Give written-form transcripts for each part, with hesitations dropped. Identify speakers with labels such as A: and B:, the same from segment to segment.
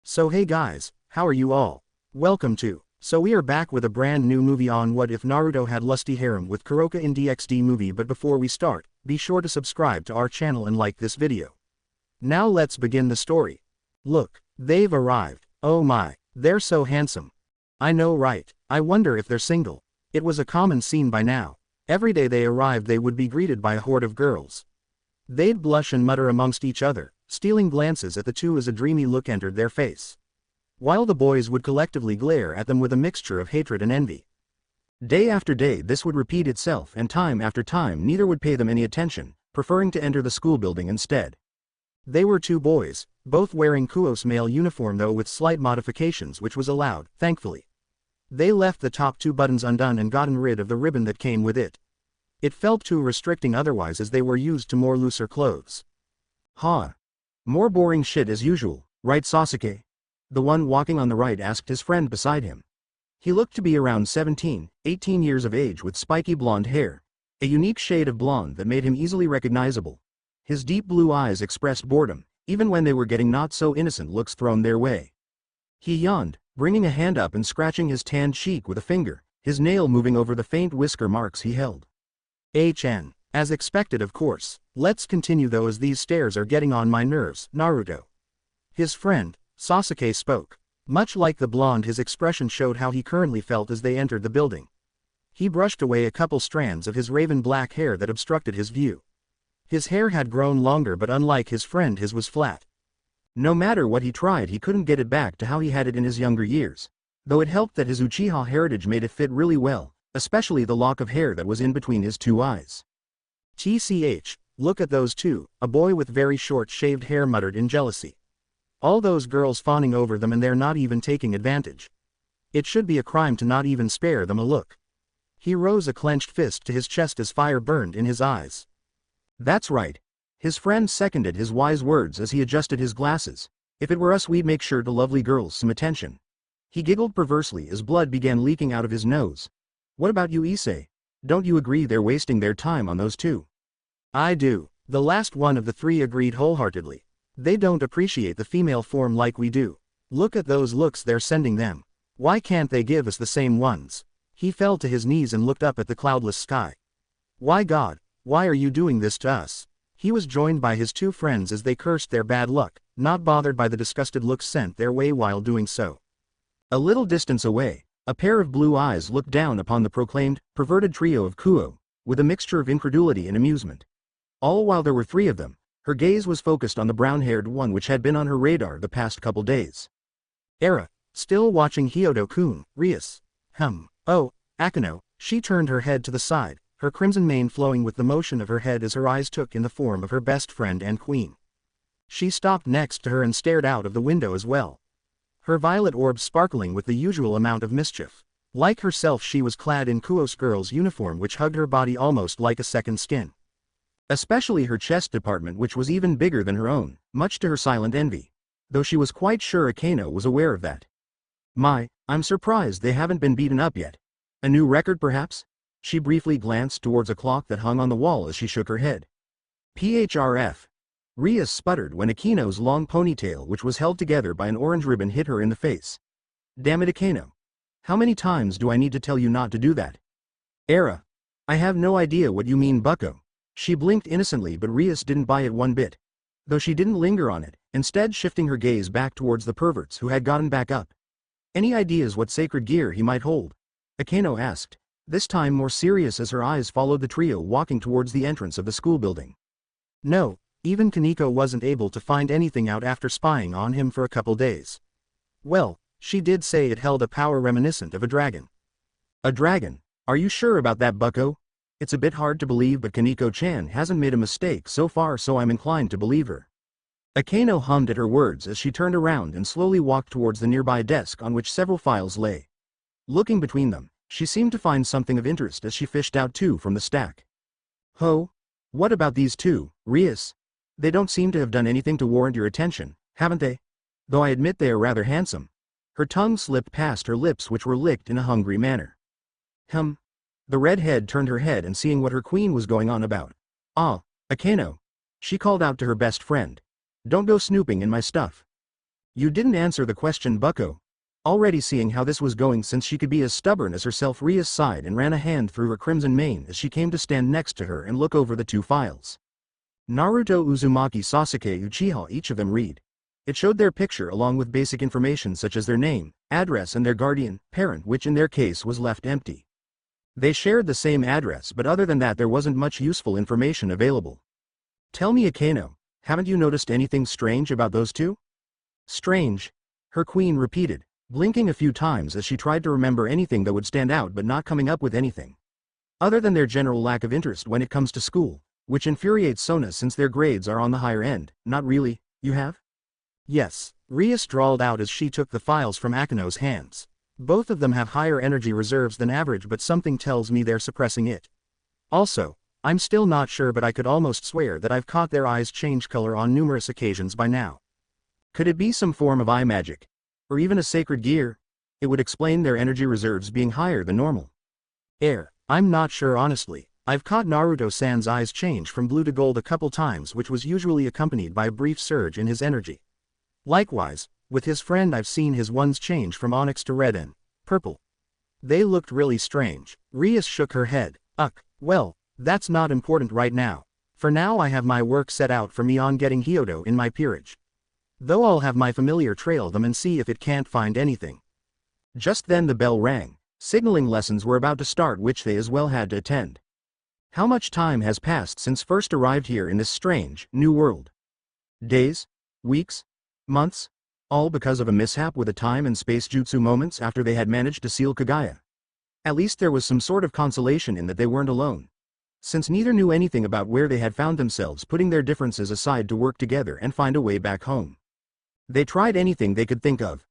A: So hey guys, how are you all? Welcome to. So we are back with a brand new movie on What If Naruto Had Lusty Harem with Kuroka in DxD movie, but before we start, be sure to subscribe to our channel and like this video. Now let's begin the story. Look, they've arrived. Oh my, they're so handsome. I know, right? I wonder if they're single. It was a common scene by now. Every day they arrived they would be greeted by a horde of girls. They'd blush and mutter amongst each other, stealing glances at the two as a dreamy look entered their face, while the boys would collectively glare at them with a mixture of hatred and envy. Day after day this would repeat itself, and time after time neither would pay them any attention, preferring to enter the school building instead. They were two boys, both wearing Kuoh's male uniform, though with slight modifications, which was allowed, thankfully. They left the top two buttons undone and gotten rid of the ribbon that came with it. It felt too restricting otherwise, as they were used to more looser clothes. Huh. More boring shit as usual, right Sasuke? The one walking on the right asked his friend beside him. He looked to be around 17, 18 years of age, with spiky blonde hair, a unique shade of blonde that made him easily recognizable. His deep blue eyes expressed boredom, even when they were getting not so innocent looks thrown their way. He yawned, bringing a hand up and scratching his tanned cheek with a finger, his nail moving over the faint whisker marks he held. HN. As expected, of course. Let's continue though, as these stares are getting on my nerves, Naruto. His friend, Sasuke, spoke. Much like the blonde, his expression showed how he currently felt as they entered the building. He brushed away a couple strands of his raven black hair that obstructed his view. His hair had grown longer, but unlike his friend, his was flat. No matter what he tried, he couldn't get it back to how he had it in his younger years, though it helped that his Uchiha heritage made it fit really well, especially the lock of hair that was in between his two eyes. TCH, look at those two, a boy with very short shaved hair muttered in jealousy. All those girls fawning over them, and they're not even taking advantage. It should be a crime to not even spare them a look. He rose a clenched fist to his chest as fire burned in his eyes. That's right. His friend seconded his wise words as he adjusted his glasses. If it were us, we'd make sure the lovely girls some attention. He giggled perversely as blood began leaking out of his nose. What about you, Issei? Don't you agree they're wasting their time on those two? I do. The last one of the three agreed wholeheartedly. They don't appreciate the female form like we do. Look at those looks they're sending them. Why can't they give us the same ones? He fell to his knees and looked up at the cloudless sky. Why God, why are you doing this to us? He was joined by his two friends as they cursed their bad luck, not bothered by the disgusted looks sent their way while doing so. A little distance away, a pair of blue eyes looked down upon the proclaimed, perverted trio of Kuoh, with a mixture of incredulity and amusement. All while there were three of them, her gaze was focused on the brown-haired one which had been on her radar the past couple days. Era, still watching Kyoto-kun, Rias. Oh, Akeno. She turned her head to the side, her crimson mane flowing with the motion of her head as her eyes took in the form of her best friend and queen. She stopped next to her and stared out of the window as well, her violet orbs sparkling with the usual amount of mischief. Like herself, she was clad in Kuoh's girl's uniform, which hugged her body almost like a second skin. Especially her chest department, which was even bigger than her own, much to her silent envy, though she was quite sure Akeno was aware of that. I'm surprised they haven't been beaten up yet. A new record perhaps? She briefly glanced towards a clock that hung on the wall as she shook her head. PHRF. Rias sputtered when Akeno's long ponytail, which was held together by an orange ribbon, hit her in the face. Damn it, Akeno. How many times do I need to tell you not to do that? Era. I have no idea what you mean, bucko. She blinked innocently, but Rias didn't buy it one bit. Though she didn't linger on it, instead shifting her gaze back towards the perverts who had gotten back up. Any ideas what sacred gear he might hold? Akeno asked, this time more serious as her eyes followed the trio walking towards the entrance of the school building. No, even Kaneko wasn't able to find anything out after spying on him for a couple days. Well, she did say it held a power reminiscent of a dragon. A dragon? Are you sure about that, bucko? It's a bit hard to believe, but Kaneko-chan hasn't made a mistake so far, so I'm inclined to believe her. Akeno hummed at her words as she turned around and slowly walked towards the nearby desk on which several files lay. Looking between them, she seemed to find something of interest as she fished out two from the stack. Ho? What about these two, Rias? They don't seem to have done anything to warrant your attention, haven't they? Though I admit they are rather handsome. Her tongue slipped past her lips, which were licked in a hungry manner. The redhead turned her head and seeing what her queen was going on about. Ah, Akeno. She called out to her best friend. Don't go snooping in my stuff. You didn't answer the question, bucko. Already seeing how this was going since she could be as stubborn as herself, Rias sighed and ran a hand through her crimson mane as she came to stand next to her and look over the two files. Naruto Uzumaki Sasuke Uchiha, each of them read. It showed their picture along with basic information such as their name, address and their guardian, parent, which in their case was left empty. They shared the same address, but other than that there wasn't much useful information available. Tell me, Akeno, haven't you noticed anything strange about those two? Strange? Her queen repeated, blinking a few times as she tried to remember anything that would stand out but not coming up with anything. Other than their general lack of interest when it comes to school, which infuriates Sona since their grades are on the higher end. Not really, you have? Yes, Rias drawled out as she took the files from Akeno's hands. Both of them have higher energy reserves than average, but something tells me they're suppressing it. Also, I'm still not sure, but I could almost swear that I've caught their eyes change color on numerous occasions by now. Could it be some form of eye magic? Or even a sacred gear? It would explain their energy reserves being higher than normal. I'm not sure honestly. I've caught Naruto-san's eyes change from blue to gold a couple times, which was usually accompanied by a brief surge in his energy. Likewise, with his friend I've seen his ones change from onyx to red and purple. They looked really strange. Rias shook her head. Well, that's not important right now. For now I have my work set out for me on getting Kyoto in my peerage. Though I'll have my familiar trail them and see if it can't find anything. Just then the bell rang, signaling lessons were about to start, which they as well had to attend. How much time has passed since first arrived here in this strange, new world? Days? Weeks? Months? All because of a mishap with a time and space jutsu moments after they had managed to seal Kagaya. At least there was some sort of consolation in that they weren't alone. Since neither knew anything about where they had found themselves putting their differences aside to work together and find a way back home. They tried anything they could think of.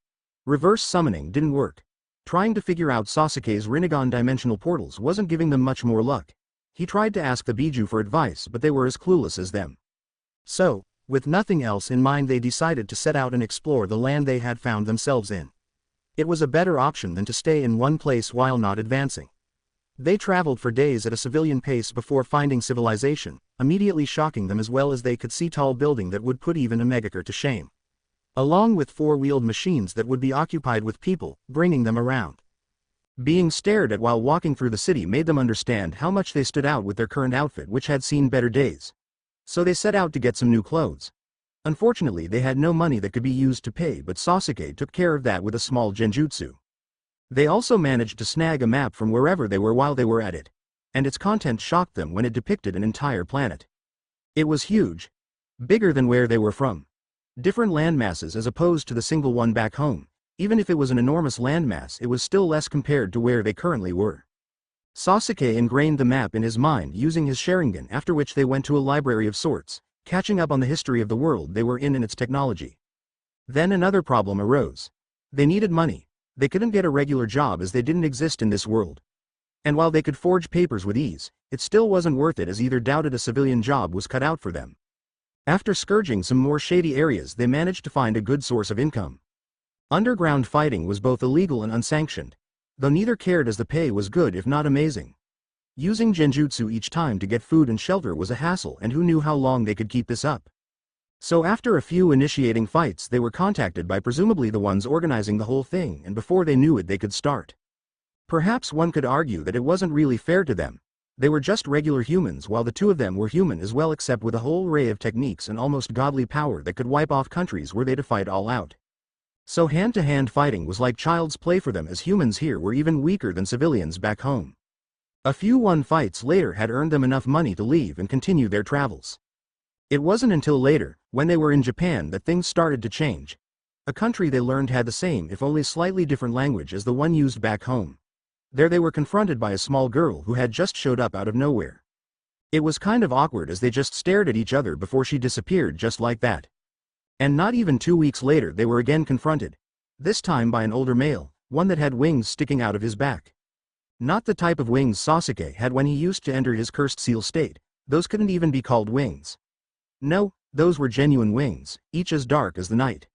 A: Reverse summoning didn't work. Trying to figure out Sasuke's Rinnegan dimensional portals wasn't giving them much more luck. He tried to ask the Biju for advice, but they were as clueless as them. So, with nothing else in mind, they decided to set out and explore the land they had found themselves in. It was a better option than to stay in one place while not advancing. They traveled for days at a civilian pace before finding civilization, immediately shocking them as well as they could see tall building that would put even a Megakure to shame. Along with four-wheeled machines that would be occupied with people, bringing them around. Being stared at while walking through the city made them understand how much they stood out with their current outfit, which had seen better days. So they set out to get some new clothes. Unfortunately they had no money that could be used to pay, but Sasuke took care of that with a small genjutsu. They also managed to snag a map from wherever they were while they were at it. And its content shocked them when it depicted an entire planet. It was huge. Bigger than where they were from. Different landmasses as opposed to the single one back home. Even if it was an enormous landmass, it was still less compared to where they currently were. Sasuke ingrained the map in his mind using his Sharingan, after which they went to a library of sorts, catching up on the history of the world they were in and its technology. Then another problem arose. They needed money. They couldn't get a regular job as they didn't exist in this world. And while they could forge papers with ease, it still wasn't worth it, as either doubted a civilian job was cut out for them. After scourging some more shady areas, they managed to find a good source of income. Underground fighting was both illegal and unsanctioned, though neither cared as the pay was good if not amazing. Using genjutsu each time to get food and shelter was a hassle, and who knew how long they could keep this up. So after a few initiating fights, they were contacted by presumably the ones organizing the whole thing, and before they knew it they could start. Perhaps one could argue that it wasn't really fair to them. They were just regular humans, while the two of them were human as well, except with a whole array of techniques and almost godly power that could wipe off countries were they to fight all out. So hand-to-hand fighting was like child's play for them, as humans here were even weaker than civilians back home. A few won fights later had earned them enough money to leave and continue their travels. It wasn't until later, when they were in Japan, that things started to change. A country they learned had the same if only slightly different language as the one used back home. There they were confronted by a small girl who had just showed up out of nowhere. It was kind of awkward as they just stared at each other before she disappeared just like that. And not even 2 weeks later they were again confronted. This time by an older male, one that had wings sticking out of his back. Not the type of wings Sasuke had when he used to enter his cursed seal state. Those couldn't even be called wings. No, those were genuine wings, each as dark as the night.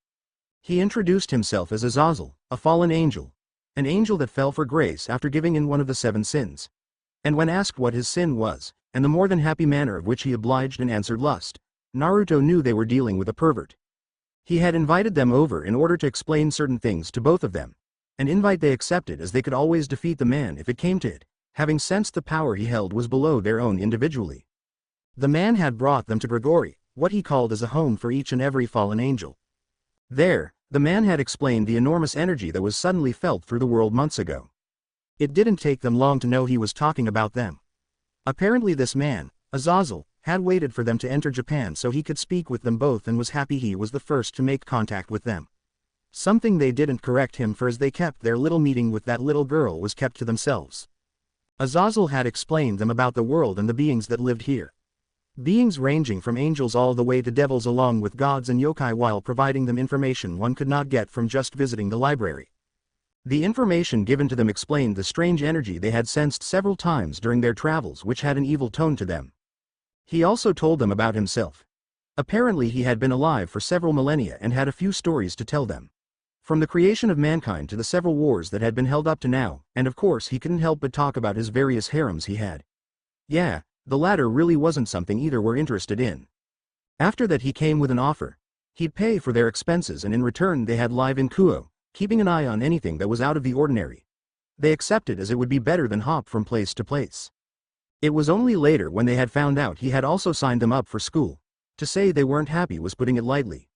A: He introduced himself as Azazel, a fallen angel. An angel that fell for grace after giving in one of the 7 sins. And when asked what his sin was, and the more than happy manner of which he obliged and answered lust, Naruto knew they were dealing with a pervert. He had invited them over in order to explain certain things to both of them. An invite they accepted as they could always defeat the man if it came to it, having sensed the power he held was below their own individually. The man had brought them to Grigori, what he called as a home for each and every fallen angel. There, the man had explained the enormous energy that was suddenly felt through the world months ago. It didn't take them long to know he was talking about them. Apparently this man, Azazel, had waited for them to enter Japan so he could speak with them both and was happy he was the first to make contact with them. Something they didn't correct him for as they kept their little meeting with that little girl was kept to themselves. Azazel had explained them about the world and the beings that lived here. Beings ranging from angels all the way to devils along with gods and yokai while providing them information one could not get from just visiting the library. The information given to them explained the strange energy they had sensed several times during their travels which had an evil tone to them. He also told them about himself. Apparently he had been alive for several millennia and had a few stories to tell them. From the creation of mankind to the several wars that had been held up to now, and of course he couldn't help but talk about his various harems he had. Yeah, the latter really wasn't something either were interested in. After that he came with an offer. He'd pay for their expenses and in return they had live in Kuoh, keeping an eye on anything that was out of the ordinary. They accepted as it would be better than hop from place to place. It was only later when they had found out he had also signed them up for school. To say they weren't happy was putting it lightly.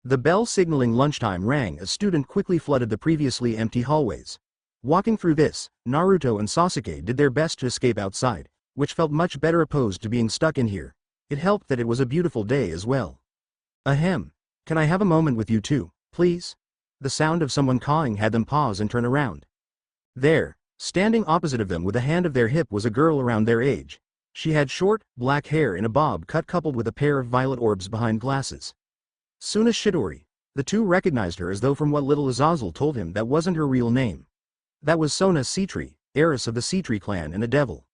A: The bell signaling lunchtime rang as students quickly flooded the previously empty hallways. Walking through this, Naruto and Sasuke did their best to escape outside, which felt much better opposed to being stuck in here. It helped that it was a beautiful day as well. Ahem. Can I have a moment with you too, please? The sound of someone cawing had them pause and turn around. There, standing opposite of them with a hand of their hip was a girl around their age. She had short, black hair in a bob cut coupled with a pair of violet orbs behind glasses. Sona Sitri. The two recognized her as though from what little Azazel told him that wasn't her real name. That was Sona Sitri, heiress of the Sitri clan and a devil.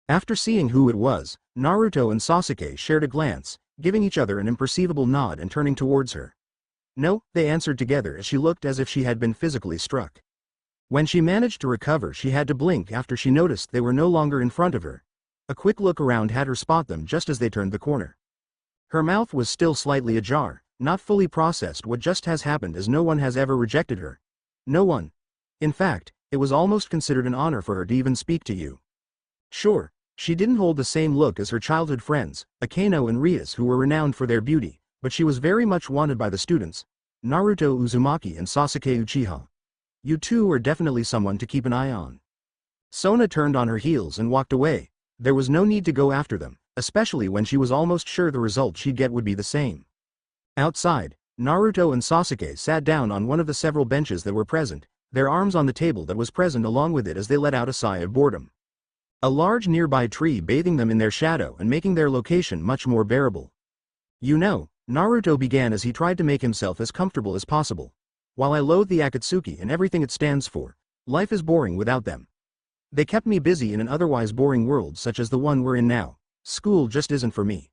A: After seeing who it was, Naruto and Sasuke shared a glance, giving each other an imperceivable nod and turning towards her. No, they answered together as she looked as if she had been physically struck. When she managed to recover she had to blink after she noticed they were no longer in front of her. A quick look around had her spot them just as they turned the corner. Her mouth was still slightly ajar, not fully processed what just has happened as no one has ever rejected her. No one. In fact, it was almost considered an honor for her to even speak to you. Sure, she didn't hold the same look as her childhood friends, Akano and Rias who were renowned for their beauty, but she was very much wanted by the students, Naruto Uzumaki and Sasuke Uchiha. You two are definitely someone to keep an eye on. Sona turned on her heels and walked away. There was no need to go after them, especially when she was almost sure the result she'd get would be the same. Outside, Naruto and Sasuke sat down on one of the several benches that were present, their arms on the table that was present along with it as they let out a sigh of boredom. A large nearby tree bathing them in their shadow and making their location much more bearable. You know, Naruto began as he tried to make himself as comfortable as possible. While I loathe the Akatsuki and everything it stands for, life is boring without them. They kept me busy in an otherwise boring world such as the one we're in now. School just isn't for me.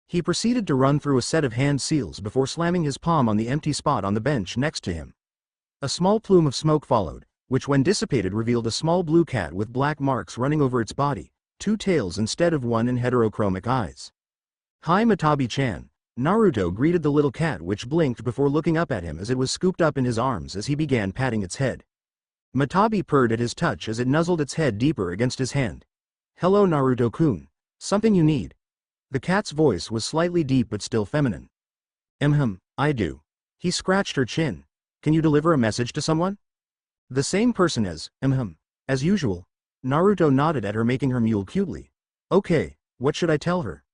A: He proceeded to run through a set of hand seals before slamming his palm on the empty spot on the bench next to him. A small plume of smoke followed, which when dissipated revealed a small blue cat with black marks running over its body, 2 tails instead of 1 and heterochromic eyes. Hi Matabi-chan. Naruto greeted the little cat which blinked before looking up at him as it was scooped up in his arms as he began patting its head. Matabi purred at his touch as it nuzzled its head deeper against his hand. Hello Naruto-kun. Something you need? The cat's voice was slightly deep but still feminine. I do. He scratched her chin. Can you deliver a message to someone? The same person as usual. Naruto nodded at her making her mule cutely. Okay, what should I tell her?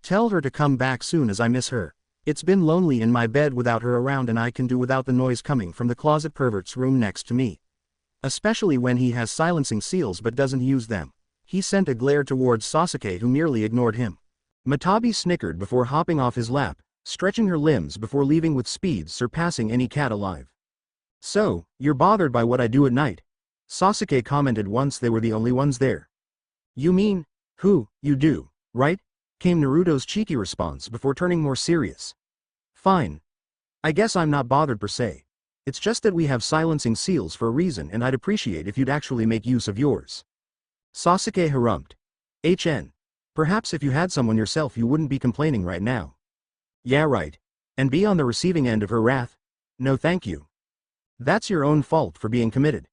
A: Tell her to come back soon as I miss her. It's been lonely in my bed without her around and I can do without the noise coming from the closet pervert's room next to me. Especially when he has silencing seals but doesn't use them. He sent a glare towards Sasuke who merely ignored him. Matabi snickered before hopping off his lap, stretching her limbs before leaving with speed surpassing any cat alive. So, you're bothered by what I do at night? Sasuke commented once they were the only ones there. You mean, who, you do, right? Came Naruto's cheeky response before turning more serious. Fine. I guess I'm not bothered per se. It's just that we have silencing seals for a reason and I'd appreciate if you'd actually make use of yours. Sasuke harumphed. Perhaps if you had someone yourself you wouldn't be complaining right now. Yeah right. And be on the receiving end of her wrath? No thank you. That's your own fault for being committed.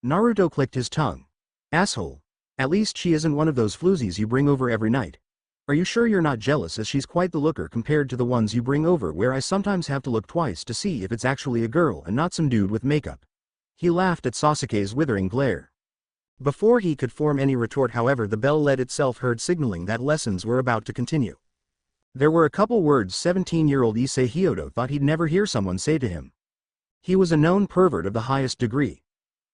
A: Naruto clicked his tongue. Asshole. At least she isn't one of those floozies you bring over every night. Are you sure you're not jealous, as she's quite the looker compared to the ones you bring over, where I sometimes have to look twice to see if it's actually a girl and not some dude with makeup? He laughed at Sasuke's withering glare. Before he could form any retort, however, the bell let itself heard, signaling that lessons were about to continue. There were a couple words 17-year-old Issei Kyoto thought he'd never hear someone say to him. He was a known pervert of the highest degree.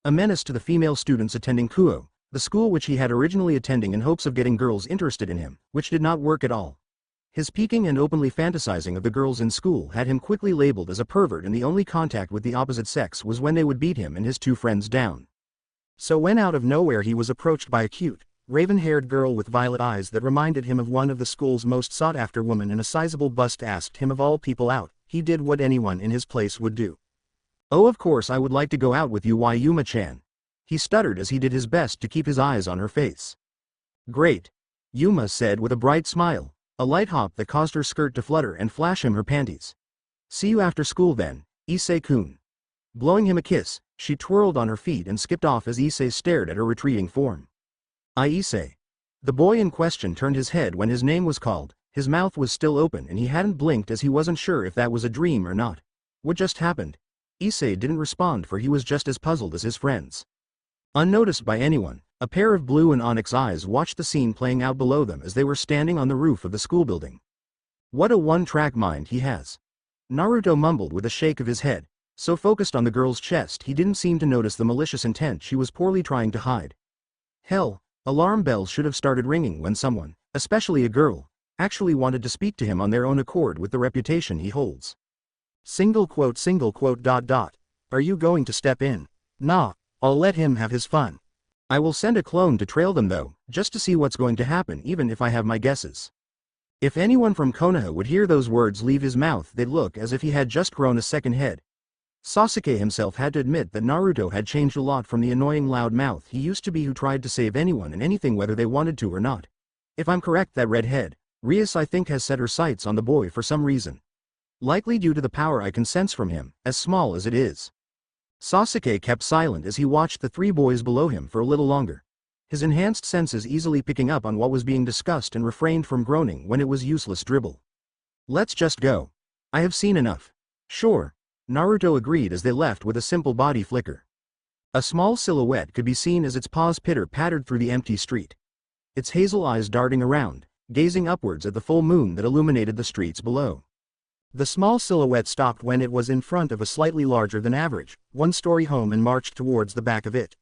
A: A menace to the female students attending Kuoh, the school which he had originally attending in hopes of getting girls interested in him, which did not work at all. His peeking and openly fantasizing of the girls in school had him quickly labeled as a pervert, and the only contact with the opposite sex was when they would beat him and his two friends down. So when out of nowhere he was approached by a cute, raven-haired girl with violet eyes that reminded him of one of the school's most sought-after women, and a sizable bust asked him of all people out, he did what anyone in his place would do. "Oh, of course I would like to go out with you, why Yuma-chan," he stuttered as he did his best to keep his eyes on her face. "Great," Yuma said with a bright smile, a light hop that caused her skirt to flutter and flash him her panties. "See you after school then, Issei-kun." Blowing him a kiss, she twirled on her feet and skipped off as Issei stared at her retreating form. Issei. The boy in question turned his head when his name was called. His mouth was still open and he hadn't blinked, as he wasn't sure if that was a dream or not. What just happened? Issei didn't respond, for he was just as puzzled as his friends. Unnoticed by anyone, a pair of blue and onyx eyes watched the scene playing out below them as they were standing on the roof of the school building. What a one-track mind he has. Naruto mumbled with a shake of his head, so focused on the girl's chest he didn't seem to notice the malicious intent she was poorly trying to hide. Hell, alarm bells should have started ringing when someone, especially a girl, actually wanted to speak to him on their own accord with the reputation he holds. Single quote, dot dot. Are you going to step in? Nah, I'll let him have his fun. I will send a clone to trail them though, just to see what's going to happen, even if I have my guesses. If anyone from Konoha would hear those words leave his mouth, they'd look as if he had just grown a second head. Sasuke himself had to admit that Naruto had changed a lot from the annoying loud mouth he used to be, who tried to save anyone and anything whether they wanted to or not. If I'm correct, that redhead, Rias, I think, has set her sights on the boy for some reason. Likely due to the power I can sense from him, as small as it is. Sasuke kept silent as he watched the three boys below him for a little longer, his enhanced senses easily picking up on what was being discussed, and refrained from groaning when it was useless dribble. Let's just go. I have seen enough. Sure, Naruto agreed as they left with a simple body flicker. A small silhouette could be seen as its paws pitter-pattered through the empty street, its hazel eyes darting around, gazing upwards at the full moon that illuminated the streets below. The small silhouette stopped when it was in front of a slightly larger than average, one-story home and marched towards the back of it.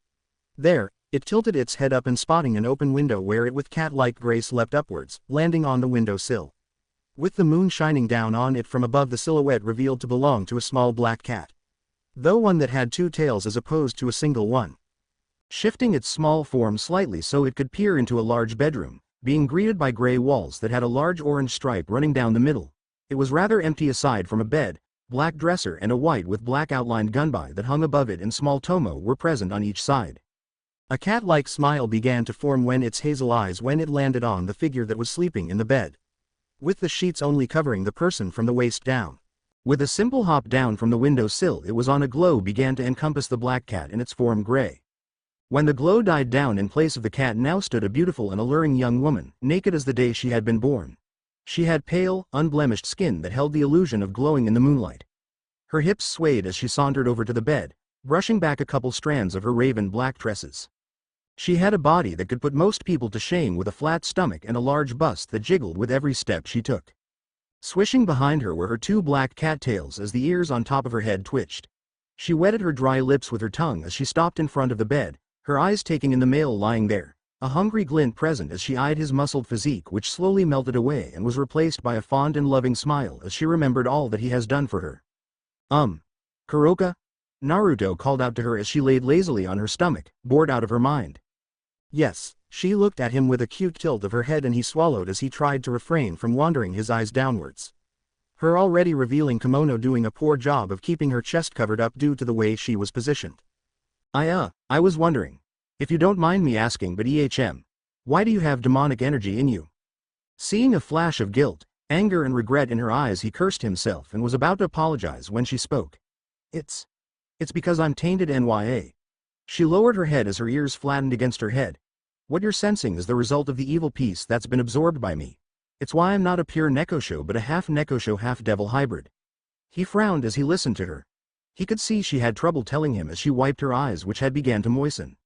A: There, it tilted its head up and spotting an open window where it with cat-like grace leapt upwards, landing on the window sill. With the moon shining down on it from above, the silhouette revealed to belong to a small black cat, though one that had two tails as opposed to a single one. Shifting its small form slightly so it could peer into a large bedroom, being greeted by gray walls that had a large orange stripe running down the middle, it was rather empty aside from a bed, black dresser and a white with black outlined gunbai that hung above it, and small tomo were present on each side. A cat-like smile began to form when its hazel eyes when it landed on the figure that was sleeping in the bed, with the sheets only covering the person from the waist down. With a simple hop down from the window sill it was on, a glow began to encompass the black cat in its form gray. When the glow died down, in place of the cat now stood a beautiful and alluring young woman, naked as the day she had been born. She had pale, unblemished skin that held the illusion of glowing in the moonlight. Her hips swayed as she sauntered over to the bed, brushing back a couple strands of her raven black tresses. She had a body that could put most people to shame, with a flat stomach and a large bust that jiggled with every step she took. Swishing behind her were her two black cattails as the ears on top of her head twitched. She wetted her dry lips with her tongue as she stopped in front of the bed, her eyes taking in the male lying there, a hungry glint present as she eyed his muscled physique, which slowly melted away and was replaced by a fond and loving smile as she remembered all that he has done for her. Kuroka? Naruto called out to her as she laid lazily on her stomach, bored out of her mind. Yes, she looked at him with a cute tilt of her head, and he swallowed as he tried to refrain from wandering his eyes downwards. Her already revealing kimono doing a poor job of keeping her chest covered up due to the way she was positioned. I was wondering, if you don't mind me asking, but why do you have demonic energy in you? Seeing a flash of guilt, Anger and regret in her eyes, he cursed himself and was about to apologize when she spoke. It's because I'm tainted NYA. She lowered her head as her ears flattened against her head. What you're sensing is the result of the evil piece that's been absorbed by me. It's why I'm not a pure Nekosho but a half Nekosho half devil hybrid. He frowned as he listened to her. He could see she had trouble telling him as she wiped her eyes, which had began to moisten.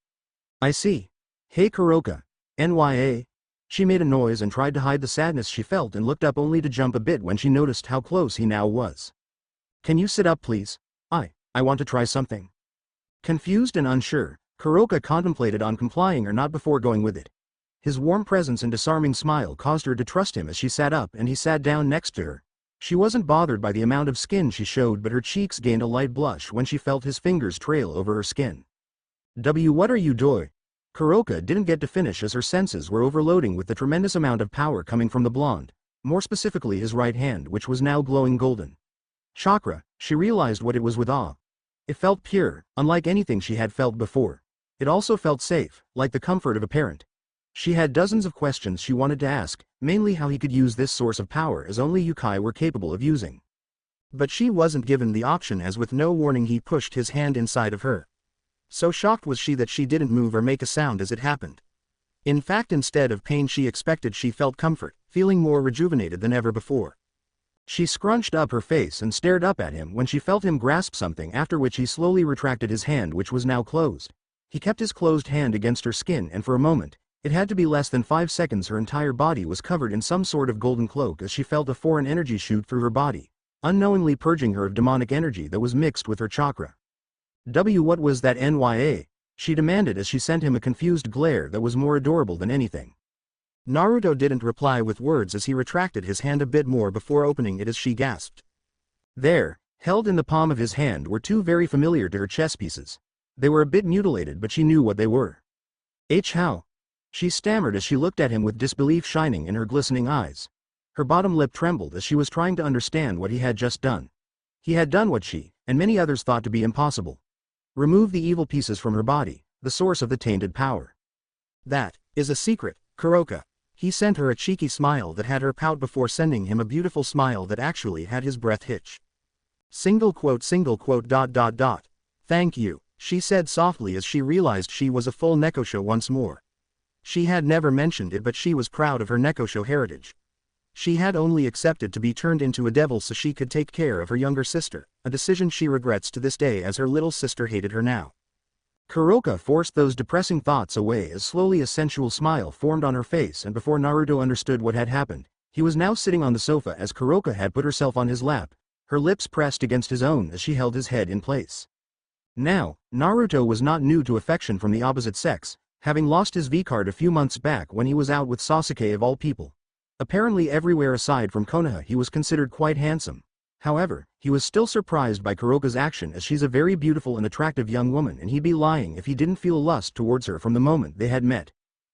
A: I see. Hey Kuroka. NYA. She made a noise and tried to hide the sadness she felt and looked up only to jump a bit when she noticed how close he now was. Can you sit up please? I want to try something. Confused and unsure, Kuroka contemplated on complying or not before going with it. His warm presence and disarming smile caused her to trust him as she sat up and he sat down next to her. She wasn't bothered by the amount of skin she showed, but her cheeks gained a light blush when she felt his fingers trail over her skin. What are you doing? Kuroka didn't get to finish as her senses were overloading with the tremendous amount of power coming from the blonde, more specifically his right hand, which was now glowing golden. Chakra, she realized what it was with awe. It felt pure, unlike anything she had felt before. It also felt safe, like the comfort of a parent. She had dozens of questions she wanted to ask, mainly how he could use this source of power as only yokai were capable of using. But she wasn't given the option as with no warning he pushed his hand inside of her. So shocked was she that she didn't move or make a sound as it happened. In fact, instead of pain she expected, she felt comfort, feeling more rejuvenated than ever before. She scrunched up her face and stared up at him when she felt him grasp something, after which he slowly retracted his hand, which was now closed. He kept his closed hand against her skin, and for a moment, it had to be less than 5 seconds, her entire body was covered in some sort of golden cloak as she felt a foreign energy shoot through her body, unknowingly purging her of demonic energy that was mixed with her chakra. What was that NYA? She demanded as she sent him a confused glare that was more adorable than anything. Naruto didn't reply with words as he retracted his hand a bit more before opening it as she gasped. There, held in the palm of his hand, were 2 very familiar to her chess pieces. They were a bit mutilated, but she knew what they were. How? She stammered as she looked at him with disbelief shining in her glistening eyes. Her bottom lip trembled as she was trying to understand what he had just done. He had done what she, and many others, thought to be impossible. Remove the evil pieces from her body, the source of the tainted power. That is a secret, Kuroka. He sent her a cheeky smile that had her pout before sending him a beautiful smile that actually had his breath hitch. Single quote. Thank you, she said softly as she realized she was a full Nekosho once more. She had never mentioned it, but she was proud of her Nekosho heritage. She had only accepted to be turned into a devil so she could take care of her younger sister, a decision she regrets to this day as her little sister hated her now. Kuroka forced those depressing thoughts away as slowly a sensual smile formed on her face, and before Naruto understood what had happened, he was now sitting on the sofa as Kuroka had put herself on his lap, her lips pressed against his own as she held his head in place. Now, Naruto was not new to affection from the opposite sex, having lost his V-card a few months back when he was out with Sasuke of all people. Apparently everywhere aside from Konoha he was considered quite handsome. However, he was still surprised by Kuroka's action as she's a very beautiful and attractive young woman, and he'd be lying if he didn't feel lust towards her from the moment they had met.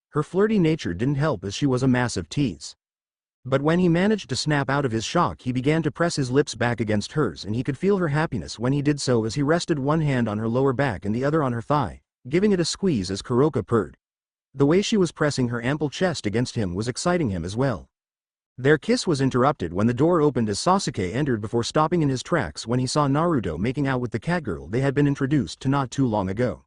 A: Her flirty nature didn't help as she was a massive tease. But when he managed to snap out of his shock, he began to press his lips back against hers, and he could feel her happiness when he did so as he rested one hand on her lower back and the other on her thigh, giving it a squeeze as Kuroka purred. The way she was pressing her ample chest against him was exciting him as well. Their kiss was interrupted when the door opened as Sasuke entered before stopping in his tracks when he saw Naruto making out with the catgirl they had been introduced to not too long ago.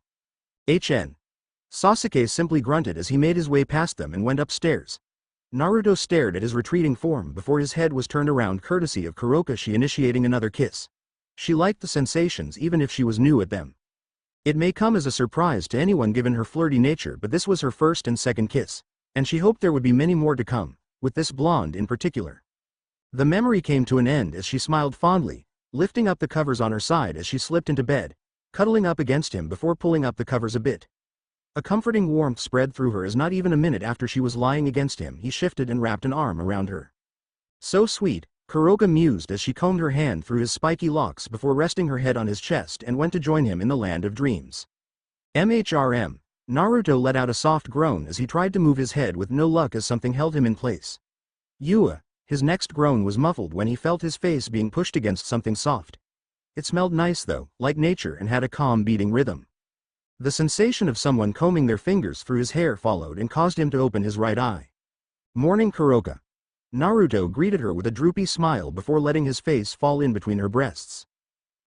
A: Sasuke simply grunted as he made his way past them and went upstairs. Naruto stared at his retreating form before his head was turned around courtesy of Kuroka, she initiating another kiss. She liked the sensations even if she was new at them. It may come as a surprise to anyone given her flirty nature, but this was her first and second kiss, and she hoped there would be many more to come, with this blonde in particular. The memory came to an end as she smiled fondly, lifting up the covers on her side as she slipped into bed, cuddling up against him before pulling up the covers a bit. A comforting warmth spread through her as not even a minute after she was lying against him he shifted and wrapped an arm around her. So sweet, Kuroka mused as she combed her hand through his spiky locks before resting her head on his chest and went to join him in the land of dreams. Naruto let out a soft groan as he tried to move his head with no luck as something held him in place. Yuma, his next groan was muffled when he felt his face being pushed against something soft. It smelled nice though, like nature, and had a calm beating rhythm. The sensation of someone combing their fingers through his hair followed and caused him to open his right eye. Morning Kuroka. Naruto greeted her with a droopy smile before letting his face fall in between her breasts.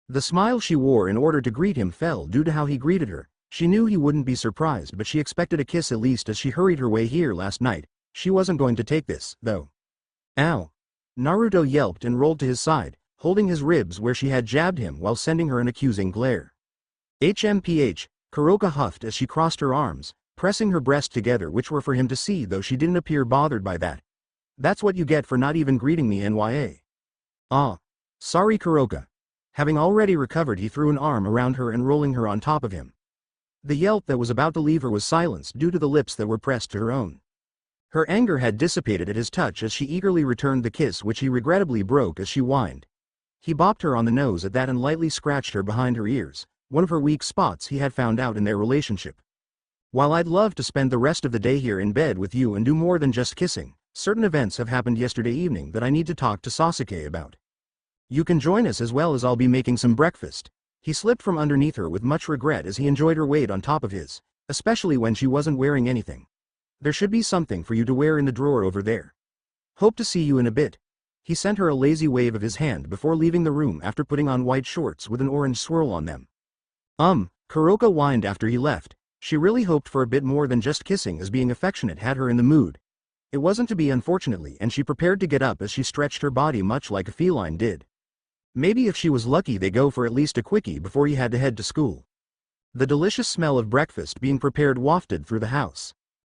A: The smile she wore in order to greet him fell due to how he greeted her. She knew he wouldn't be surprised, but she expected a kiss at least as she hurried her way here last night. She wasn't going to take this, though. Ow! Naruto yelped and rolled to his side, holding his ribs where she had jabbed him while sending her an accusing glare. HMPH, Kuroka huffed as she crossed her arms, pressing her breasts together, which were for him to see, though she didn't appear bothered by that. That's what you get for not even greeting me, NYA. Ah. Sorry, Kuroka. Having already recovered, he threw an arm around her and rolling her on top of him. The yelp that was about to leave her was silenced due to the lips that were pressed to her own. Her anger had dissipated at his touch as she eagerly returned the kiss, which he regrettably broke as she whined. He bopped her on the nose at that and lightly scratched her behind her ears, one of her weak spots he had found out in their relationship. While I'd love to spend the rest of the day here in bed with you and do more than just kissing, certain events have happened yesterday evening that I need to talk to Sasuke about. You can join us as well, as I'll be making some breakfast. He slipped from underneath her with much regret as he enjoyed her weight on top of his, especially when she wasn't wearing anything. There should be something for you to wear in the drawer over there. Hope to see you in a bit. He sent her a lazy wave of his hand before leaving the room after putting on white shorts with an orange swirl on them. Kuroka whined after he left. She really hoped for a bit more than just kissing, as being affectionate had her in the mood. It wasn't to be, unfortunately, and she prepared to get up as she stretched her body much like a feline did. Maybe if she was lucky they go for at least a quickie before he had to head to school. The delicious smell of breakfast being prepared wafted through the house.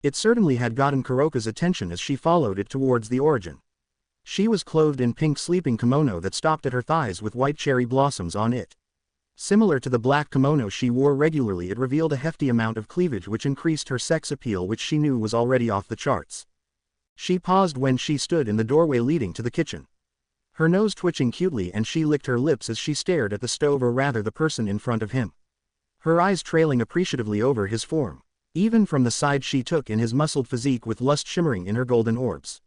A: It certainly had gotten Kuroka's attention as she followed it towards the origin. She was clothed in pink sleeping kimono that stopped at her thighs with white cherry blossoms on it. Similar to the black kimono she wore regularly, it revealed a hefty amount of cleavage which increased her sex appeal, which she knew was already off the charts. She paused when she stood in the doorway leading to the kitchen. Her nose twitching cutely, and she licked her lips as she stared at the stove, or rather the person in front of him. Her eyes trailing appreciatively over his form. Even from the side she took in his muscled physique with lust shimmering in her golden orbs.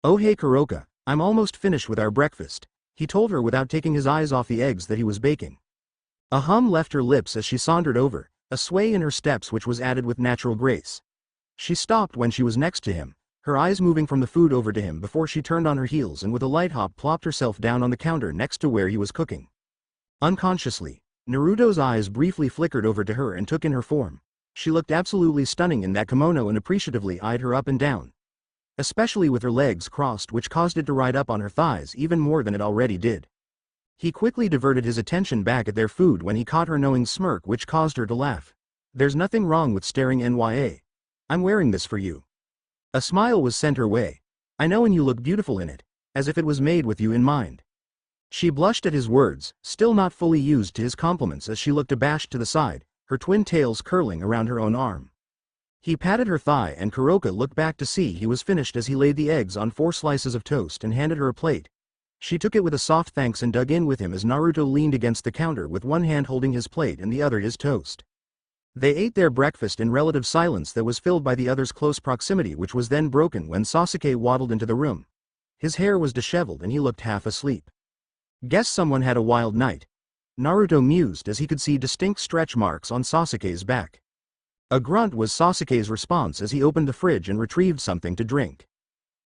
A: Oh hey Kuroka, I'm almost finished with our breakfast, he told her without taking his eyes off the eggs that he was baking. A hum left her lips as she sauntered over, a sway in her steps which was added with natural grace. She stopped when she was next to him, her eyes moving from the food over to him before she turned on her heels and with a light hop plopped herself down on the counter next to where he was cooking. Unconsciously, Naruto's eyes briefly flickered over to her and took in her form. She looked absolutely stunning in that kimono and appreciatively eyed her up and down. Especially with her legs crossed, which caused it to ride up on her thighs even more than it already did. He quickly diverted his attention back at their food when he caught her knowing smirk, which caused her to laugh. There's nothing wrong with staring, NYA. I'm wearing this for you. A smile was sent her way. I know, and you look beautiful in it, as if it was made with you in mind. She blushed at his words, still not fully used to his compliments, as she looked abashed to the side, her twin tails curling around her own arm. He patted her thigh and Kuroka looked back to see he was finished as he laid the eggs on 4 slices of toast and handed her a plate. She took it with a soft thanks and dug in with him as Naruto leaned against the counter with one hand holding his plate and the other his toast. They ate their breakfast in relative silence that was filled by the other's close proximity, which was then broken when Sasuke waddled into the room. His hair was disheveled and he looked half asleep. Guess someone had a wild night. Naruto mused as he could see distinct stretch marks on Sasuke's back. A grunt was Sasuke's response as he opened the fridge and retrieved something to drink.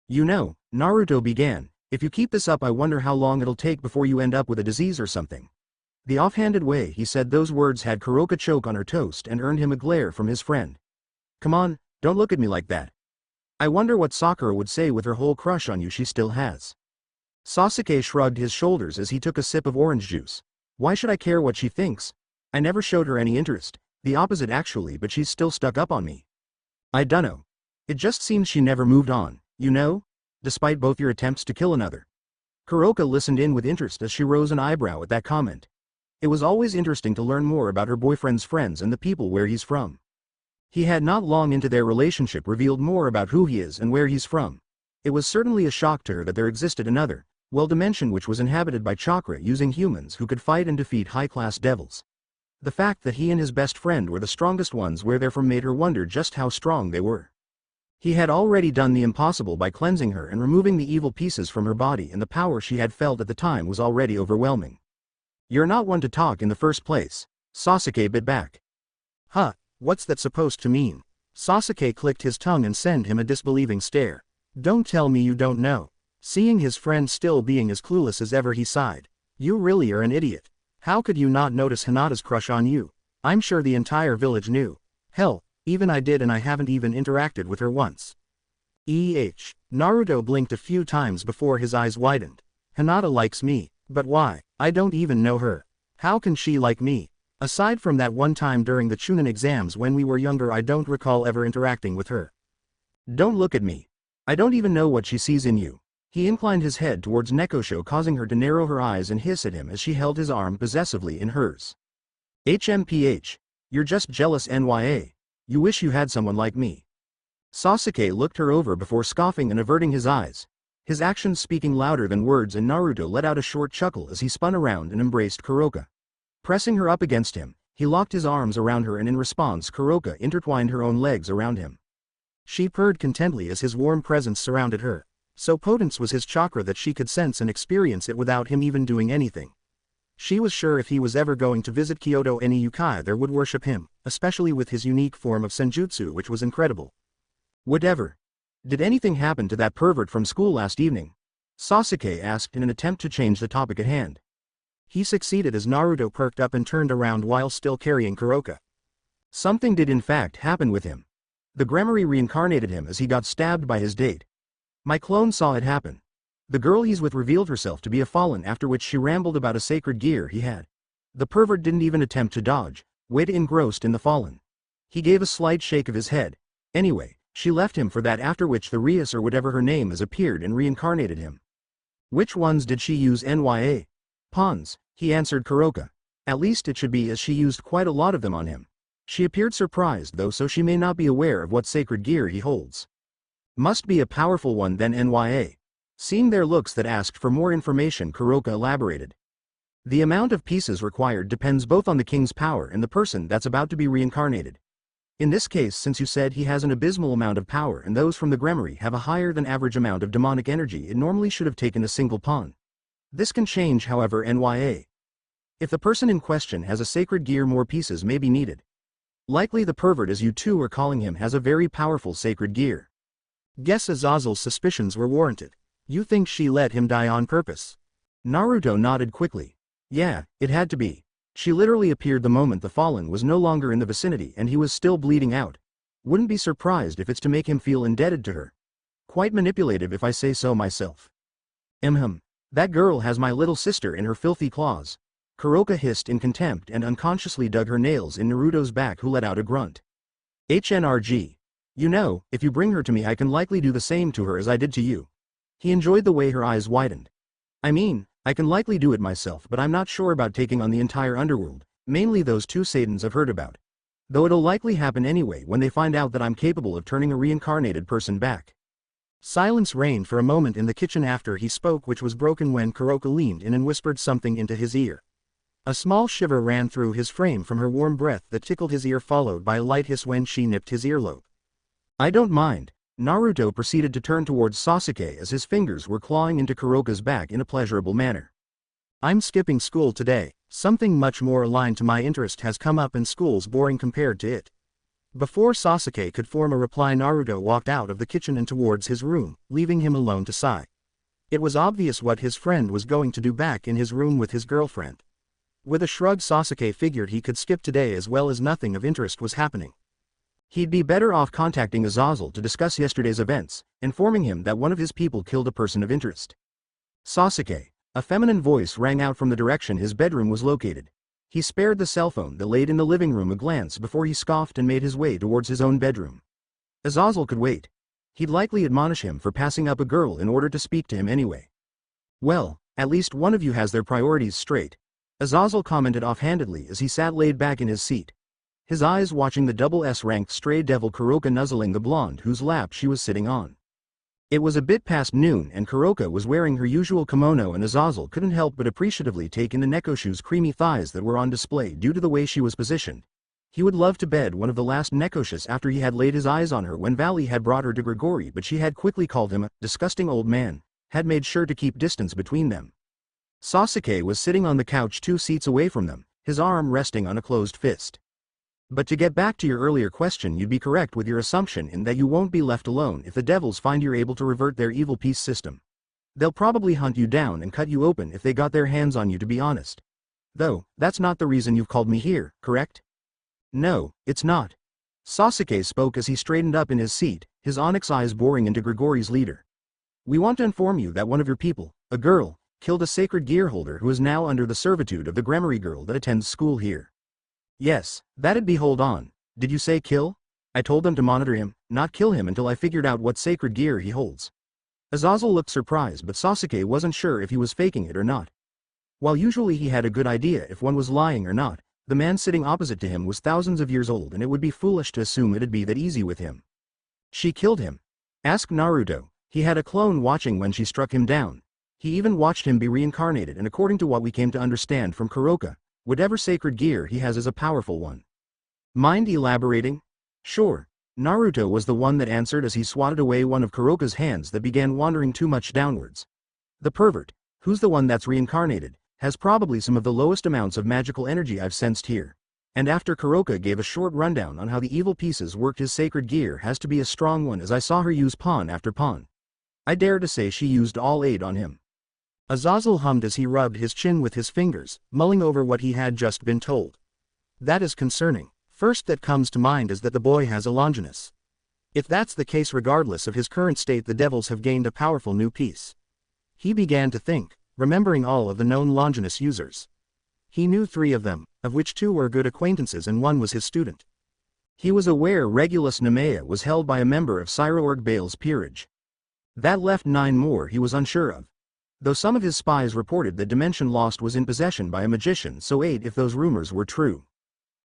A: You know, Naruto began, if you keep this up I wonder how long it'll take before you end up with a disease or something. The offhanded way he said those words had Kuroka choke on her toast and earned him a glare from his friend. Come on, don't look at me like that. I wonder what Sakura would say with her whole crush on you she still has. Sasuke shrugged his shoulders as he took a sip of orange juice. Why should I care what she thinks? I never showed her any interest, the opposite actually, but she's still stuck up on me. I dunno. It just seems she never moved on, you know? Despite both your attempts to kill another. Kuroka listened in with interest as she rose an eyebrow at that comment. It was always interesting to learn more about her boyfriend's friends and the people where he's from. He had not long into their relationship revealed more about who he is and where he's from. It was certainly a shock to her that there existed another, dimension which was inhabited by chakra using humans who could fight and defeat high-class devils. The fact that he and his best friend were the strongest ones where they're from made her wonder just how strong they were. He had already done the impossible by cleansing her and removing the evil pieces from her body, and the power she had felt at the time was already overwhelming. You're not one to talk in the first place. Sasuke bit back. Huh, what's that supposed to mean? Sasuke clicked his tongue and sent him a disbelieving stare. Don't tell me you don't know. Seeing his friend still being as clueless as ever, he sighed. You really are an idiot. How could you not notice Hinata's crush on you? I'm sure the entire village knew. Hell, even I did, and I haven't even interacted with her once. Naruto blinked a few times before his eyes widened. Hinata likes me, but why? I don't even know her. How can she like me? Aside from that one time during the Chunin exams when we were younger, I don't recall ever interacting with her. Don't look at me. I don't even know what she sees in you. He inclined his head towards Nekosho, causing her to narrow her eyes and hiss at him as she held his arm possessively in hers. HMPH. You're just jealous, NYA. You wish you had someone like me. Sasuke looked her over before scoffing and averting his eyes, his actions speaking louder than words, and Naruto let out a short chuckle as he spun around and embraced Kuroka. Pressing her up against him, he locked his arms around her, and in response Kuroka intertwined her own legs around him. She purred contentedly as his warm presence surrounded her. So potent was his chakra that she could sense and experience it without him even doing anything. She was sure if he was ever going to visit Kyoto, any yokai there would worship him, especially with his unique form of senjutsu, which was incredible. Whatever. Did anything happen to that pervert from school last evening? Sasuke asked in an attempt to change the topic at hand. He succeeded as Naruto perked up and turned around while still carrying Kuroka. Something did in fact happen with him. The Gremory reincarnated him as he got stabbed by his date. My clone saw it happen. The girl he's with revealed herself to be a fallen, after which she rambled about a sacred gear he had. The pervert didn't even attempt to dodge, waited engrossed in the fallen. He gave a slight shake of his head. Anyway, she left him for that, after which the Rias or whatever her name is appeared and reincarnated him. Which ones did she use, NYA? Pawns, he answered Kuroka. At least it should be, as she used quite a lot of them on him. She appeared surprised though, so she may not be aware of what sacred gear he holds. Must be a powerful one then, NYA. Seeing their looks that asked for more information, Kuroka elaborated. The amount of pieces required depends both on the king's power and the person that's about to be reincarnated. In this case, since you said he has an abysmal amount of power and those from the Gremory have a higher than average amount of demonic energy, it normally should have taken a single pawn. This can change, however, NYA. If the person in question has a sacred gear, more pieces may be needed. Likely the pervert, as you two are calling him, has a very powerful sacred gear. Guess Azazel's suspicions were warranted. You think she let him die on purpose? Naruto nodded quickly. Yeah, it had to be. She literally appeared the moment the fallen was no longer in the vicinity and he was still bleeding out. Wouldn't be surprised if it's to make him feel indebted to her. Quite manipulative, if I say so myself. That girl has my little sister in her filthy claws. Kuroka hissed in contempt and unconsciously dug her nails in Naruto's back, who let out a grunt. HNRG. You know, if you bring her to me, I can likely do the same to her as I did to you. He enjoyed the way her eyes widened. I mean, I can likely do it myself, but I'm not sure about taking on the entire underworld, mainly those two Satans I've heard about. Though it'll likely happen anyway when they find out that I'm capable of turning a reincarnated person back. Silence reigned for a moment in the kitchen after he spoke, which was broken when Kuroka leaned in and whispered something into his ear. A small shiver ran through his frame from her warm breath that tickled his ear, followed by a light hiss when she nipped his earlobe. I don't mind. Naruto proceeded to turn towards Sasuke as his fingers were clawing into Kuroka's back in a pleasurable manner. I'm skipping school today. Something much more aligned to my interest has come up and school's boring compared to it. Before Sasuke could form a reply, Naruto walked out of the kitchen and towards his room, leaving him alone to sigh. It was obvious what his friend was going to do back in his room with his girlfriend. With a shrug, Sasuke figured he could skip today as well as nothing of interest was happening. He'd be better off contacting Azazel to discuss yesterday's events, informing him that one of his people killed a person of interest. Sasuke. A feminine voice rang out from the direction his bedroom was located. He spared the cell phone that laid in the living room a glance before he scoffed and made his way towards his own bedroom. Azazel could wait. He'd likely admonish him for passing up a girl in order to speak to him anyway. Well, at least one of you has their priorities straight, Azazel commented offhandedly as he sat laid back in his seat, his eyes watching the double S-ranked stray devil Kuroka nuzzling the blonde whose lap she was sitting on. It was a bit past noon and Kuroka was wearing her usual kimono, and Azazel couldn't help but appreciatively take in the Nekoshu's creamy thighs that were on display due to the way she was positioned. He would love to bed one of the last Nekoshus after he had laid his eyes on her when Valley had brought her to Grigori, but she had quickly called him a disgusting old man, had made sure to keep distance between them. Sasuke was sitting on the couch 2 seats away from them, his arm resting on a closed fist. But to get back to your earlier question, you'd be correct with your assumption in that you won't be left alone if the devils find you're able to revert their evil peace system. They'll probably hunt you down and cut you open if they got their hands on you, to be honest. Though, that's not the reason you've called me here, correct? No, it's not. Sasuke spoke as he straightened up in his seat, his onyx eyes boring into Grigori's leader. We want to inform you that one of your people, a girl, killed a sacred gear holder who is now under the servitude of the Gremory girl that attends school here. Yes, that'd be hold on. Did you say kill? I told them to monitor him, not kill him until I figured out what sacred gear he holds. Azazel looked surprised, but Sasuke wasn't sure if he was faking it or not. While usually he had a good idea if one was lying or not, the man sitting opposite to him was thousands of years old and it would be foolish to assume it'd be that easy with him. She killed him. Ask Naruto. He had a clone watching when she struck him down. He even watched him be reincarnated, and according to what we came to understand from Kuroka, whatever sacred gear he has is a powerful one. Mind elaborating? Sure. Naruto was the one that answered as he swatted away one of Kuroka's hands that began wandering too much downwards. The pervert, who's the one that's reincarnated, has probably some of the lowest amounts of magical energy I've sensed here. And after Kuroka gave a short rundown on how the evil pieces worked, his sacred gear has to be a strong one, as I saw her use pawn after pawn. I dare to say she used all 8 on him. Azazel hummed as he rubbed his chin with his fingers, mulling over what he had just been told. That is concerning. First that comes to mind is that the boy has a Longinus. If that's the case, regardless of his current state, the devils have gained a powerful new piece. He began to think, remembering all of the known Longinus users. He knew 3 of them, of which 2 were good acquaintances and 1 was his student. He was aware Regulus Nemea was held by a member of Cyroorg Bale's peerage. That left 9 more he was unsure of. Though some of his spies reported that Dimension Lost was in possession by a magician, so 8 if those rumors were true.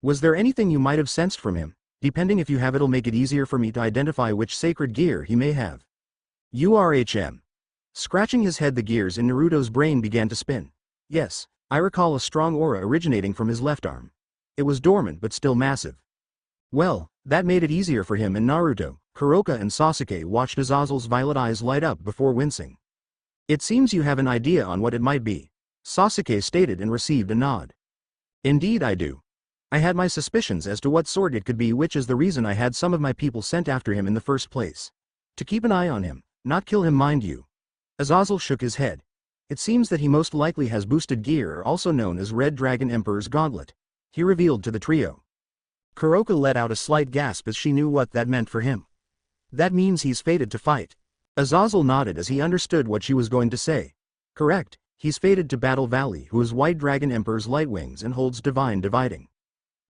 A: Was there anything you might have sensed from him? Depending if you have, it'll make it easier for me to identify which sacred gear he may have. URHM. Scratching his head, the gears in Naruto's brain began to spin. Yes, I recall a strong aura originating from his left arm. It was dormant but still massive. Well, that made it easier for him and Naruto. Kuroka and Sasuke watched Azazel's violet eyes light up before wincing. It seems you have an idea on what it might be, Sasuke stated and received a nod. Indeed I do. I had my suspicions as to what sort it could be, which is the reason I had some of my people sent after him in the first place. To keep an eye on him, not kill him, mind you. Azazel shook his head. It seems that he most likely has boosted gear, also known as Red Dragon Emperor's Gauntlet, he revealed to the trio. Kuroka let out a slight gasp as she knew what that meant for him. That means he's fated to fight. Azazel nodded as he understood what she was going to say. Correct, he's fated to battle Valley, who is White Dragon Emperor's light wings and holds Divine Dividing.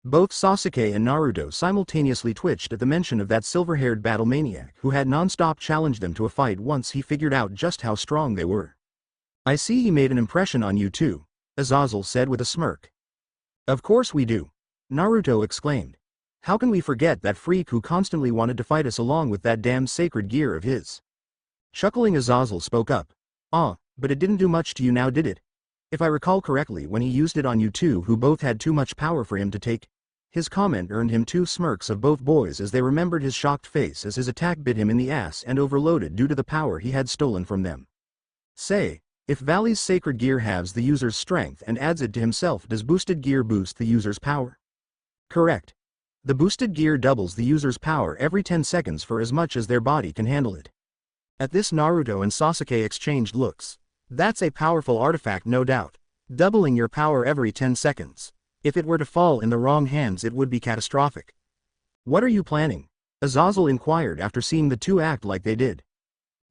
A: Both Sasuke and Naruto simultaneously twitched at the mention of that silver-haired battle maniac who had non-stop challenged them to a fight once he figured out just how strong they were. I see he made an impression on you too, Azazel said with a smirk. Of course we do, Naruto exclaimed. How can we forget that freak who constantly wanted to fight us along with that damn sacred gear of his? Chuckling, Azazel spoke up. But it didn't do much to you now, did it? If I recall correctly, when he used it on you two who both had too much power for him to take. His comment earned him 2 smirks of both boys as they remembered his shocked face as his attack bit him in the ass and overloaded due to the power he had stolen from them. Say, if Valley's sacred gear halves the user's strength and adds it to himself, does boosted gear boost the user's power? Correct. The boosted gear doubles the user's power every 10 seconds for as much as their body can handle it. At this, Naruto and Sasuke exchanged looks. That's a powerful artifact, no doubt. Doubling your power every 10 seconds. If it were to fall in the wrong hands, it would be catastrophic. What are you planning? Azazel inquired after seeing the 2 act like they did.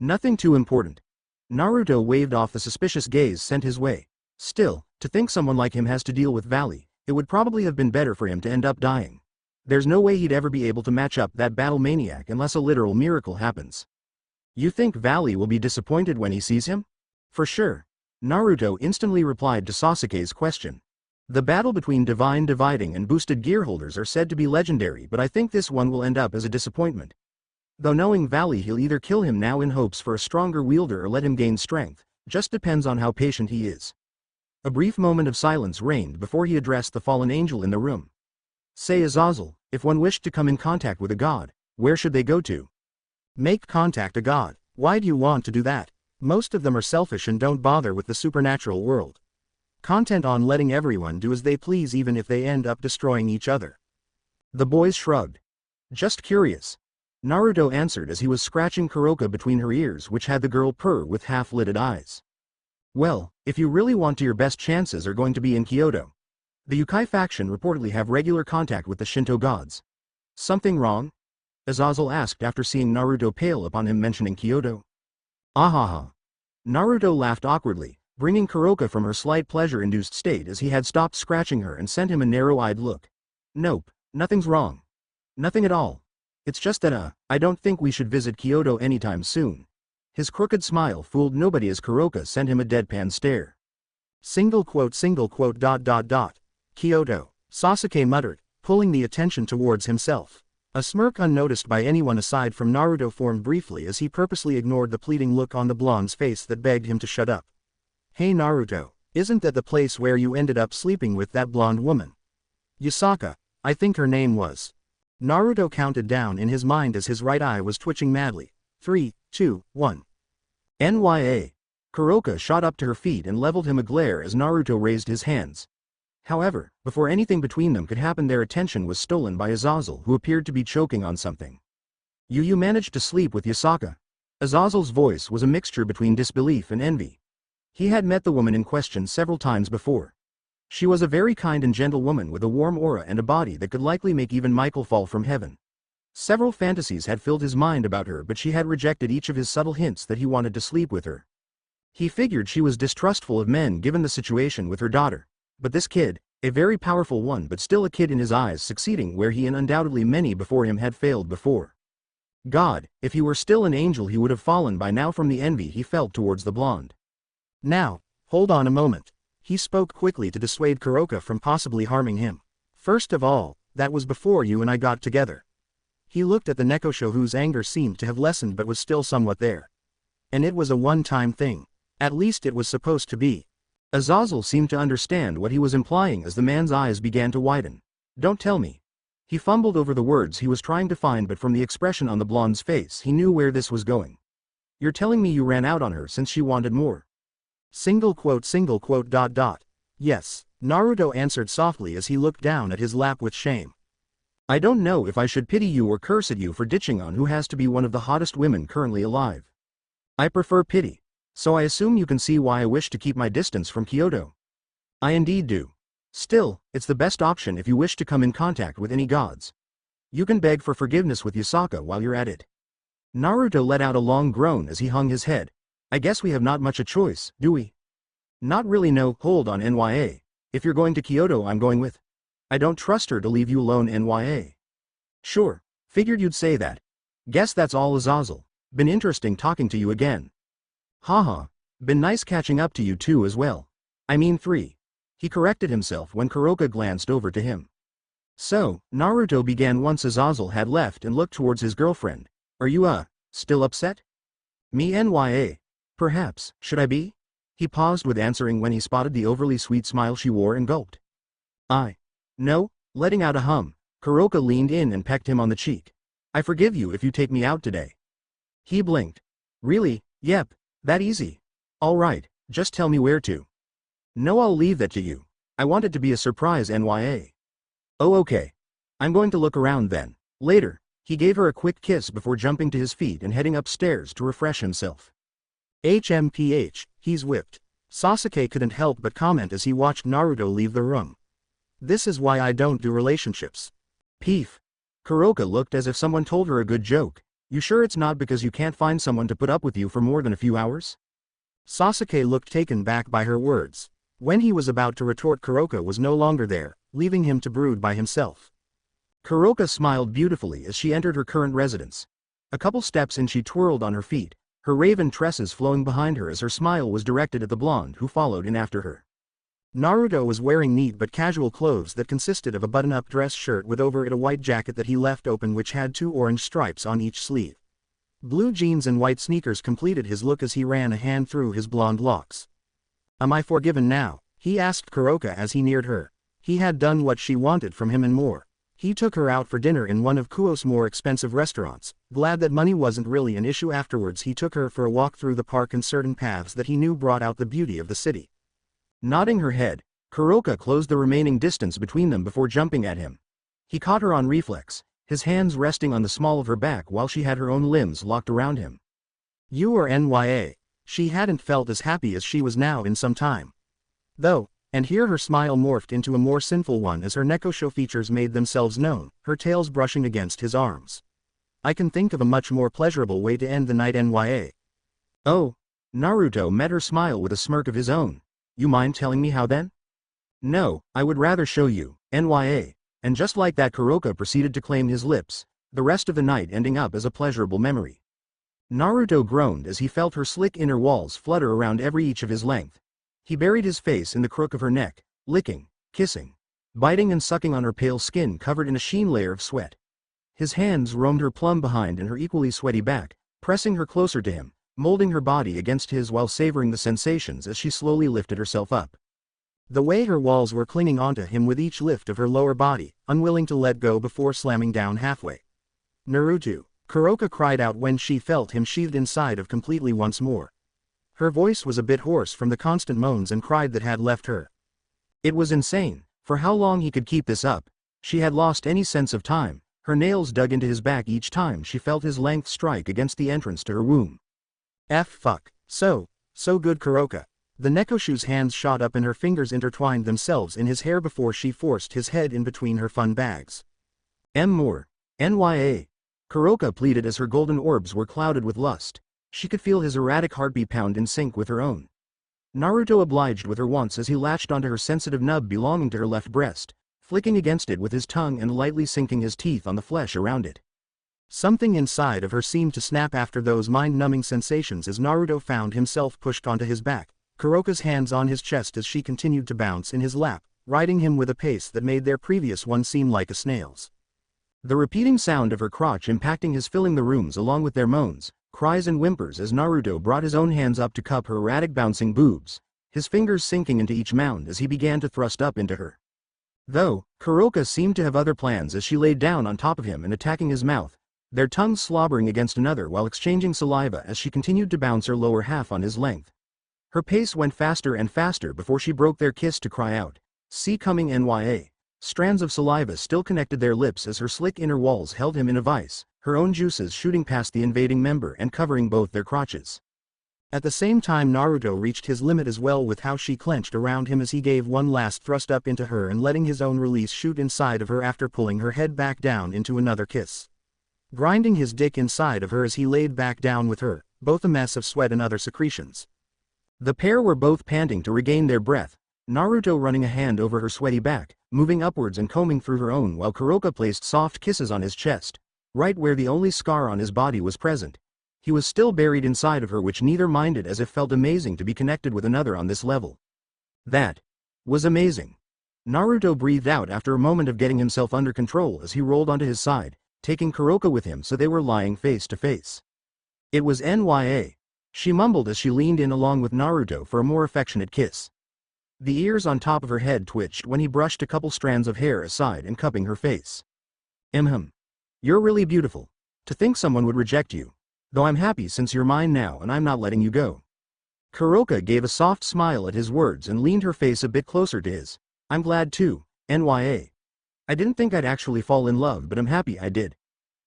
A: Nothing too important. Naruto waved off the suspicious gaze sent his way. Still, to think someone like him has to deal with Valley, it would probably have been better for him to end up dying. There's no way he'd ever be able to match up that battle maniac unless a literal miracle happens. You think Valley will be disappointed when he sees him? For sure. Naruto instantly replied to Sasuke's question. The battle between Divine Dividing and boosted gear holders are said to be legendary, but I think this one will end up as a disappointment. Though knowing Valley, he'll either kill him now in hopes for a stronger wielder or let him gain strength, just depends on how patient he is. A brief moment of silence reigned before he addressed the fallen angel in the room. Say, Azazel, if one wished to come in contact with a god, where should they go to? Make contact a god. Why do you want to do that? Most of them are selfish and don't bother with the supernatural world. Content on letting everyone do as they please, even if they end up destroying each other. The boys shrugged. Just curious. Naruto answered as he was scratching Kuroka between her ears, which had the girl purr with half-lidded eyes. Well, if you really want to, your best chances are going to be in Kyoto. The Ukai faction reportedly have regular contact with the Shinto gods. Something wrong? Azazel asked after seeing Naruto pale upon him mentioning Kyoto. Ahaha. Naruto laughed awkwardly, bringing Kuroka from her slight pleasure-induced state as he had stopped scratching her and sent him a narrow-eyed look. Nope, nothing's wrong. Nothing at all. It's just that I don't think we should visit Kyoto anytime soon. His crooked smile fooled nobody as Kuroka sent him a deadpan stare. Kyoto, Sasuke muttered, pulling the attention towards himself. A smirk unnoticed by anyone aside from Naruto formed briefly as he purposely ignored the pleading look on the blonde's face that begged him to shut up. Hey Naruto, isn't that the place where you ended up sleeping with that blonde woman? Yusaka, I think her name was. Naruto counted down in his mind as his right eye was twitching madly. 3, 2, 1. NYA. Kuroka shot up to her feet and leveled him a glare as Naruto raised his hands. However, before anything between them could happen, their attention was stolen by Azazel, who appeared to be choking on something. You managed to sleep with Yusaka? Azazel's voice was a mixture between disbelief and envy. He had met the woman in question several times before. She was a very kind and gentle woman with a warm aura and a body that could likely make even Michael fall from heaven. Several fantasies had filled his mind about her, but she had rejected each of his subtle hints that he wanted to sleep with her. He figured she was distrustful of men given the situation with her daughter. But this kid, a very powerful one but still a kid in his eyes, succeeding where he and undoubtedly many before him had failed before. God, if he were still an angel he would have fallen by now from the envy he felt towards the blonde. Now, hold on a moment. He spoke quickly to dissuade Kuroka from possibly harming him. First of all, that was before you and I got together. He looked at the Nekosho, whose anger seemed to have lessened but was still somewhat there. And it was a one-time thing. At least it was supposed to be. Azazel seemed to understand what he was implying as the man's eyes began to widen. Don't tell me. He fumbled over the words he was trying to find, but from the expression on the blonde's face he knew where this was going. You're telling me you ran out on her since she wanted more? Yes, Naruto answered softly as he looked down at his lap with shame. I don't know if I should pity you or curse at you for ditching on who has to be one of the hottest women currently alive. I prefer pity. So I assume you can see why I wish to keep my distance from Kyoto. I indeed do. Still, it's the best option if you wish to come in contact with any gods. You can beg for forgiveness with Yusaka while you're at it. Naruto let out a long groan as he hung his head. I guess we have not much a choice, do we? Not really, no. Hold on, NYA. If you're going to Kyoto, I'm going with. I don't trust her to leave you alone, NYA. Sure, figured you'd say that. Guess that's all, Azazel. Been interesting talking to you again. Haha, been nice catching up to you too as well. I mean 3. He corrected himself when Kuroka glanced over to him. So, Naruto began once Azazel had left and looked towards his girlfriend. Are you, still upset? Me, NYA. Perhaps, should I be? He paused with answering when he spotted the overly sweet smile she wore and gulped. No, letting out a hum. Kuroka leaned in and pecked him on the cheek. I forgive you if you take me out today. He blinked. Really? Yep. That easy. All right, just tell me where to. No, I'll leave that to you. I want it to be a surprise, NYA. Oh, okay. I'm going to look around then. Later, he gave her a quick kiss before jumping to his feet and heading upstairs to refresh himself. HMPH, he's whipped. Sasuke couldn't help but comment as he watched Naruto leave the room. This is why I don't do relationships. Peef. Kuroka looked as if someone told her a good joke. You sure it's not because you can't find someone to put up with you for more than a few hours? Sasuke looked taken back by her words. When he was about to retort, Kuroka was no longer there, leaving him to brood by himself. Kuroka smiled beautifully as she entered her current residence. A couple steps in, she twirled on her feet, her raven tresses flowing behind her as her smile was directed at the blonde who followed in after her. Naruto was wearing neat but casual clothes that consisted of a button-up dress shirt with over it a white jacket that he left open which had 2 orange stripes on each sleeve. Blue jeans and white sneakers completed his look as he ran a hand through his blonde locks. Am I forgiven now? He asked Kuroka as he neared her. He had done what she wanted from him and more. He took her out for dinner in one of Kuoh's more expensive restaurants. Glad that money wasn't really an issue afterwards, he took her for a walk through the park and certain paths that he knew brought out the beauty of the city. Nodding her head, Kuroka closed the remaining distance between them before jumping at him. He caught her on reflex,
B: his hands resting on the small of her back while she had her own limbs locked around him.
A: You are Nya. She hadn't felt as happy as she was now in some time. Though, and here her smile morphed into a more sinful one as her nekosho features made themselves known, her tails brushing against his arms. I can think of a much more pleasurable way to end the night Nya.
B: Oh. Naruto met her smile with a smirk of his own. You mind telling me how then? No, I would rather show you, Nya. And just like that Kuroka proceeded to claim his lips, the rest of the night ending up as a pleasurable memory. Naruto groaned as he felt her slick inner walls flutter around every inch of his length. He buried his face in the crook of her neck, licking, kissing, biting and sucking on her pale skin covered in a sheen layer of sweat. His hands roamed her plumb behind and her equally sweaty back, pressing her closer to him, molding her body against his while savoring the sensations as she slowly lifted herself up.
A: The way her walls were clinging onto him with each lift of her lower body, unwilling to let go before slamming down halfway. Naruto, Kuroka cried out when she felt him sheathed inside of completely once more. Her voice was a bit hoarse from the constant moans and cries that had left her.
B: It was insane, for how long he could keep this up. She had lost any sense of time, her nails dug into his back each time she felt his length strike against the entrance to her womb.
A: Fuck. So good Kuroka. The nekosho's hands shot up and her fingers intertwined themselves in his hair before she forced his head in between her fun bags.
B: More. Nya. Kuroka pleaded as her golden orbs were clouded with lust. She could feel his erratic heartbeat pound in sync with her own. Naruto obliged with her once as he latched onto her sensitive nub belonging to her left breast, flicking against it with his tongue and lightly sinking his teeth on the flesh around it.
A: Something inside of her seemed to snap after those mind-numbing sensations as Naruto found himself pushed onto his back, Kuroka's hands on his chest as she continued to bounce in his lap, riding him with a pace that made their previous one seem like a snail's.
B: The repeating sound of her crotch impacting his filling the rooms along with their moans, cries and whimpers as Naruto brought his own hands up to cup her erratic bouncing boobs, his fingers sinking into each mound as he began to thrust up into her. Though, Kuroka seemed to have other plans as she laid down on top of him and attacking his mouth, their tongues slobbering against another while exchanging saliva as she continued to bounce her lower half on his length. Her pace went faster and faster before she broke their kiss to cry out, "See coming Nya." Strands of saliva still connected their lips as her slick inner walls held him in a vice, her own juices shooting past the invading member and covering both their crotches.
A: At the same time Naruto reached his limit as well with how she clenched around him as he gave one last thrust up into her and letting his own release shoot inside of her after pulling her head back down into another kiss. Grinding his dick inside of her as he laid back down with her, both a mess of sweat and other secretions.
B: The pair were both panting to regain their breath, Naruto running a hand over her sweaty back, moving upwards and combing through her own while Kuroka placed soft kisses on his chest, right where the only scar on his body was present. He was still buried inside of her, which neither minded as it felt amazing to be connected with another on this level. That was amazing. Naruto breathed out after a moment of getting himself under control as he rolled onto his side, taking Kuroka with him so they were lying face to face. It was Nya. She mumbled as she leaned in along with Naruto for a more affectionate kiss. The ears on top of her head twitched when he brushed a couple strands of hair aside and cupping her face. You're really beautiful. To think someone would reject you. Though I'm happy since you're mine now and I'm not letting you go. Kuroka gave a soft smile at his words and leaned her face a bit closer to his. I'm glad too, Nya. I didn't think I'd actually fall in love, but I'm happy I did.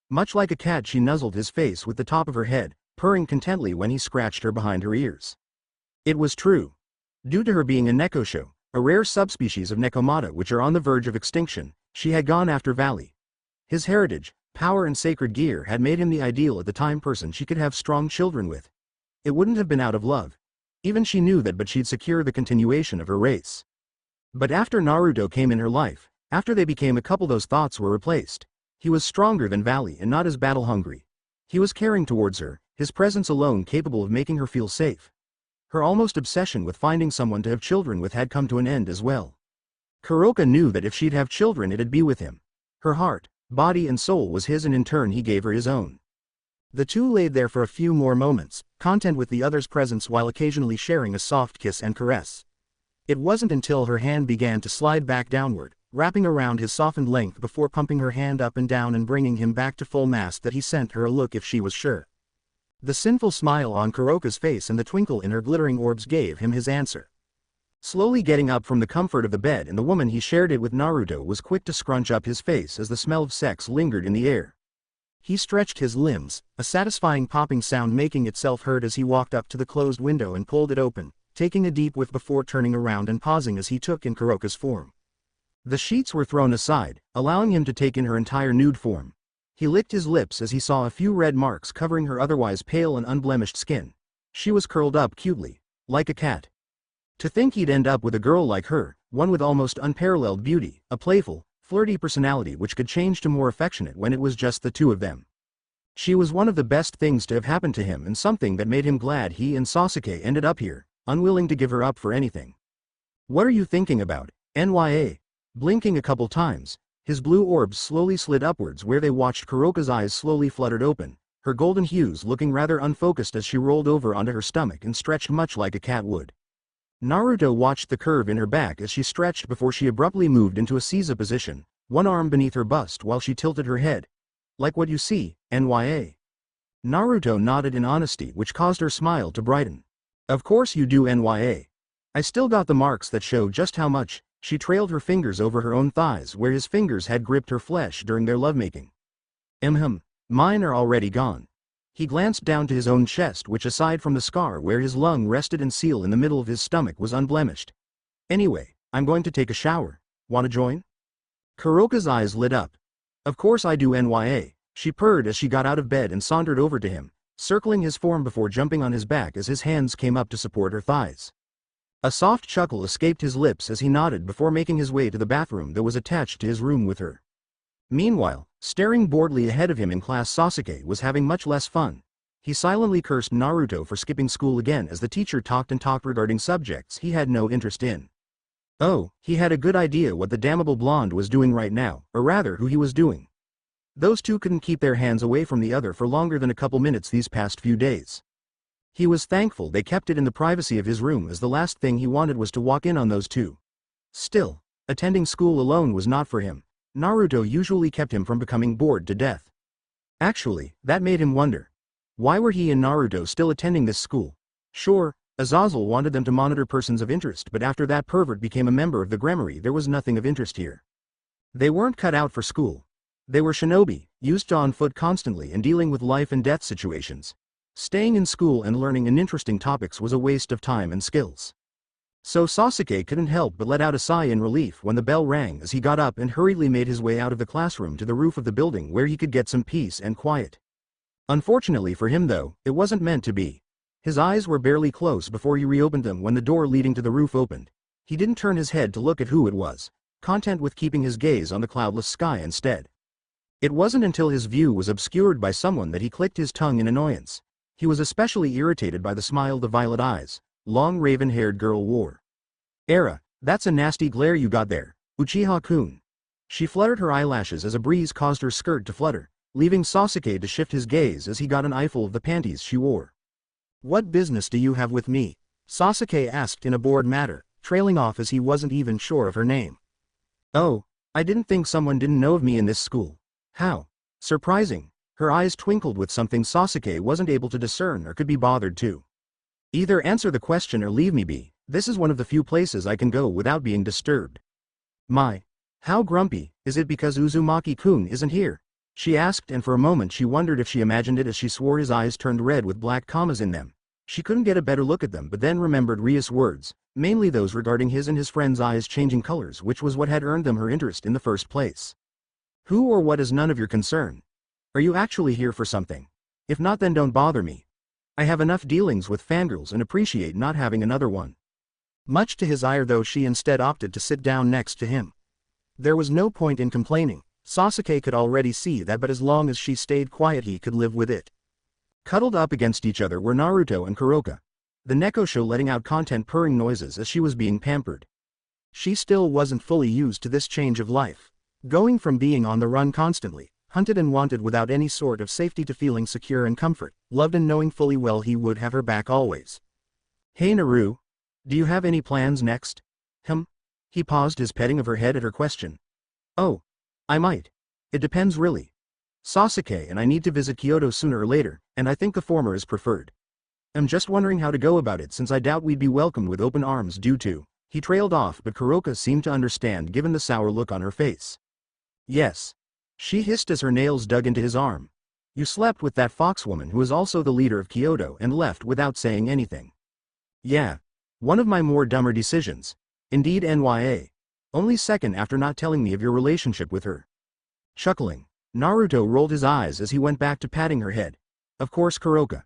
B: Much like a cat, she nuzzled his face with the top of her head, purring contently when he scratched her behind her ears. It was true. Due to her being a nekosho, a rare subspecies of nekomata which are on the verge of extinction, she had gone after Valley. His heritage, power and sacred gear had made him the ideal at the time person she could have strong children with. It wouldn't have been out of love. Even she knew that, but she'd secure the continuation of her race. But after Naruto came in her life, after they became a couple, those thoughts were replaced. He was stronger than Valley and not as battle-hungry. He was caring towards her, his presence alone capable of making her feel safe. Her almost obsession with finding someone to have children with had come to an end as well. Kuroka knew that if she'd have children it'd be with him. Her heart, body and soul was his, and in turn he gave her his own.
A: The two laid there for a few more moments, content with the other's presence while occasionally sharing a soft kiss and caress. It wasn't until her hand began to slide back downward, wrapping around his softened length before pumping her hand up and down and bringing him back to full mast, that he sent her a look if she was sure. The sinful smile on Kuroka's face and the twinkle in her glittering orbs gave him his answer.
B: Slowly getting up from the comfort of the bed, and the woman he shared it with, Naruto, was quick to scrunch up his face as the smell of sex lingered in the air.
A: He stretched his limbs, a satisfying popping sound making itself heard as he walked up to the closed window and pulled it open, taking a deep whiff before turning around and pausing as he took in Kuroka's form.
B: The sheets were thrown aside, allowing him to take in her entire nude form. He licked his lips as he saw a few red marks covering her otherwise pale and unblemished skin. She was curled up cutely, like a cat. To think he'd end up with a girl like her, one with almost unparalleled beauty, a playful, flirty personality which could change to more affectionate when it was just the two of them. She was one of the best things to have happened to him, and something that made him glad he and Sasuke ended up here, unwilling to give her up for anything. "What are you thinking about, NYA?" Blinking a couple times, his blue orbs slowly slid upwards where they watched Kuroka's eyes slowly fluttered open, her golden hues looking rather unfocused as she rolled over onto her stomach and stretched much like a cat would. Naruto watched the curve in her back as she stretched before she abruptly moved into a Seiza position, one arm beneath her bust while she tilted her head. "Like what you see, NYA?" Naruto nodded in honesty, which caused her smile to brighten. "Of course you do, NYA. I still got the marks that show just how much." She trailed her fingers over her own thighs where his fingers had gripped her flesh during their lovemaking. Mine are already gone." He glanced down to his own chest, which aside from the scar where his lung rested and seal in the middle of his stomach was unblemished. "Anyway, I'm going to take a shower. Wanna join?" Kuroka's eyes lit up. "Of course I do, NYA, she purred as she got out of bed and sauntered over to him, circling his form before jumping on his back as his hands came up to support her thighs. A soft chuckle escaped his lips as he nodded before making his way to the bathroom that was attached to his room with her. Meanwhile, staring boredly ahead of him in class, Sasuke was having much less fun. He silently cursed Naruto for skipping school again as the teacher talked and talked regarding subjects he had no interest in. Oh, he had a good idea what the damnable blonde was doing right now, or rather who he was doing. Those two couldn't keep their hands away from the other for longer than a couple minutes these past few days. He was thankful they kept it in the privacy of his room, as the last thing he wanted was to walk in on those two. Still, attending school alone was not for him. Naruto usually kept him from becoming bored to death. Actually, that made him wonder. Why were he and Naruto still attending this school? Sure, Azazel wanted them to monitor persons of interest, but after that pervert became a member of the Gremory, there was nothing of interest here. They weren't cut out for school. They were shinobi, used to on foot constantly and dealing with life and death situations. Staying in school and learning uninteresting topics was a waste of time and skills. So Sasuke couldn't help but let out a sigh in relief when the bell rang as he got up and hurriedly made his way out of the classroom to the roof of the building where he could get some peace and quiet. Unfortunately for him though, it wasn't meant to be. His eyes were barely closed before he reopened them when the door leading to the roof opened. He didn't turn his head to look at who it was, content with keeping his gaze on the cloudless sky instead. It wasn't until his view was obscured by someone that he clicked his tongue in annoyance. He was especially irritated by the smile the violet eyes, long raven-haired girl wore. "Era, that's a nasty glare you got there, Uchiha-kun." She fluttered her eyelashes as a breeze caused her skirt to flutter, leaving Sasuke to shift his gaze as he got an eyeful of the panties she wore.
A: "What business do you have with me?" Sasuke asked in a bored manner, trailing off as he wasn't even sure of her name.
B: "Oh, I didn't think someone didn't know of me in this school. How surprising." Her eyes twinkled with something Sasuke wasn't able to discern or could be bothered to. "Either answer the question or leave me be. This is one of the few places I can go without being disturbed." "My, how grumpy, is it because Uzumaki-kun isn't here?" she asked, and for a moment she wondered if she imagined it as she swore his eyes turned red with black commas in them. She couldn't get a better look at them, but then remembered Rias' words, mainly those regarding his and his friend's eyes changing colors, which was what had earned them her interest in the first place. "Who or what is none of your concern. Are you actually here for something? If not, then don't bother me. I have enough dealings with fangirls and appreciate not having another one."
A: Much to his ire though, she instead opted to sit down next to him. There was no point in complaining. Sasuke could already see that, but as long as she stayed quiet he could live with it. Cuddled up against each other were Naruto and Kuroka, the Nekosho letting out content purring noises as she was being pampered. She still wasn't fully used to this change of life. Going from being on the run constantly, hunted and wanted without any sort of safety, to feeling secure and comfort, loved and knowing fully well he would have her back always. "Hey Naru, do you have any plans next?" He paused his petting of her head at her question. "Oh, I might. It depends really. Sasuke and I need to visit Kyoto sooner or later, and I think the former is preferred. I'm just wondering how to go about it, since I doubt we'd be welcomed with open arms due to,"
B: He trailed off, but Kuroka seemed to understand given the sour look on her face. Yes. She hissed as her nails dug into his arm. You slept with that foxwoman who is also the leader of Kyoto and left without saying anything. Yeah. One of my more dumber decisions. Indeed NYA. Only second after not telling me of your relationship with her. Chuckling, Naruto rolled his eyes as he went back to patting her head. Of course Kuroka.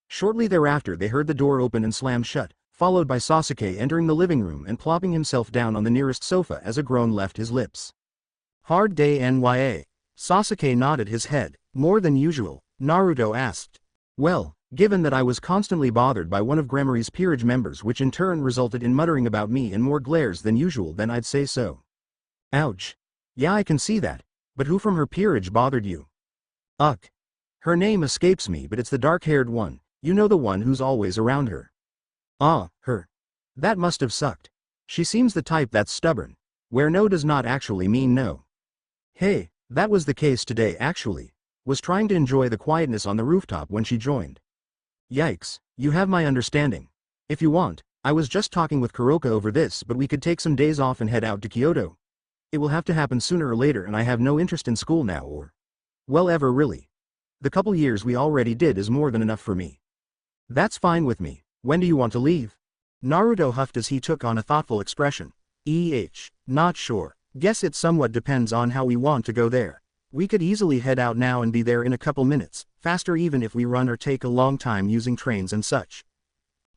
B: Shortly thereafter they heard the door open and slam shut, followed by Sasuke entering the living room and plopping himself down on the nearest sofa as a groan left his lips.
A: Hard day NYA. Sasuke nodded his head. More than usual, Naruto asked.
B: Well, given that I was constantly bothered by one of Gremory's peerage members which in turn resulted in muttering about me and more glares than usual, then I'd say so. Ouch. Yeah, I can see that. But who from her peerage bothered you? Uck. Her name escapes me, but it's the dark-haired one, you know, the one who's always around her. Ah, her. That must have sucked. She seems the type that's stubborn, where no does not actually mean no. Hey, that was the case today actually. Was trying to enjoy the quietness on the rooftop when she joined. Yikes, you have my understanding. If you want, I was just talking with Kuroka over this, but we could take some days off and head out to Kyoto. It will have to happen sooner or later and I have no interest in school now or... well, ever really. The couple years we already did is more than enough for me. That's fine with me. When do you want to leave?
A: Naruto huffed as he took on a thoughtful expression. Not sure. Guess it somewhat depends on how we want to go there. We could easily head out now and be there in a couple minutes, faster even if we run or take a long time using trains and such.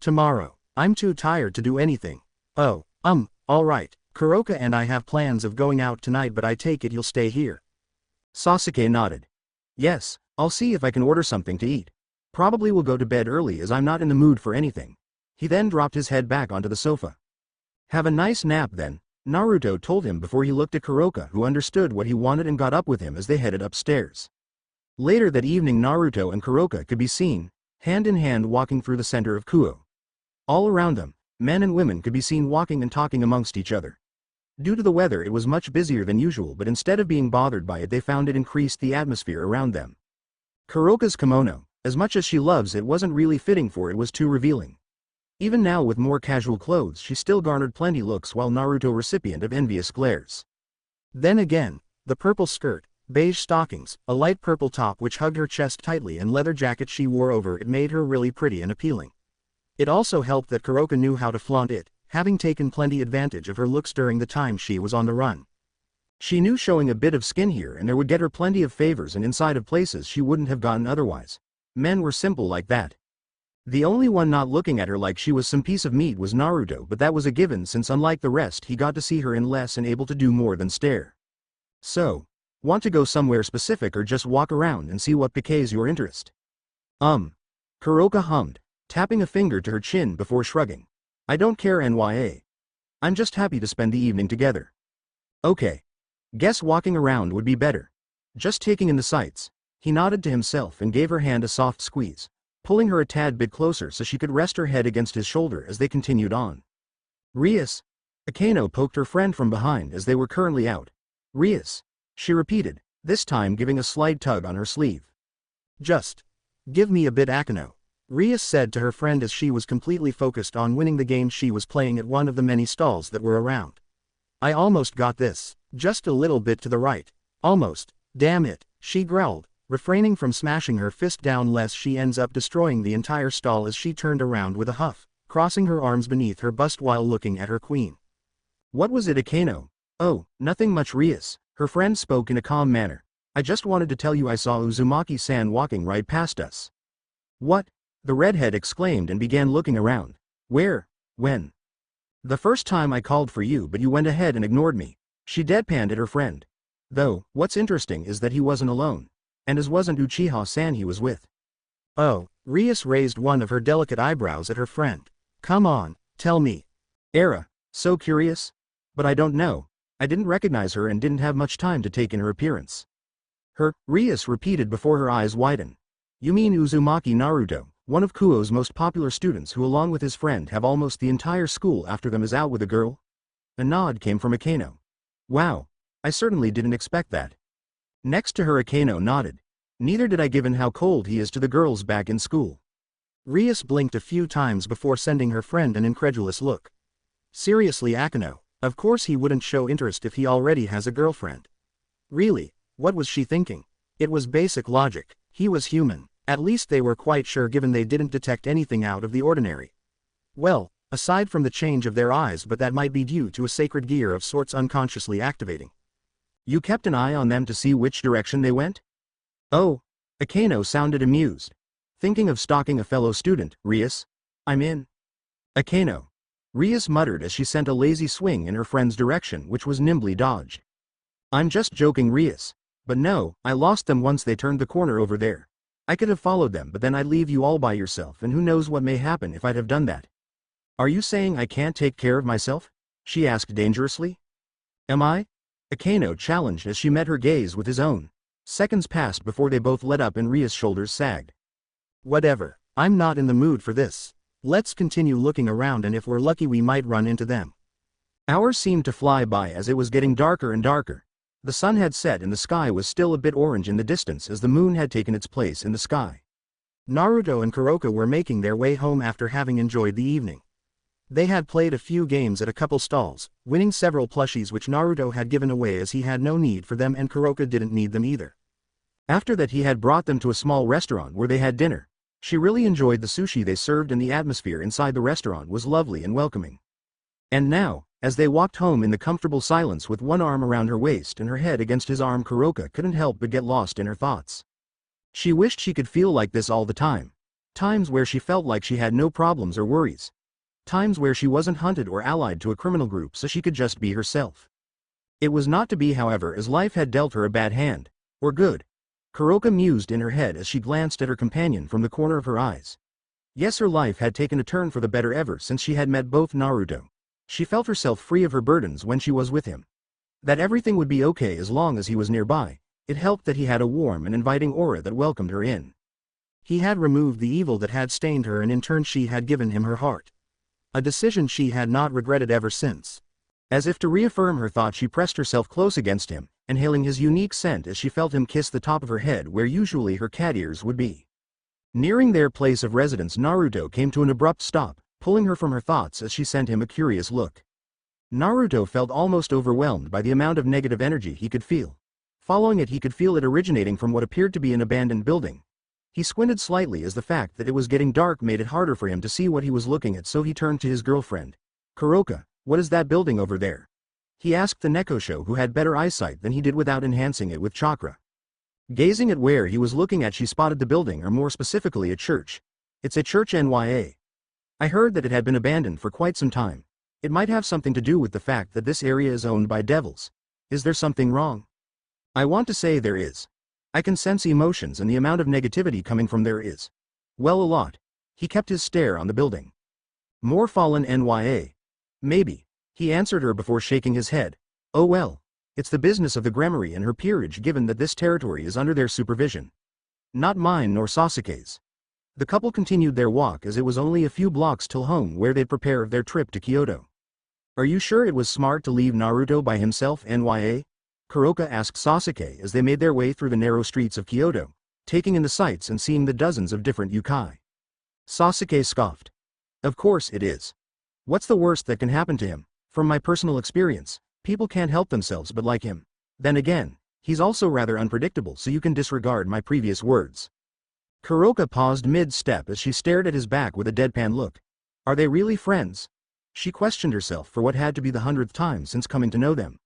A: Tomorrow. I'm too tired to do anything. Oh, alright. Kuroka and I have plans of going out tonight, but I take it you'll stay here.
B: Sasuke nodded. Yes, I'll see if I can order something to eat. Probably will go to bed early as I'm not in the mood for anything. He then dropped his head back onto the sofa. Have a nice nap then, Naruto told him before he looked at Kuroka, who understood what he wanted and got up with him as they headed upstairs. Later that evening Naruto and Kuroka could be seen, hand in hand walking through the center of Kuoh. All around them, men and women could be seen walking and talking amongst each other. Due to the weather it was much busier than usual, but instead of being bothered by it they found it increased the atmosphere around them. Kuroka's kimono, as much as she loves it, wasn't really fitting for it was too revealing. Even now with more casual clothes she still garnered plenty looks while Naruto recipient of envious glares.
A: Then again, the purple skirt, beige stockings, a light purple top which hugged her chest tightly and leather jacket she wore over it made her really pretty and appealing. It also helped that Kuroka knew how to flaunt it, having taken plenty advantage of her looks during the time she was on the run. She knew showing a bit of skin here and there would get her plenty of favors and inside of places she wouldn't have gotten otherwise. Men were simple like that. The only one not looking at her like she was some piece of meat was Naruto, but that was a given since unlike the rest he got to see her in less and able to do more than stare. So, want to go somewhere specific or just walk around and see what piques your interest? Kuroka hummed, tapping a finger to her chin before shrugging. I don't care NYA. I'm just happy to spend the evening together. Okay. Guess walking around would be better. Just taking in the sights. He nodded to himself and gave her hand a soft squeeze, pulling her a tad bit closer so she could rest her head against his shoulder as they continued on. Rias. Akeno poked her friend from behind as they were currently out. Rias. She repeated, this time giving a slight tug on her sleeve. Just give me a bit Akeno, Rias said to her friend as she was completely focused on winning the game she was playing at one of the many stalls that were around. I almost got this, just a little bit to the right. Almost, damn it, she growled, refraining from smashing her fist down lest she ends up destroying the entire stall as she turned around with a huff, crossing her arms beneath her bust while looking at her queen. What was it Akeno? Oh, nothing much Rias, her friend spoke in a calm manner. I just wanted to tell you I saw Uzumaki-san walking right past us. What? The redhead exclaimed and began looking around. Where? When? The first time I called for you but you went ahead and ignored me. She deadpanned at her friend. Though, what's interesting is that he wasn't alone. And as wasn't Uchiha-san he was with. Oh, Rias raised one of her delicate eyebrows at her friend. Come on, tell me. Era, so curious? But I don't know. I didn't recognize her and didn't have much time to take in her appearance. Her, Rias repeated before her eyes widened. You mean Uzumaki Naruto, one of Kuoh's most popular students who along with his friend have almost the entire school after them is out with a girl? A nod came from Akeno. Wow, I certainly didn't expect that. Next to her Akeno nodded. Neither did I given how cold he is to the girls back in school. Rias blinked a few times before sending her friend an incredulous look. Seriously Akano, of course he wouldn't show interest if he already has a girlfriend. Really, what was she thinking? It was basic logic, he was human, at least they were quite sure given they didn't detect anything out of the ordinary. Well, aside from the change of their eyes, but that might be due to a sacred gear of sorts unconsciously activating.
B: You kept an eye on them to see which direction they went? Oh, Akano sounded amused. Thinking of stalking a fellow student, Rias? I'm in. Akano. Rias muttered as she sent a lazy swing in her friend's direction, which was nimbly dodged. I'm just joking, Rias. But no, I lost them once they turned the corner over there. I could have followed them, but then I'd leave you all by yourself, and who knows what may happen if I'd have done that. Are you saying I can't take care of myself? She asked dangerously. Am I? Akano challenged as she met her gaze with his own. Seconds passed before they both let up and Rias' shoulders sagged.
A: Whatever, I'm not in the mood for this. Let's continue looking around, and if we're lucky we might run into them.
B: Hours seemed to fly by as it was getting darker and darker. The sun had set and the sky was still a bit orange in the distance as the moon had taken its place in the sky.
A: Naruto and Kuroka were making their way home after having enjoyed the evening. They had played a few games at a couple stalls, winning several plushies which Naruto had given away as he had no need for them and Kuroka didn't need them either. After that he had brought them to a small restaurant where they had dinner. She really enjoyed the sushi they served and the atmosphere inside the restaurant was lovely and welcoming. And now, as they walked home in the comfortable silence with one arm around her waist and her head against his arm, Kuroka couldn't help but get lost in her thoughts. She wished she could feel like this all the time. Times where she felt like she had no problems or worries. Times where she wasn't hunted or allied to a criminal group so she could just be herself. It was not to be, however, as life had dealt her a bad hand. Or good. Kuroka mused in her head as she glanced at her companion from the corner of her eyes. Yes, her life had taken a turn for the better ever since she had met both Naruto. She felt herself free of her burdens when she was with him. That everything would be okay as long as he was nearby. It helped that he had a warm and inviting aura that welcomed her in. He had removed the evil that had stained her and in turn she had given him her heart. A decision she had not regretted ever since. As if to reaffirm her thought, she pressed herself close against him, inhaling his unique scent as she felt him kiss the top of her head where usually her cat ears would be. Nearing their place of residence, Naruto came to an abrupt stop, pulling her from her thoughts as she sent him a curious look. Naruto felt almost overwhelmed by the amount of negative energy he could feel. Following it, he could feel it originating from what appeared to be an abandoned building. He squinted slightly as the fact that it was getting dark made it harder for him to see what he was looking at, so he turned to his girlfriend. Kuroka, what is that building over there? He asked the Nekosho, who had better eyesight than he did without enhancing it with chakra. Gazing at where he was looking at, she spotted the building, or more specifically a church. It's a church NYA. I heard that it had been abandoned for quite some time. It might have something to do with the fact that this area is owned by devils. Is there something wrong? I want to say there is. I can sense emotions and the amount of negativity coming from there is. Well, a lot. He kept his stare on the building. More fallen NYA. Maybe. He answered her before shaking his head. Oh well. It's the business of the Gremory and her peerage, given that this territory is under their supervision. Not mine nor Sasuke's. The couple continued their walk as it was only a few blocks till home where they'd prepare their trip to Kyoto. Are you sure it was smart to leave Naruto by himself, NYA? Kuroka asked Sasuke as they made their way through the narrow streets of Kyoto, taking in the sights and seeing the dozens of different yokai. Sasuke scoffed. Of course it is. What's the worst that can happen to him? From my personal experience, people can't help themselves but like him. Then again, he's also rather unpredictable, so you can disregard my previous words. Kuroka paused mid-step as she stared at his back with a deadpan look. Are they really friends? She questioned herself for what had to be the 100th time since coming to know them.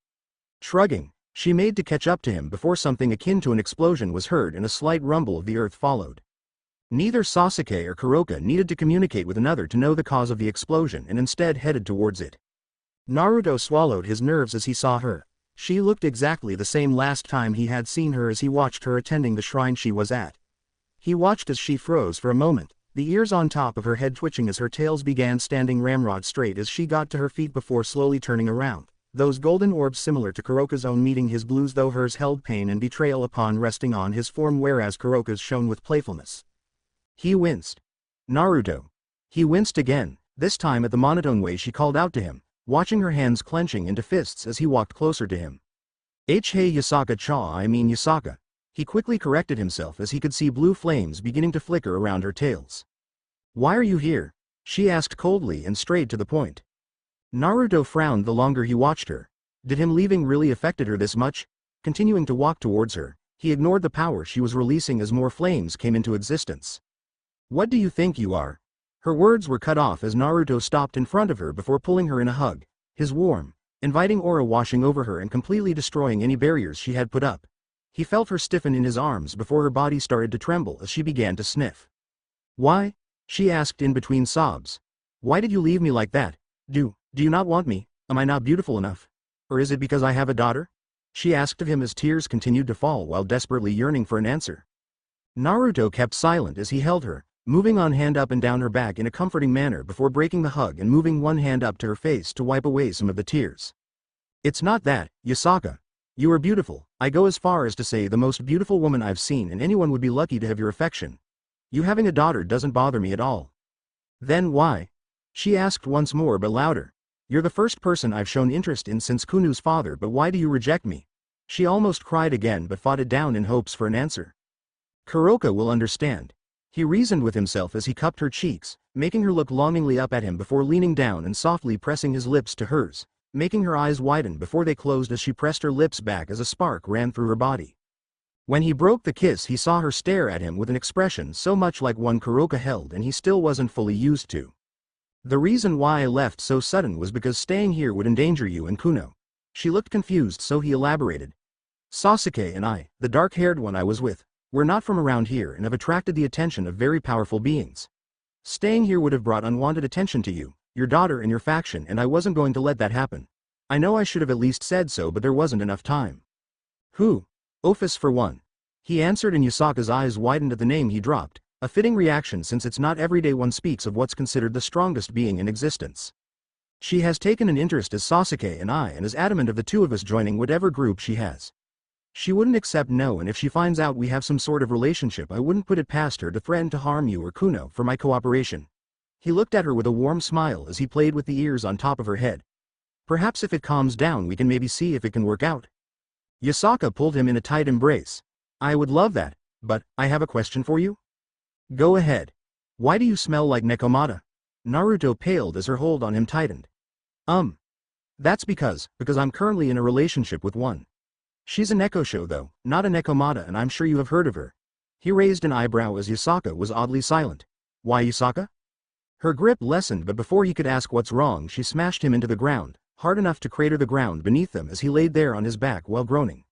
A: Shrugging, she made to catch up to him before something akin to an explosion was heard and a slight rumble of the earth followed. Neither Sasuke or Kuroka needed to communicate with another to know the cause of the explosion and instead headed towards it. Naruto swallowed his nerves as he saw her. She looked exactly the same last time he had seen her as he watched her attending the shrine she was at. He watched as she froze for a moment, the ears on top of her head twitching as her tails began standing ramrod straight as she got to her feet before slowly turning around, those golden orbs similar to Kuroka's own meeting his blues, though hers held pain and betrayal upon resting on his form, whereas Kuroka's shone with playfulness. He winced. Naruto. He winced again, this time at the monotone way she called out to him, watching her hands clenching into fists as he walked closer to him. Hey Yasaka. He quickly corrected himself as he could see blue flames beginning to flicker around her tails. Why are you here? She asked coldly and straight to the point.
B: Naruto frowned the longer he watched her. Did him leaving really affected her this much? Continuing to walk towards her, he ignored the power she was releasing as more flames came into existence. What do you think you are? Her words were cut off as Naruto stopped in front of her before pulling her in a hug, his warm, inviting aura washing over her and completely destroying any barriers she had put up. He felt her stiffen in his arms before her body started to tremble as she began to sniff. Why? She asked in between sobs. Why did you leave me like that? Do you not want me? Am I not beautiful enough? Or is it because I have a daughter? She asked of him as tears continued to fall while desperately yearning for an answer. Naruto kept silent as he held her, moving one hand up and down her back in a comforting manner before breaking the hug and moving one hand up to her face to wipe away some of the tears. It's not that, Yasaka. You are beautiful. I go as far as to say the most beautiful woman I've seen, and anyone would be lucky to have your affection. You having a daughter doesn't bother me at all. Then why? She asked once more but louder. You're the first person I've shown interest in since Kunu's father, but why do you reject me? She almost cried again but fought it down in hopes for an answer. Kuroka will understand. He reasoned with himself as he cupped her cheeks, making her look longingly up at him before leaning down and softly pressing his lips to hers, making her eyes widen before they closed as she pressed her lips back as a spark ran through her body. When he broke the kiss, he saw her stare at him with an expression so much like one Kuroka held and he still wasn't fully used to. The reason why I left so sudden was because staying here would endanger you and Kuno. She looked confused, so he elaborated. Sasuke and I, the dark-haired one I was with, we're not from around here and have attracted the attention of very powerful beings. Staying here would have brought unwanted attention to you, your daughter and your faction, and I wasn't going to let that happen. I know I should have at least said so, but there wasn't enough time. Who? Ophis for one. He answered, and Yasaka's eyes widened at the name he dropped, a fitting reaction since it's not every day one speaks of what's considered the strongest being in existence. She has taken an interest as Sasuke and I and is adamant of the two of us joining whatever group she has. She wouldn't accept no, and if she finds out we have some sort of relationship, I wouldn't put it past her to threaten to harm you or Kuno for my cooperation. He looked at her with a warm smile as he played with the ears on top of her head. Perhaps if it calms down we can maybe see if it can work out. Yasaka pulled him in a tight embrace. I would love that, but I have a question for you. Go ahead. Why do you smell like Nekomata? Naruto paled as her hold on him tightened. That's because I'm currently in a relationship with one. She's a Nekosho though, not a Nekomata, and I'm sure you have heard of her. He raised an eyebrow as Yasaka was oddly silent. Why Yasaka? Her grip lessened, but before he could ask what's wrong she smashed him into the ground, hard enough to crater the ground beneath them as he laid there on his back while groaning.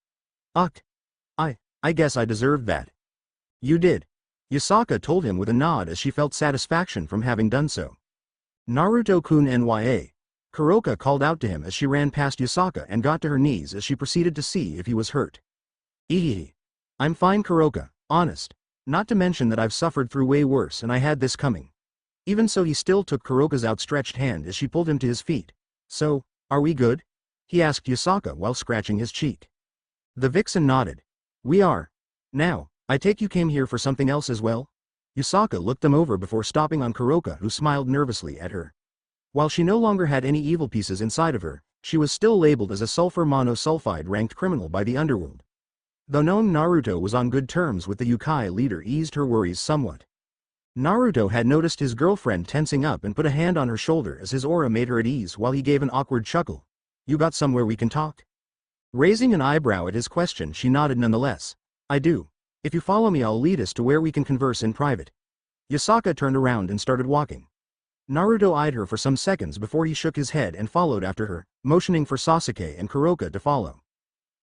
B: Ugh. I guess I deserved that. You did. Yasaka told him with a nod as she felt satisfaction from having done so. Naruto-kun nya. Kuroka called out to him as she ran past Yasaka and got to her knees as she proceeded to see if he was hurt. Ehehe. I'm fine, Kuroka, honest. Not to mention that I've suffered through way worse and I had this coming. Even so, he still took Kuroka's outstretched hand as she pulled him to his feet. So, are we good? He asked Yasaka while scratching his cheek. The vixen nodded. We are. Now, I take you came here for something else as well? Yasaka looked them over before stopping on Kuroka, who smiled nervously at her. While she no longer had any evil pieces inside of her, she was still labeled as a sulfur monosulfide ranked criminal by the underworld. Though knowing Naruto was on good terms with the Yukai leader eased her worries somewhat. Naruto had noticed his girlfriend tensing up and put a hand on her shoulder as his aura made her at ease while he gave an awkward chuckle. You got somewhere we can talk? Raising an eyebrow at his question, she nodded nonetheless. I do. If you follow me, I'll lead us to where we can converse in private. Yasaka turned around and started walking. Naruto eyed her for some seconds before he shook his head and followed after her, motioning for Sasuke and Kuroka to follow.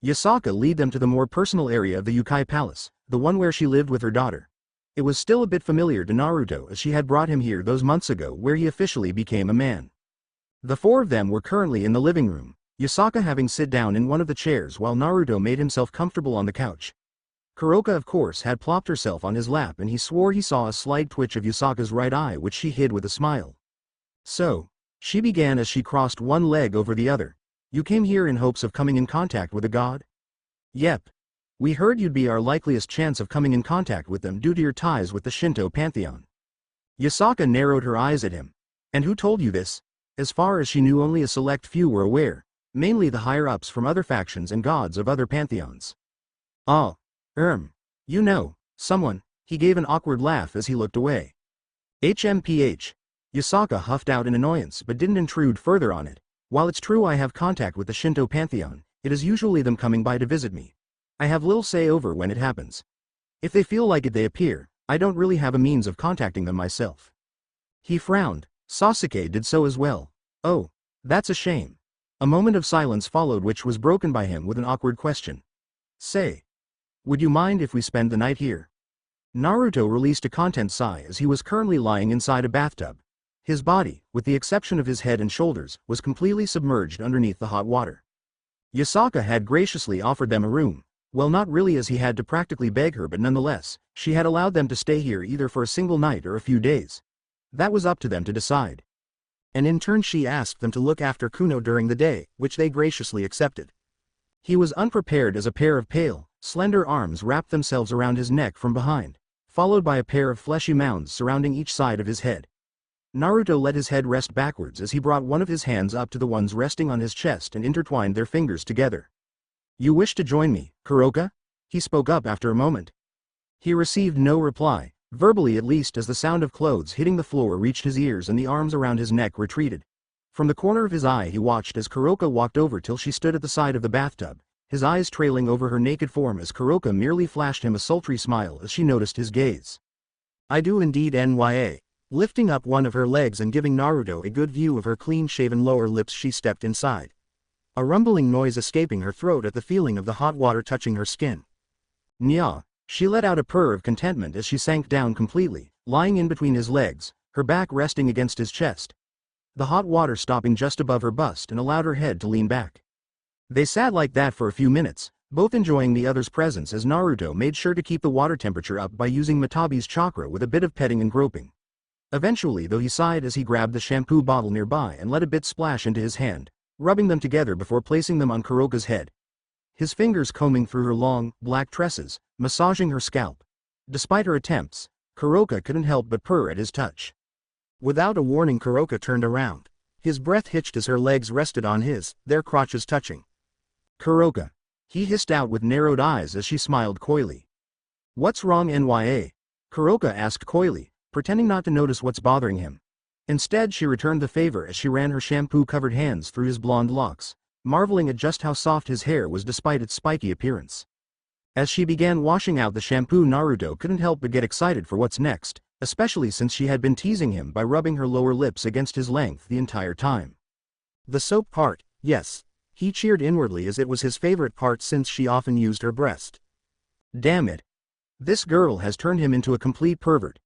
B: Yasaka led them to the more personal area of the Yukai Palace, the one where she lived with her daughter. It was still a bit familiar to Naruto as she had brought him here those months ago where he officially became a man. The four of them were currently in the living room, Yasaka having sit down in one of the chairs while Naruto made himself comfortable on the couch. Kuroka of course had plopped herself on his lap and he swore he saw a slight twitch of Yasaka's right eye which she hid with a smile. So, she began as she crossed one leg over the other. You came here in hopes of coming in contact with a god? Yep. We heard you'd be our likeliest chance of coming in contact with them due to your ties with the Shinto pantheon. Yasaka narrowed her eyes at him. And who told you this? As far as she knew, only a select few were aware, mainly the higher-ups from other factions and gods of other pantheons. Oh. You know, someone. He gave an awkward laugh as he looked away. HMPH. Yasaka huffed out in annoyance but didn't intrude further on it. While it's true I have contact with the Shinto pantheon, it is usually them coming by to visit me. I have little say over when it happens. If they feel like it they appear, I don't really have a means of contacting them myself. He frowned. Sasuke did so as well. Oh, that's a shame. A moment of silence followed which was broken by him with an awkward question. Say. Would you mind if we spend the night here? Naruto released a content sigh as he was currently lying inside a bathtub. His body, with the exception of his head and shoulders, was completely submerged underneath the hot water. Yasaka had graciously offered them a room. Well, not really, as he had to practically beg her, but nonetheless, she had allowed them to stay here either for a single night or a few days. That was up to them to decide.
A: And in turn she asked them to look after Kuno during the day, which they graciously accepted.
B: He was unprepared as a pair of pale, slender arms wrapped themselves around his neck from behind, followed by a pair of fleshy mounds surrounding each side of his head. Naruto let his head rest backwards as he brought one of his hands up to the ones resting on his chest and intertwined their fingers together. You wish to join me, Kuroka? He spoke up after a moment. He received no reply, verbally at least, as the sound of clothes hitting the floor reached his ears and the arms around his neck retreated. From the corner of his eye he watched as Kuroka walked over till she stood at the side of the bathtub, his eyes trailing over her naked form as Kuroka merely flashed him a sultry smile as she noticed his gaze.
A: I do indeed, Nya. Lifting up one of her legs and giving Naruto a good view of her clean-shaven lower lips, she stepped inside. A rumbling noise escaping her throat at the feeling of the hot water touching her skin.
B: Nya. She let out a purr of contentment as she sank down completely, lying in between his legs, her back resting against his chest. The hot water stopping just above her bust and allowed her head to lean back. They sat like that for a few minutes, both enjoying the other's presence as Naruto made sure to keep the water temperature up by using Matabi's chakra with a bit of petting and groping. Eventually, though, he sighed as he grabbed the shampoo bottle nearby and let a bit splash into his hand, rubbing them together before placing them on Kuroka's head. His fingers combing through her long, black tresses, massaging her scalp. Despite her attempts, Kuroka couldn't help but purr at his touch.
A: Without a warning, Kuroka turned around. His breath hitched as her legs rested on his, their crotches touching.
B: Kuroka. He hissed out with narrowed eyes as she smiled coyly. What's wrong, Nya? Kuroka asked coyly, pretending not to notice what's bothering him. Instead, she returned the favor as she ran her shampoo-covered hands through his blonde locks, marveling at just how soft his hair was despite its spiky appearance. As she began washing out the shampoo, Naruto couldn't help but get excited for what's next, especially since she had been teasing him by rubbing her lower lips against his length the entire time.
A: The soap part, yes. He cheered inwardly as it was his favorite part since she often used her breast.
B: Damn it. This girl has turned him into a complete pervert.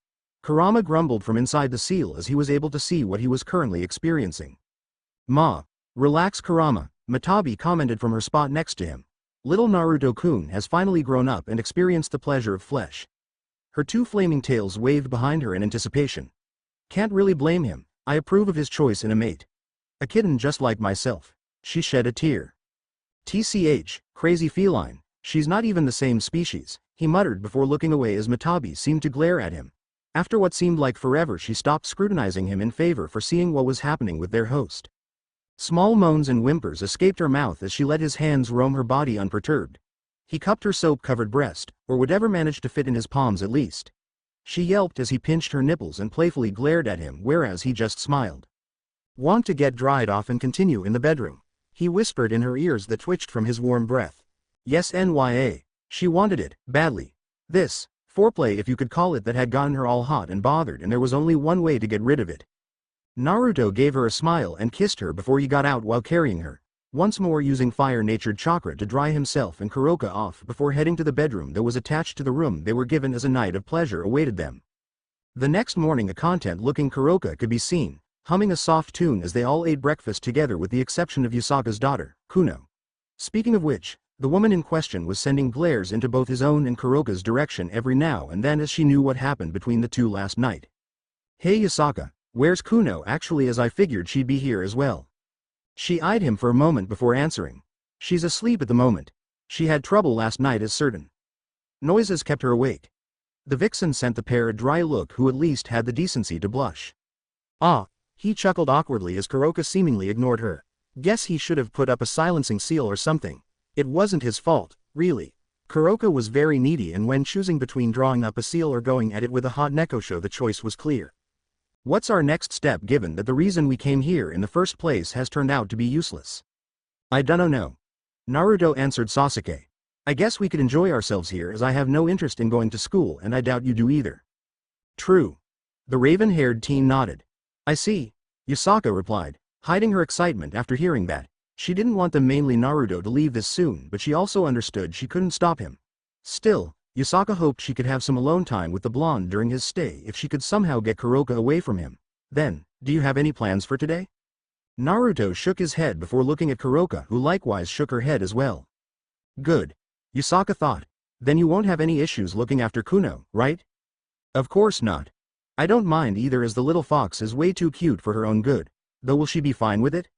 B: Kurama grumbled from inside the seal as he was able to see what he was currently experiencing. Ma. Relax, Kurama, Matabi commented from her spot next to him. Little Naruto-kun has finally grown up and experienced the pleasure of flesh. Her two flaming tails waved behind her in anticipation. Can't really blame him. I approve of his choice in a mate. A kitten just like myself. She shed a tear. TCH, crazy feline, she's not even the same species, he muttered before looking away as Matabi seemed to glare at him. After what seemed like forever, she stopped scrutinizing him in favor for seeing what was happening with their host. Small moans and whimpers escaped her mouth as she let his hands roam her body unperturbed. He cupped her soap-covered breast, or whatever managed to fit in his palms at least. She yelped as he pinched her nipples and playfully glared at him, whereas he just smiled.
A: Want to get dried off and continue in the bedroom? He whispered in her ears that twitched from his warm breath.
B: Yes, Nya. She wanted it, badly. This, foreplay if you could call it, that had gotten her all hot and bothered, and there was only one way to get rid of it. Naruto gave her a smile and kissed her before he got out while carrying her, once more using fire-natured chakra to dry himself and Kuroka off before heading to the bedroom that was attached to the room they were given as a night of pleasure awaited them. The next morning, a content-looking Kuroka could be seen, humming a soft tune as they all ate breakfast together with the exception of Yasaka's daughter, Kuno. Speaking of which, the woman in question was sending glares into both his own and Kuroka's direction every now and then as she knew what happened between the two last night. Hey Yasaka, where's Kuno? Actually, as I figured she'd be here as well. She eyed him for a moment before answering. She's asleep at the moment. She had trouble last night as certain noises kept her awake. The vixen sent the pair a dry look, who at least had the decency to blush.
A: Ah. He chuckled awkwardly as Kuroka seemingly ignored her. Guess he should have put up a silencing seal or something. It wasn't his fault, really. Kuroka was very needy, and when choosing between drawing up a seal or going at it with a hot nekosho, the choice was clear.
B: What's our next step given that the reason we came here in the first place has turned out to be useless? I dunno know. Naruto answered Sasuke. I guess we could enjoy ourselves here as I have no interest in going to school and I doubt you do either. True. The raven-haired teen nodded. I see. Yusaka replied, hiding her excitement after hearing that. She didn't want them, mainly Naruto, to leave this soon, but she also understood she couldn't stop him. Still, Yusaka hoped she could have some alone time with the blonde during his stay if she could somehow get Kuroka away from him. Then, do you have any plans for today? Naruto shook his head before looking at Kuroka, who likewise shook her head as well. Good. Yusaka thought. Then you won't have any issues looking after Kuno, right? Of course not. I don't mind either, as the little fox is way too cute for her own good, though will she be fine with it?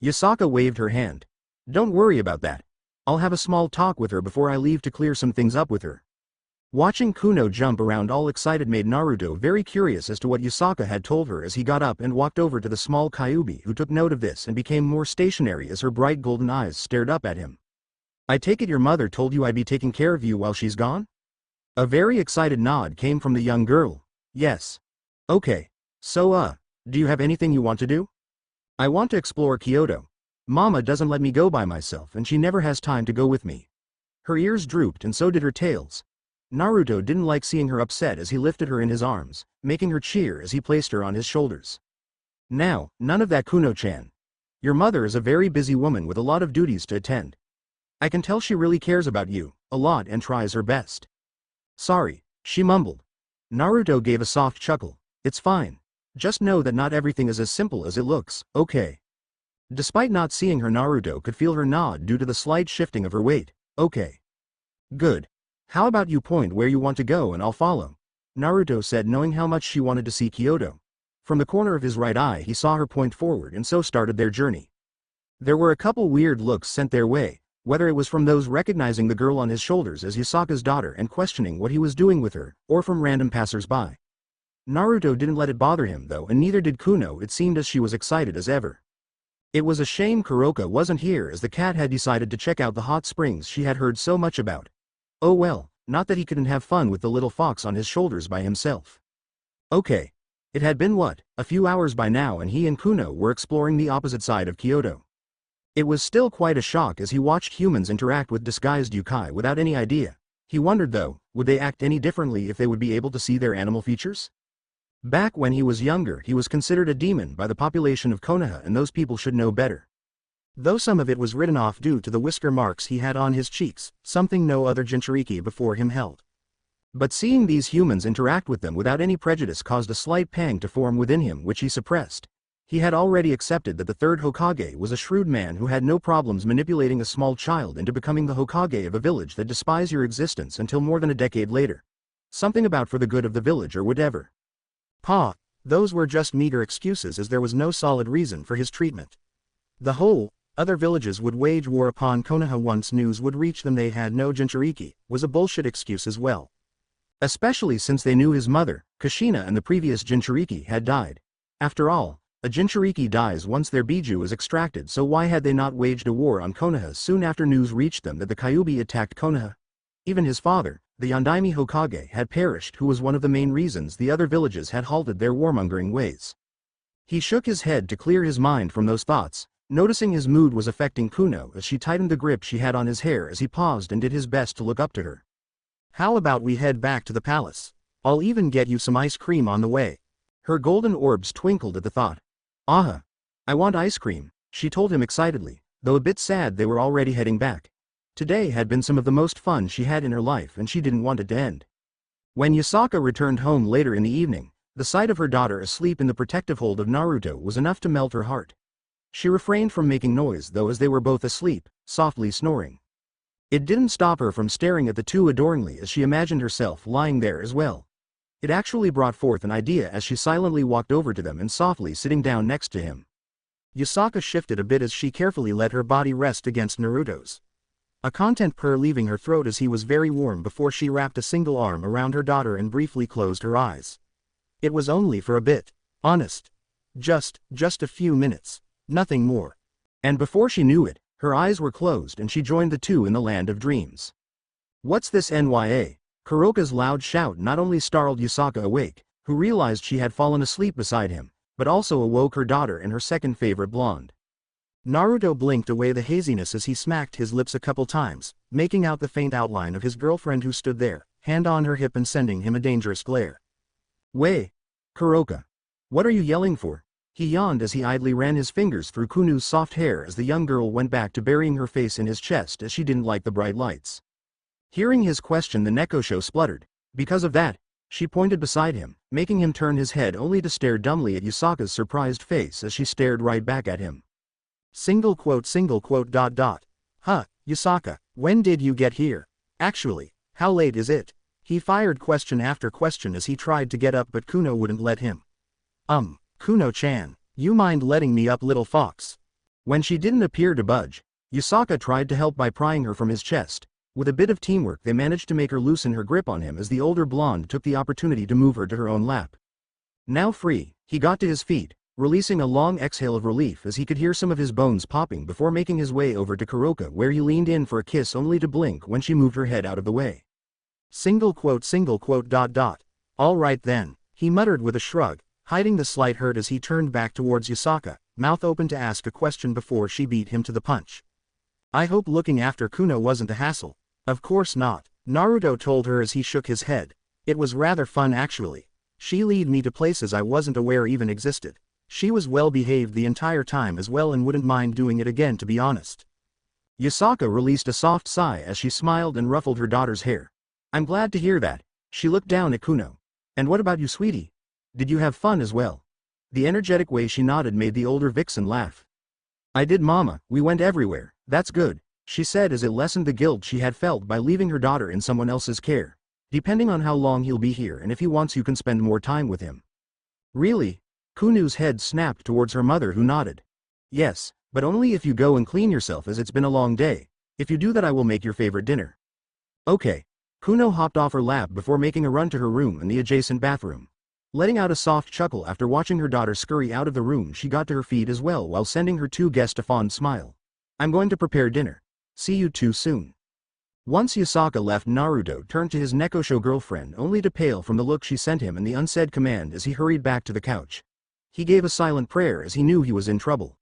B: Yusaka waved her hand. Don't worry about that. I'll have a small talk with her before I leave to clear some things up with her. Watching Kuno jump around all excited made Naruto very curious as to what Yusaka had told her as he got up and walked over to the small Kyuubi, who took note of this and became more stationary as her bright golden eyes stared up at him. I take it your mother told you I'd be taking care of you while she's gone? A very excited nod came from the young girl. Yes. Okay. So, do you have anything you want to do? I want to explore Kyoto. Mama doesn't let me go by myself and she never has time to go with me. Her ears drooped and so did her tails. Naruto didn't like seeing her upset as he lifted her in his arms, making her cheer as he placed her on his shoulders. Now, none of that, Kuno-chan. Your mother is a very busy woman with a lot of duties to attend. I can tell she really cares about you, a lot, and tries her best. Sorry, she mumbled. Naruto gave a soft chuckle. It's fine. Just know that not everything is as simple as it looks, okay? Despite not seeing her, Naruto could feel her nod due to the slight shifting of her weight. Okay. Good. How about you point where you want to go and I'll follow? Naruto said, knowing how much she wanted to see Kyoto. From the corner of his right eye he saw her point forward, and so started their journey. There were a couple weird looks sent their way, whether it was from those recognizing the girl on his shoulders as Yusaka's daughter and questioning what he was doing with her, or from random passers-by. Naruto didn't let it bother him though, and neither did Kuno. It seemed as she was excited as ever. It was a shame Kuroka wasn't here, as the cat had decided to check out the hot springs she had heard so much about. Oh well, not that he couldn't have fun with the little fox on his shoulders by himself. Okay. It had been a few hours by now, and he and Kuno were exploring the opposite side of Kyoto. It was still quite a shock as he watched humans interact with disguised yokai without any idea. He wondered though, would they act any differently if they would be able to see their animal features? Back when he was younger he was considered a demon by the population of Konoha, and those people should know better. Though some of it was written off due to the whisker marks he had on his cheeks, something no other Jinchuriki before him held. But seeing these humans interact with them without any prejudice caused a slight pang to form within him, which he suppressed. He had already accepted that the third Hokage was a shrewd man who had no problems manipulating a small child into becoming the Hokage of a village that despised your existence until more than a decade later. Something about for the good of the village or whatever. Those were just meager excuses, as there was no solid reason for his treatment. The whole other villages would wage war upon Konoha once news would reach them they had no Jinchuriki was a bullshit excuse as well. Especially since they knew his mother, Kushina, and the previous Jinchuriki had died. After all, a Jinchuriki dies once their Biju is extracted, so why had they not waged a war on Konoha soon after news reached them that the Kyuubi attacked Konoha? Even his father, the Yondaime Hokage, had perished, who was one of the main reasons the other villages had halted their warmongering ways. He shook his head to clear his mind from those thoughts, noticing his mood was affecting Kuno as she tightened the grip she had on his hair as he paused and did his best to look up to her. How about we head back to the palace? I'll even get you some ice cream on the way. Her golden orbs twinkled at the thought. I want ice cream, she told him excitedly, though a bit sad they were already heading back. Today had been some of the most fun she had in her life and she didn't want it to end. When Yusaka returned home later in the evening, the sight of her daughter asleep in the protective hold of Naruto was enough to melt her heart. She refrained from making noise though as they were both asleep, softly snoring. It didn't stop her from staring at the two adoringly as she imagined herself lying there as well. It actually brought forth an idea as she silently walked over to them and softly sitting down next to him. Yusaka shifted a bit as she carefully let her body rest against Naruto's. A content purr leaving her throat as he was very warm before she wrapped a single arm around her daughter and briefly closed her eyes. It was only for a bit. Honest. Just a few minutes. Nothing more. And before she knew it, her eyes were closed and she joined the two in the land of dreams. What's this NYA? Kuroka's loud shout not only startled Yusaka awake, who realized she had fallen asleep beside him, but also awoke her daughter and her second favorite blonde.
A: Naruto blinked away the haziness as he smacked his lips a couple times, making out the faint outline of his girlfriend who stood there, hand on her hip and sending him a dangerous glare.
B: "Wei, Kuroka. What are you yelling for?" He yawned as he idly ran his fingers through Kunu's soft hair as the young girl went back to burying her face in his chest as she didn't like the bright lights. Hearing his question, the Nekosho spluttered. Because of that, she pointed beside him, making him turn his head only to stare dumbly at Yusaka's surprised face as she stared right back at him.
A: Huh, Yusaka, when did you get here? Actually, how late is it? He fired question after question as he tried to get up but Kuno wouldn't let him. Kuno-chan, you mind letting me up, little fox?
B: When she didn't appear to budge, Yusaka tried to help by prying her from his chest. With a bit of teamwork they managed to make her loosen her grip on him as the older blonde took the opportunity to move her to her own lap. Now free, he got to his feet, releasing a long exhale of relief as he could hear some of his bones popping before making his way over to Kuroka, where he leaned in for a kiss only to blink when she moved her head out of the way.
A: All right then, he muttered with a shrug, hiding the slight hurt as he turned back towards Yusaka, mouth open to ask a question before she beat him to the punch. I hope looking after Kuno wasn't a hassle. Of course not, Naruto told her as he shook his head. It was rather fun actually. She led me to places I wasn't aware even existed. She was well behaved the entire time as well and wouldn't mind doing it again, to be honest.
B: Yusaka released a soft sigh as she smiled and ruffled her daughter's hair. I'm glad to hear that. She looked down at Kuno. And what about you, sweetie? Did you have fun as well? The energetic way she nodded made the older vixen laugh. I did, mama, we went everywhere. That's good, she said as it lessened the guilt she had felt by leaving her daughter in someone else's care. Depending on how long he'll be here and if he wants, you can spend more time with him. Really? Kunu's head snapped towards her mother, who nodded. Yes, but only if you go and clean yourself as it's been a long day. If you do that I will make your favorite dinner. Okay. Kuno hopped off her lap before making a run to her room in the adjacent bathroom. Letting out a soft chuckle after watching her daughter scurry out of the room, she got to her feet as well while sending her two guests a fond smile. I'm going to prepare dinner. See you two soon. Once Yusaka left, Naruto turned to his Nekosho girlfriend only to pale from the look she sent him and the unsaid command as he hurried back to the couch. He gave a silent prayer as he knew he was in trouble.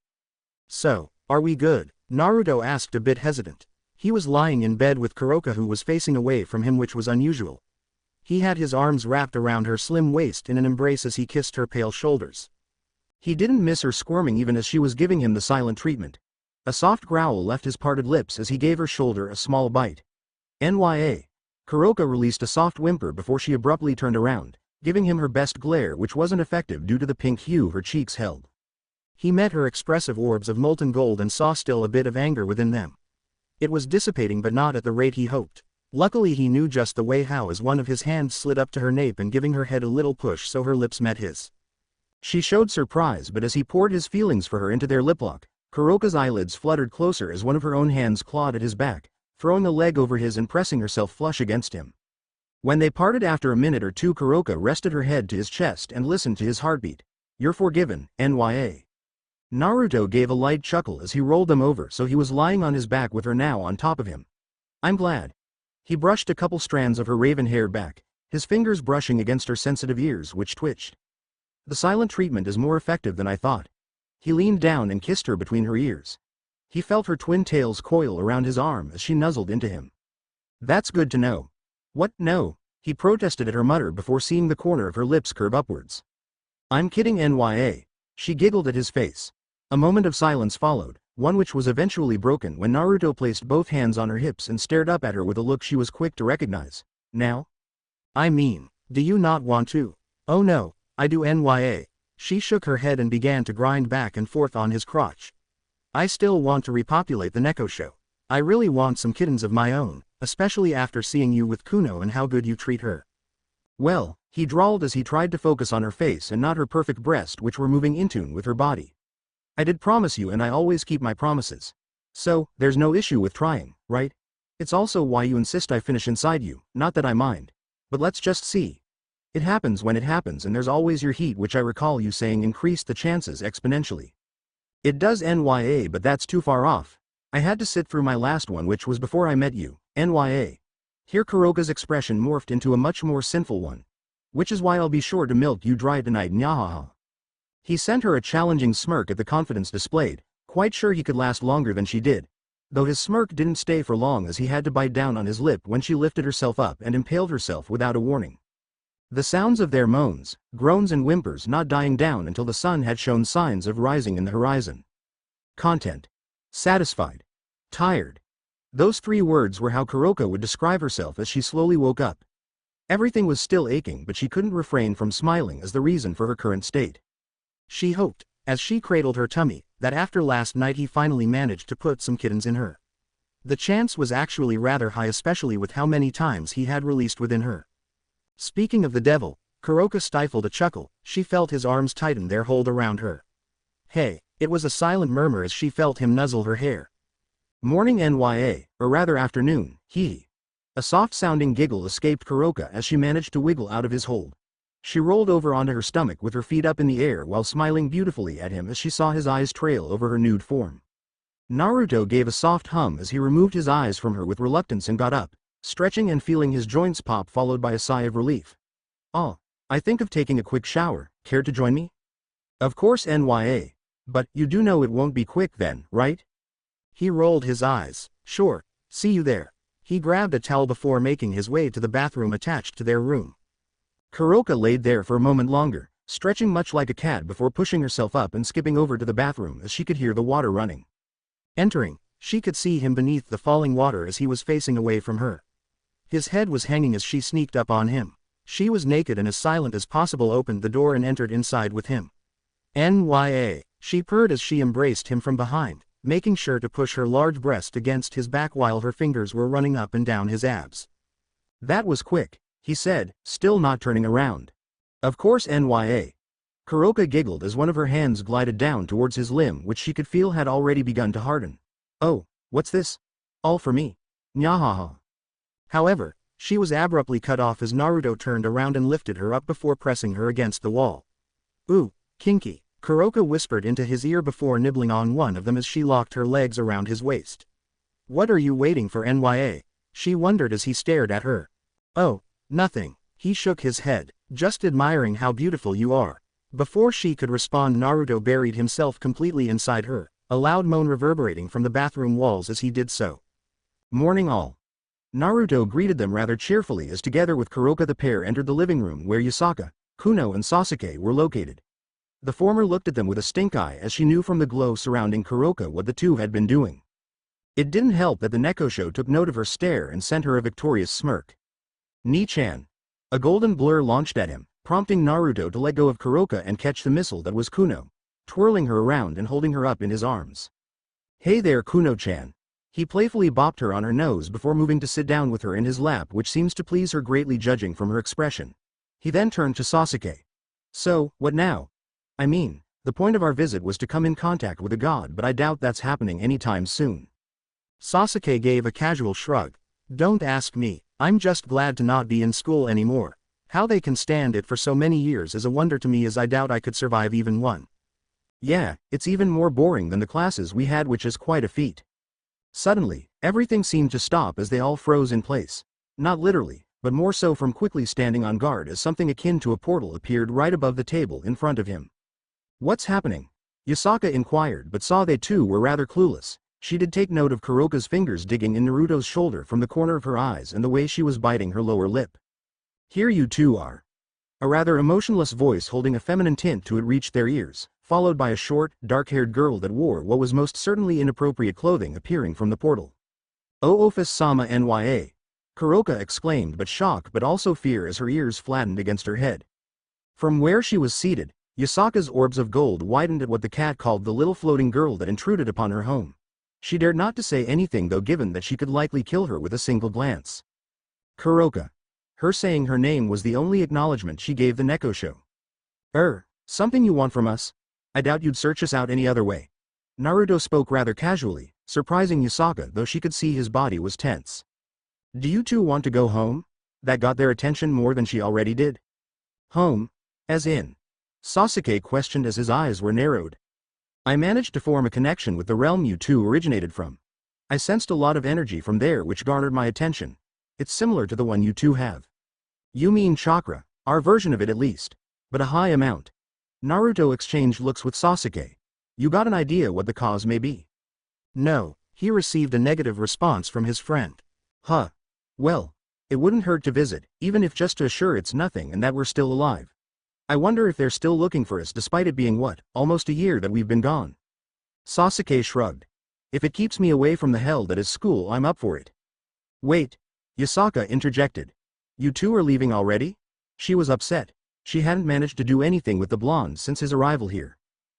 A: So, are we good? Naruto asked, a bit hesitant. He was lying in bed with Kuroka, who was facing away from him, which was unusual. He had his arms wrapped around her slim waist in an embrace as he kissed her pale shoulders. He didn't miss her squirming even as she was giving him the silent treatment. A soft growl left his parted lips as he gave her shoulder a small bite. Nya. Kuroka released a soft whimper before she abruptly turned around, giving him her best glare, which wasn't effective due to the pink hue her cheeks held. He met her expressive orbs of molten gold and saw still a bit of anger within them. It was dissipating but not at the rate he hoped. Luckily he knew just the way how as one of his hands slid up to her nape and giving her head a little push so her lips met his. She showed surprise, but as he poured his feelings for her into their lip lock, Kuroka's eyelids fluttered closer as one of her own hands clawed at his back, throwing a leg over his and pressing herself flush against him. When they parted after a minute or two, Kuroka rested her head to his chest and listened to his heartbeat. You're forgiven, Nya. Naruto gave a light chuckle as he rolled them over so he was lying on his back with her now on top of him. I'm glad. He brushed a couple strands of her raven hair back, his fingers brushing against her sensitive ears which twitched. The silent treatment is more effective than I thought. He leaned down and kissed her between her ears. He felt her twin tails coil around his arm as she nuzzled into him. That's good to know. What? No, he protested at her mutter before seeing the corner of her lips curve upwards. I'm kidding, Nya. She giggled at his face. A moment of silence followed, one which was eventually broken when Naruto placed both hands on her hips and stared up at her with a look she was quick to recognize. Now? I mean, do you not want to? Oh no, I do, Nya. She shook her head and began to grind back and forth on his crotch. I still want to repopulate the Nekosho. I really want some kittens of my own, especially after seeing you with Kuno and how good you treat her. Well, he drawled as he tried to focus on her face and not her perfect breast, which were moving in tune with her body. I did promise you and I always keep my promises. So, there's no issue with trying, right? It's also why you insist I finish inside you, not that I mind. But let's just see. It happens when it happens, and there's always your heat, which I recall you saying increased the chances exponentially. It does, Nya, but that's too far off. I had to sit through my last one, which was before I met you, Nya. Here Kuroka's expression morphed into a much more sinful one.
B: Which is why I'll be sure to milk you dry tonight, nyahaha. He sent her a challenging smirk at the confidence displayed, quite sure he could last longer than she did. Though his smirk didn't stay for long as he had to bite down on his lip when she lifted herself up and impaled herself without a warning. The sounds of their moans, groans and whimpers not dying down until the sun had shown signs of rising in the horizon. Content. Satisfied. Tired. Those 3 words were how Kuroka would describe herself as she slowly woke up. Everything was still aching, but she couldn't refrain from smiling as the reason for her current state.
A: She hoped, as she cradled her tummy, that after last night he finally managed to put some kittens in her. The chance was actually rather high, especially with how many times he had released within her. Speaking of the devil, Kuroka stifled a chuckle. She felt his arms tighten their hold around her. Hey, it was a silent murmur as she felt him nuzzle her hair.
B: Morning NYA, or rather afternoon, hee. A soft-sounding giggle escaped Kuroka as she managed to wiggle out of his hold. She rolled over onto her stomach with her feet up in the air while smiling beautifully at him as she saw his eyes trail over her nude form. Naruto gave a soft hum as he removed his eyes from her with reluctance and got up, stretching and feeling his joints pop, followed by a sigh of relief. "Oh, I think of taking a quick shower, care to join me?" "Of course NYA. But you do know it won't be quick then, right?"
A: He rolled his eyes. "Sure, see you there." He grabbed a towel before making his way to the bathroom attached to their room.
B: Kuroka laid there for a moment longer, stretching much like a cat before pushing herself up and skipping over to the bathroom as she could hear the water running.
A: Entering, she could see him beneath the falling water as he was facing away from her. His head was hanging as she sneaked up on him. She was naked and as silent as possible opened the door and entered inside with him. "NYA," she purred as she embraced him from behind, making sure to push her large breast against his back while her fingers were running up and down his abs.
B: "That was quick," he said, still not turning around. "Of course NYA." Kuroka giggled as one of her hands glided down towards his limb, which she could feel had already begun to harden. "Oh, what's this? All for me. Nyahaha."
A: However, she was abruptly cut off as Naruto turned around and lifted her up before pressing her against the wall. "Ooh, kinky," Kuroka whispered into his ear before nibbling on one of them as she locked her legs around his waist. "What are you waiting for NYA?" she wondered as he stared at her. "Oh, nothing." He shook his head, "Just admiring how beautiful you are." Before she could respond, Naruto buried himself completely inside her, a loud moan reverberating from the bathroom walls as he did so.
B: "Morning all." Naruto greeted them rather cheerfully as together with Kuroka the pair entered the living room where Yusaka, Kuno and Sasuke were located. The former looked at them with a stink eye as she knew from the glow surrounding Kuroka what the two had been doing. It didn't help that the Nekosho took note of her stare and sent her a victorious smirk. "Ni-chan." A golden blur launched at him, prompting Naruto to let go of Kuroka and catch the missile that was Kuno, twirling her around and holding her up in his arms. "Hey there Kuno-chan." He playfully bopped her on her nose before moving to sit down with her in his lap, which seems to please her greatly judging from her expression. He then turned to Sasuke. "So, what now? I mean, the point of our visit was to come in contact with a god, but I doubt that's happening anytime soon."
A: Sasuke gave a casual shrug. "Don't ask me, I'm just glad to not be in school anymore. How they can stand it for so many years is a wonder to me, as I doubt I could survive even one."
B: "Yeah, it's even more boring than the classes we had, which is quite a feat." Suddenly, everything seemed to stop as they all froze in place. Not literally, but more so from quickly standing on guard as something akin to a portal appeared right above the table in front of him. "What's happening?" Yusaka inquired, but saw they too were rather clueless. She did take note of Kuroka's fingers digging in Naruto's shoulder from the corner of her eyes and the way she was biting her lower lip. "Here you two are." A rather emotionless voice holding a feminine tint to it reached their ears, followed by a short, dark-haired girl that wore what was most certainly inappropriate clothing appearing from the portal. "Oh Office-sama NYA." Kuroka exclaimed, but shock but also fear as her ears flattened against her head. From where she was seated, Yusaka's orbs of gold widened at what the cat called the little floating girl that intruded upon her home. She dared not to say anything though, given that she could likely kill her with a single glance. Kuroka. Her saying her name was the only acknowledgement she gave the Nekosho. Something you want from us? I doubt you'd search us out any other way." Naruto spoke rather casually, surprising Yusaka though she could see his body was tense. "Do you two want to go home?" That got their attention more than she already did. "Home? As in?" Sasuke questioned as his eyes were narrowed. "I managed to form a connection with the realm you two originated from. I sensed a lot of energy from there which garnered my attention. It's similar to the one you two have." "You mean chakra?" Our version of it at least. But a high amount. Naruto exchanged looks with Sasuke. You got an idea what the cause may be?
A: No, he received a negative response from his friend.
B: Huh. Well, it wouldn't hurt to visit, even if just to assure it's nothing and that we're still alive. I wonder if they're still looking for us despite it being what, almost a year that we've been gone. Sasuke shrugged. If it keeps me away from the hell that is school, I'm up for it. Wait. Yasaka interjected. You two are leaving already? She was upset. She hadn't managed to do anything with the blonde since his arrival here.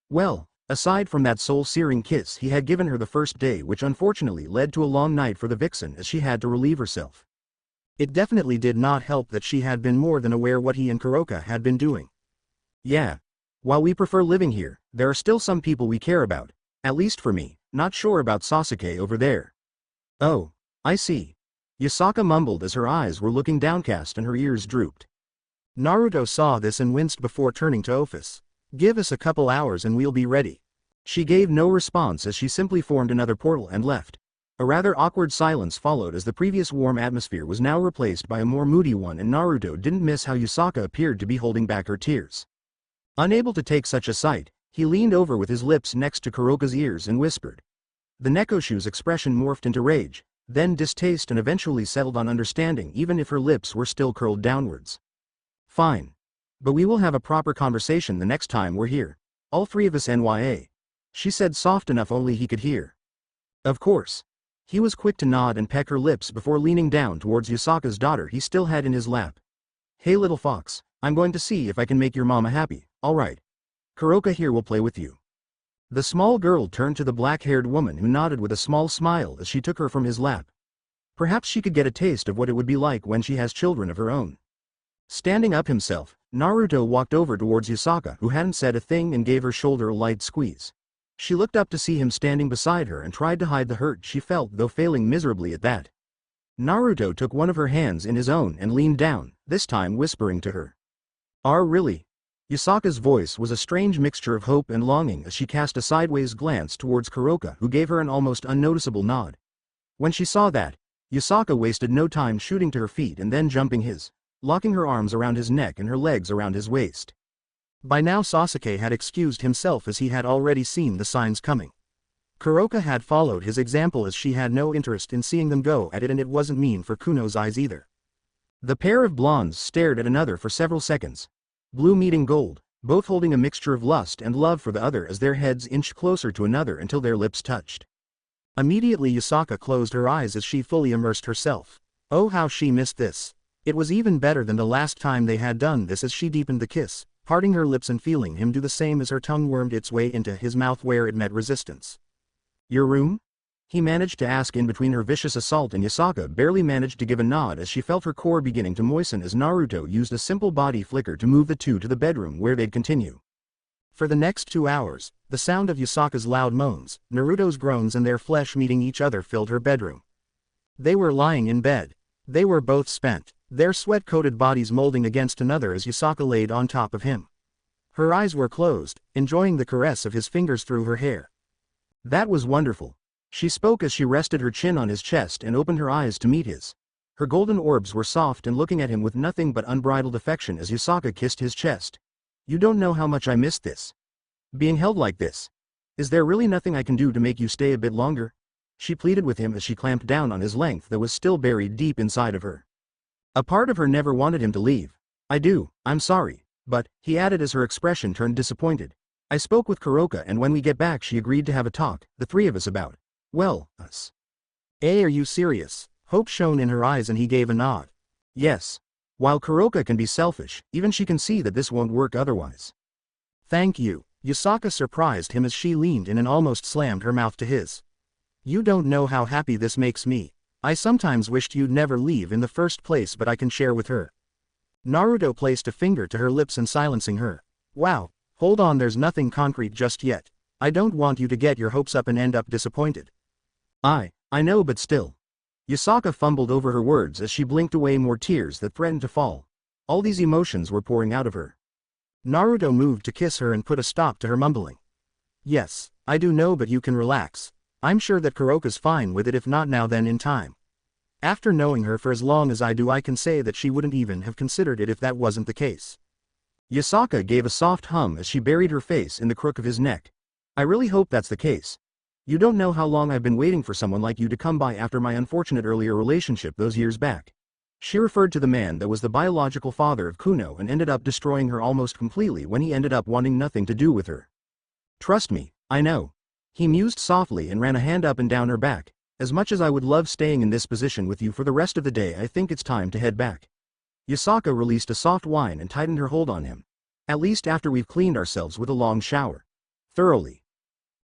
B: Well, aside from that soul-searing kiss he had given her the first day, which unfortunately led to a long night for the vixen as she had to relieve herself.
A: It definitely did not help that she had been more than aware what he and Kuroka had been doing.
B: Yeah. While we prefer living here, there are still some people we care about. At least for me, not sure about Sasuke over there. Oh, I see. Yasaka mumbled as her eyes were looking downcast and her ears drooped.
A: Naruto saw this and winced before turning to Office. Give us a couple hours and we'll be ready.
B: She gave no response as she simply formed another portal and left. A rather awkward silence followed as the previous warm atmosphere was now replaced by a more moody one, and Naruto didn't miss how Yasaka appeared to be holding back her tears. Unable to take such a sight, he leaned over with his lips next to Kuroka's ears and whispered. The Nekoshu's expression morphed into rage, then distaste, and eventually settled on understanding, even if her lips were still curled downwards. Fine. But we will have a proper conversation the next time we're here. All three of us NYA. She said, soft enough only he could hear. Of course. He was quick to nod and peck her lips before leaning down towards Yasaka's daughter he still had in his lap. Hey little fox, I'm going to see if I can make your mama happy, alright. Kuroka here will play with you. The small girl turned to the black-haired woman, who nodded with a small smile as she took her from his lap. Perhaps she could get a taste of what it would be like when she has children of her own. Standing up himself, Naruto walked over towards Yasaka, who hadn't said a thing, and gave her shoulder a light squeeze. She looked up to see him standing beside her and tried to hide the hurt she felt, though failing miserably at that. Naruto took one of her hands in his own and leaned down, this time whispering to her. Really? Yasaka's voice was a strange mixture of hope and longing as she cast a sideways glance towards Kuroka, who gave her an almost unnoticeable nod. When she saw that, Yasaka wasted no time shooting to her feet and then jumping locking her arms around his neck and her legs around his waist.
A: By now Sasuke had excused himself as he had already seen the signs coming. Kuroka had followed his example as she had no interest in seeing them go at it, and it wasn't mean for Kuno's eyes either. The pair of blondes stared at another for several seconds. Blue meeting gold, both holding a mixture of lust and love for the other as their heads inched closer to another until their lips touched. Immediately Yasaka closed her eyes as she fully immersed herself. Oh, how she missed this. It was even better than the last time they had done this as she deepened the kiss, parting her lips and feeling him do the same as her tongue wormed its way into his mouth where it met resistance. Your room? He managed to ask in between her vicious assault, and Yasaka barely managed to give a nod as she felt her core beginning to moisten as Naruto used a simple body flicker to move the two to the bedroom where they'd continue. For the next 2 hours, the sound of Yasaka's loud moans, Naruto's groans, and their flesh meeting each other filled her bedroom. They were lying in bed. They were both spent, their sweat-coated bodies molding against another as Yasaka laid on top of him. Her eyes were closed, enjoying the caress of his fingers through her hair. That was wonderful. She spoke as she rested her chin on his chest and opened her eyes to meet his. Her golden orbs were soft and looking at him with nothing but unbridled affection as Yasaka kissed his chest. You don't know how much I missed this. Being held like this. Is there really nothing I can do to make you stay a bit longer? She pleaded with him as she clamped down on his length that was still buried deep inside of her. A part of her never wanted him to leave. I do, I'm sorry, but, he added as her expression turned disappointed. I spoke with Kuroka, and when we get back she agreed to have a talk, the three of us about, well, us. Are you serious? Hope shone in her eyes and he gave a nod. Yes. While Kuroka can be selfish, even she can see that this won't work otherwise. Thank you. Yasaka surprised him as she leaned in and almost slammed her mouth to his. You don't know how happy this makes me. I sometimes wished you'd never leave in the first place, but I can share with her. Naruto placed a finger to her lips and silencing her. Wow, hold on, there's nothing concrete just yet. I don't want you to get your hopes up and end up disappointed. I know, but still. Yasaka fumbled over her words as she blinked away more tears that threatened to fall. All these emotions were pouring out of her. Naruto moved to kiss her and put a stop to her mumbling. Yes, I do know, but you can relax. I'm sure that Kuroka's fine with it, if not now then in time. After knowing her for as long as I do, I can say that she wouldn't even have considered it if that wasn't the case.
B: Yasaka gave a soft hum as she buried her face in the crook of his neck. I really hope that's the case. You don't know how long I've been waiting for someone like you to come by after my unfortunate earlier relationship those years back. She referred to the man that was the biological father of Kuno and ended up destroying her almost completely when he ended up wanting nothing to do with her. Trust me, I know. He mused softly and ran a hand up and down her back. As much as I would love staying in this position with you for the rest of the day, I think it's time to head back. Yasaka released a soft whine and tightened her hold on him. At least after we've cleaned ourselves with a long shower. Thoroughly.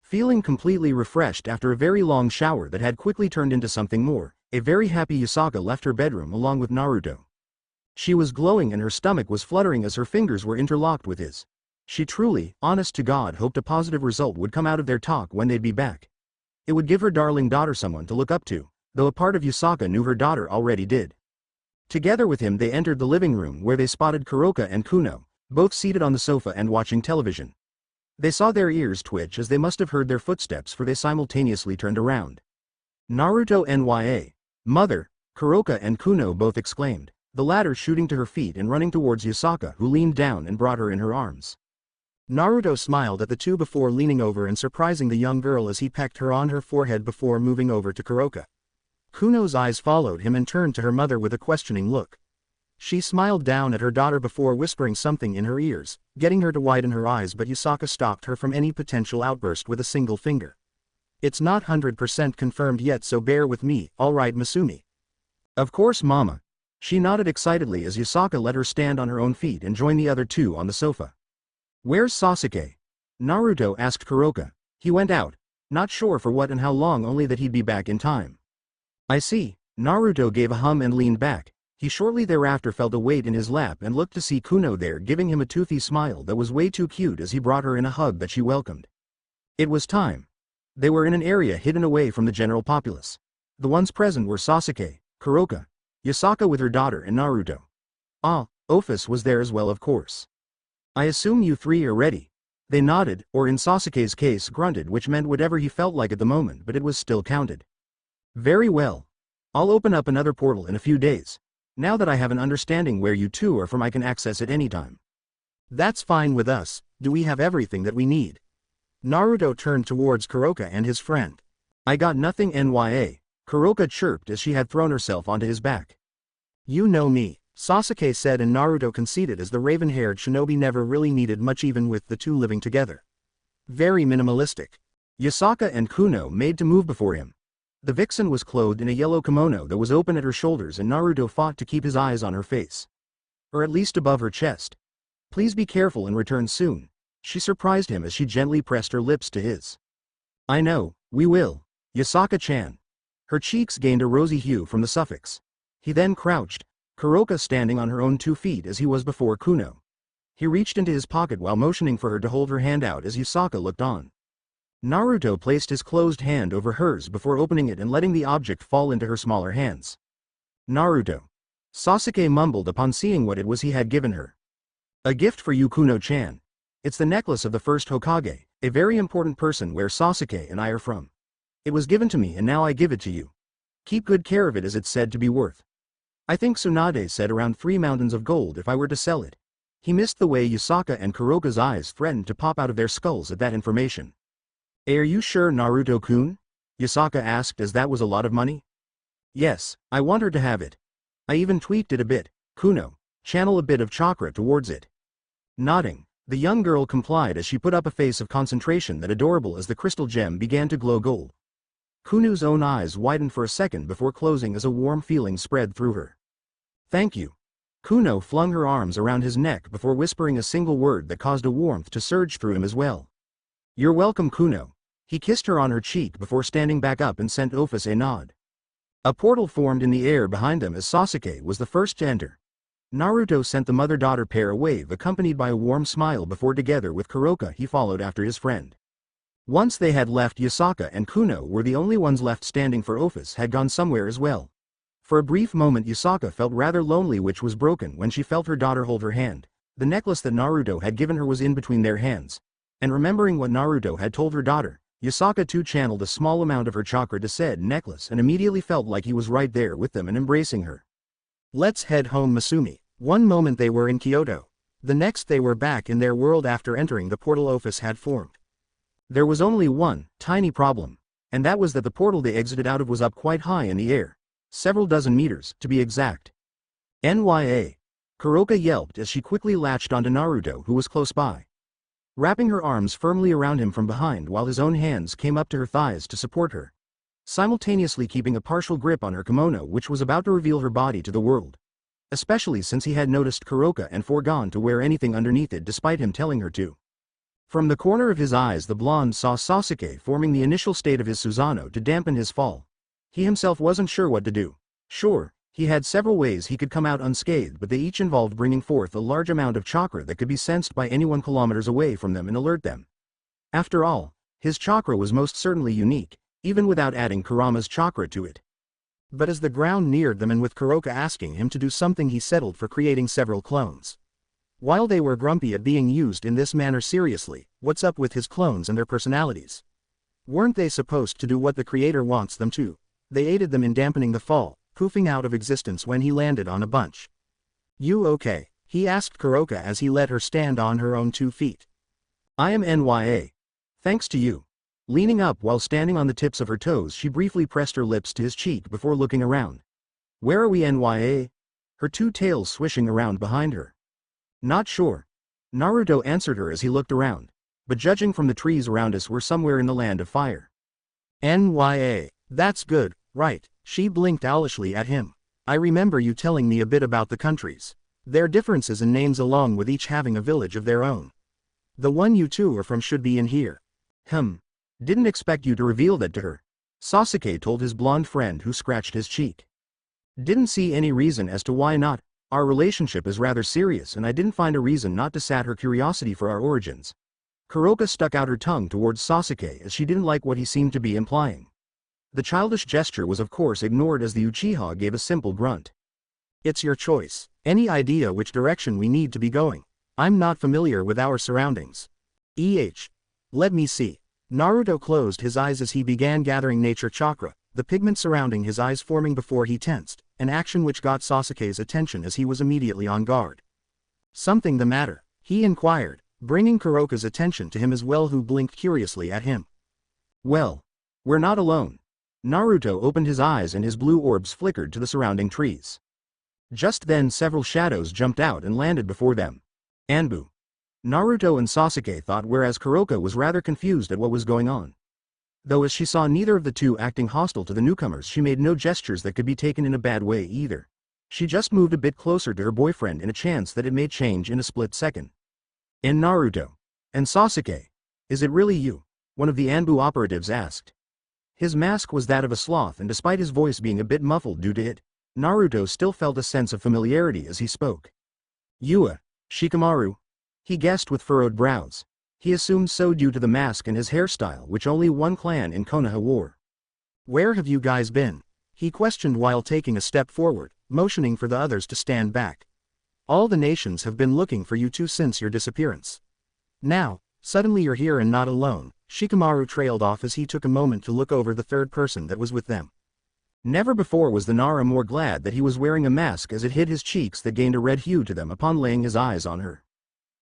B: Feeling completely refreshed after a very long shower that had quickly turned into something more, a very happy Yasaka left her bedroom along with Naruto. She was glowing and her stomach was fluttering as her fingers were interlocked with his. She truly, honest to God, hoped a positive result would come out of their talk when they'd be back. It would give her darling daughter someone to look up to, though a part of Yasaka knew her daughter already did. Together with him they entered the living room where they spotted Kuroka and Kuno, both seated on the sofa and watching television. They saw their ears twitch as they must have heard their footsteps, for they simultaneously turned around. Naruto Nya. Mother, Kuroka and Kuno both exclaimed, the latter shooting to her feet and running towards Yasaka, who leaned down and brought her in her arms.
A: Naruto smiled at the two before leaning over and surprising the young girl as he pecked her on her forehead before moving over to Kuroka. Kuno's eyes followed him and turned to her mother with a questioning look. She smiled down at her daughter before whispering something in her ears, getting her to widen her eyes, but Yasaka stopped her from any potential outburst with a single finger. It's not 100% confirmed yet, so bear with me, alright Masumi?
B: Of course mama. She nodded excitedly as Yasaka let her stand on her own feet and join the other two on the sofa. Where's Sasuke? Naruto asked Kuroka. He went out. Not sure for what and how long, only that he'd be back in time. I see. Naruto gave a hum and leaned back. He shortly thereafter felt a weight in his lap and looked to see Kuno there, giving him a toothy smile that was way too cute as he brought her in a hug that she welcomed. It was time. They were in an area hidden away from the general populace. The ones present were Sasuke, Kuroka, Yasaka with her daughter, and Naruto. Ah, Office was there as well, of course. I assume you three are ready. They nodded, or in Sasuke's case grunted, which meant whatever he felt like at the moment, but it was still counted. Very well. I'll open up another portal in a few days. Now that I have an understanding where you two are from, I can access it anytime.
A: That's fine with us. Do we have everything that we need? Naruto turned towards Kuroka and his friend.
B: I got nothing Nya. Kuroka chirped as she had thrown herself onto his back.
A: You know me, Sasuke said, and Naruto conceded as the raven-haired shinobi never really needed much even with the two living together. Very minimalistic.
B: Yasaka and Kuno made to move before him. The vixen was clothed in a yellow kimono that was open at her shoulders, and Naruto fought to keep his eyes on her face. Or at least above her chest. Please be careful and return soon. She surprised him as she gently pressed her lips to his. I know, we will. Yasaka-chan. Her cheeks gained a rosy hue from the suffix. He then crouched, Kuroka standing on her own 2 feet as he was before Kuno. He reached into his pocket while motioning for her to hold her hand out as Yasaka looked on. Naruto placed his closed hand over hers before opening it and letting the object fall into her smaller hands. Naruto. Sasuke mumbled upon seeing what it was he had given her. A gift for you, Kuno-chan. It's the necklace of the first Hokage, a very important person where Sasuke and I are from. It was given to me and now I give it to you. Keep good care of it, as it's said to be worth. I think Tsunade said around 3 mountains of gold if I were to sell it. He missed the way Yasaka and Kuroka's eyes threatened to pop out of their skulls at that information. Are you sure, Naruto-kun? Yasaka asked, as that was a lot of money. Yes, I want her to have it. I even tweaked it a bit. Kuno, channel a bit of chakra towards it. Nodding, the young girl complied as she put up a face of concentration that adorable as the crystal gem began to glow gold. Kuno's own eyes widened for a second before closing as a warm feeling spread through her. Thank you. Kuno flung her arms around his neck before whispering a single word that caused a warmth to surge through him as well. You're welcome, Kuno. He kissed her on her cheek before standing back up and sent Office a nod. A portal formed in the air behind them as Sasuke was the first to enter. Naruto sent the mother-daughter pair a wave accompanied by a warm smile before together with Kuroka he followed after his friend. Once they had left, Yasaka and Kuno were the only ones left standing, for Office had gone somewhere as well. For a brief moment Yasaka felt rather lonely, which was broken when she felt her daughter hold her hand. The necklace that Naruto had given her was in between their hands. And remembering what Naruto had told her daughter, Yasaka too channeled a small amount of her chakra to said necklace and immediately felt like he was right there with them and embracing her.
A: Let's head home, Masumi. One moment they were in Kyoto. The next they were back in their world after entering the portal Ophis had formed.
B: There was only one tiny problem, and that was that the portal they exited out of was up quite high in the air. Several dozen meters, to be exact. NYA. Kuroka yelped as she quickly latched onto Naruto, who was close by, wrapping her arms firmly around him from behind while his own hands came up to her thighs to support her, simultaneously keeping a partial grip on her kimono, which was about to reveal her body to the world, especially since he had noticed Kuroka and foregone to wear anything underneath it despite him telling her to. From the corner of his eyes the blonde saw Sasuke forming the initial state of his Susanoo to dampen his fall. He himself wasn't sure what to do. Sure, he had several ways he could come out unscathed, but they each involved bringing forth a large amount of chakra that could be sensed by anyone kilometers away from them and alert them. After all, his chakra was most certainly unique, even without adding Kurama's chakra to it.
A: But as the ground neared them and with Kuroka asking him to do something, he settled for creating several clones. While they were grumpy at being used in this manner seriously, what's up with his clones and their personalities? Weren't they supposed to do what the creator wants them to? They aided them in dampening the fall, poofing out of existence when he landed on a bunch. You okay? He asked Kuroka as he let her stand on her own 2 feet.
B: I am NYA. Thanks to you. Leaning up while standing on the tips of her toes, she briefly pressed her lips to his cheek before looking around. Where are we, NYA? Her 2 tails swishing around behind her. Not sure. Naruto answered her as he looked around, but judging from the trees around us, we're somewhere in the land of fire.
A: NYA. That's good, right? She blinked owlishly at him. I remember you telling me a bit about the countries. Their differences in names along with each having a village of their own. The one you two are from should be in here.
B: Didn't expect you to reveal that to her, Sasuke told his blonde friend, who scratched his cheek. Didn't see any reason as to why not. Our relationship is rather serious and I didn't find a reason not to sat her curiosity for our origins. Kuroka stuck out her tongue towards Sasuke as she didn't like what he seemed to be implying. The childish gesture was of course ignored as the Uchiha gave a simple grunt.
A: It's your choice. Any idea which direction we need to be going? I'm not familiar with our surroundings. Let me see. Naruto closed his eyes as he began gathering nature chakra, the pigment surrounding his eyes forming before he tensed, an action which got Sasuke's attention as he was immediately on guard. Something the matter? He inquired, bringing Kuroka's attention to him as well, who blinked curiously at him.
B: Well, we're not alone. Naruto opened his eyes and his blue orbs flickered to the surrounding trees. Just then several shadows jumped out and landed before them. Anbu. Naruto and Sasuke thought, whereas Kuroka was rather confused at what was going on. Though as she saw neither of the two acting hostile to the newcomers, she made no gestures that could be taken in a bad way either. She just moved a bit closer to her boyfriend in a chance that it may change in a split second. And Naruto. And Sasuke. Is it really you? One of the Anbu operatives asked. His mask was that of a sloth, and despite his voice being a bit muffled due to it, Naruto still felt a sense of familiarity as he spoke. Yua. Shikamaru? He guessed with furrowed brows. He assumed so due to the mask and his hairstyle, which only one clan in Konoha wore.
A: Where have you guys been? He questioned while taking a step forward, motioning for the others to stand back. All the nations have been looking for you two since your disappearance. Now, suddenly you're here and not alone. Shikamaru trailed off as he took a moment to look over the third person that was with them. Never before was the Nara more glad that he was wearing a mask, as it hid his cheeks that gained a red hue to them upon laying his eyes on her.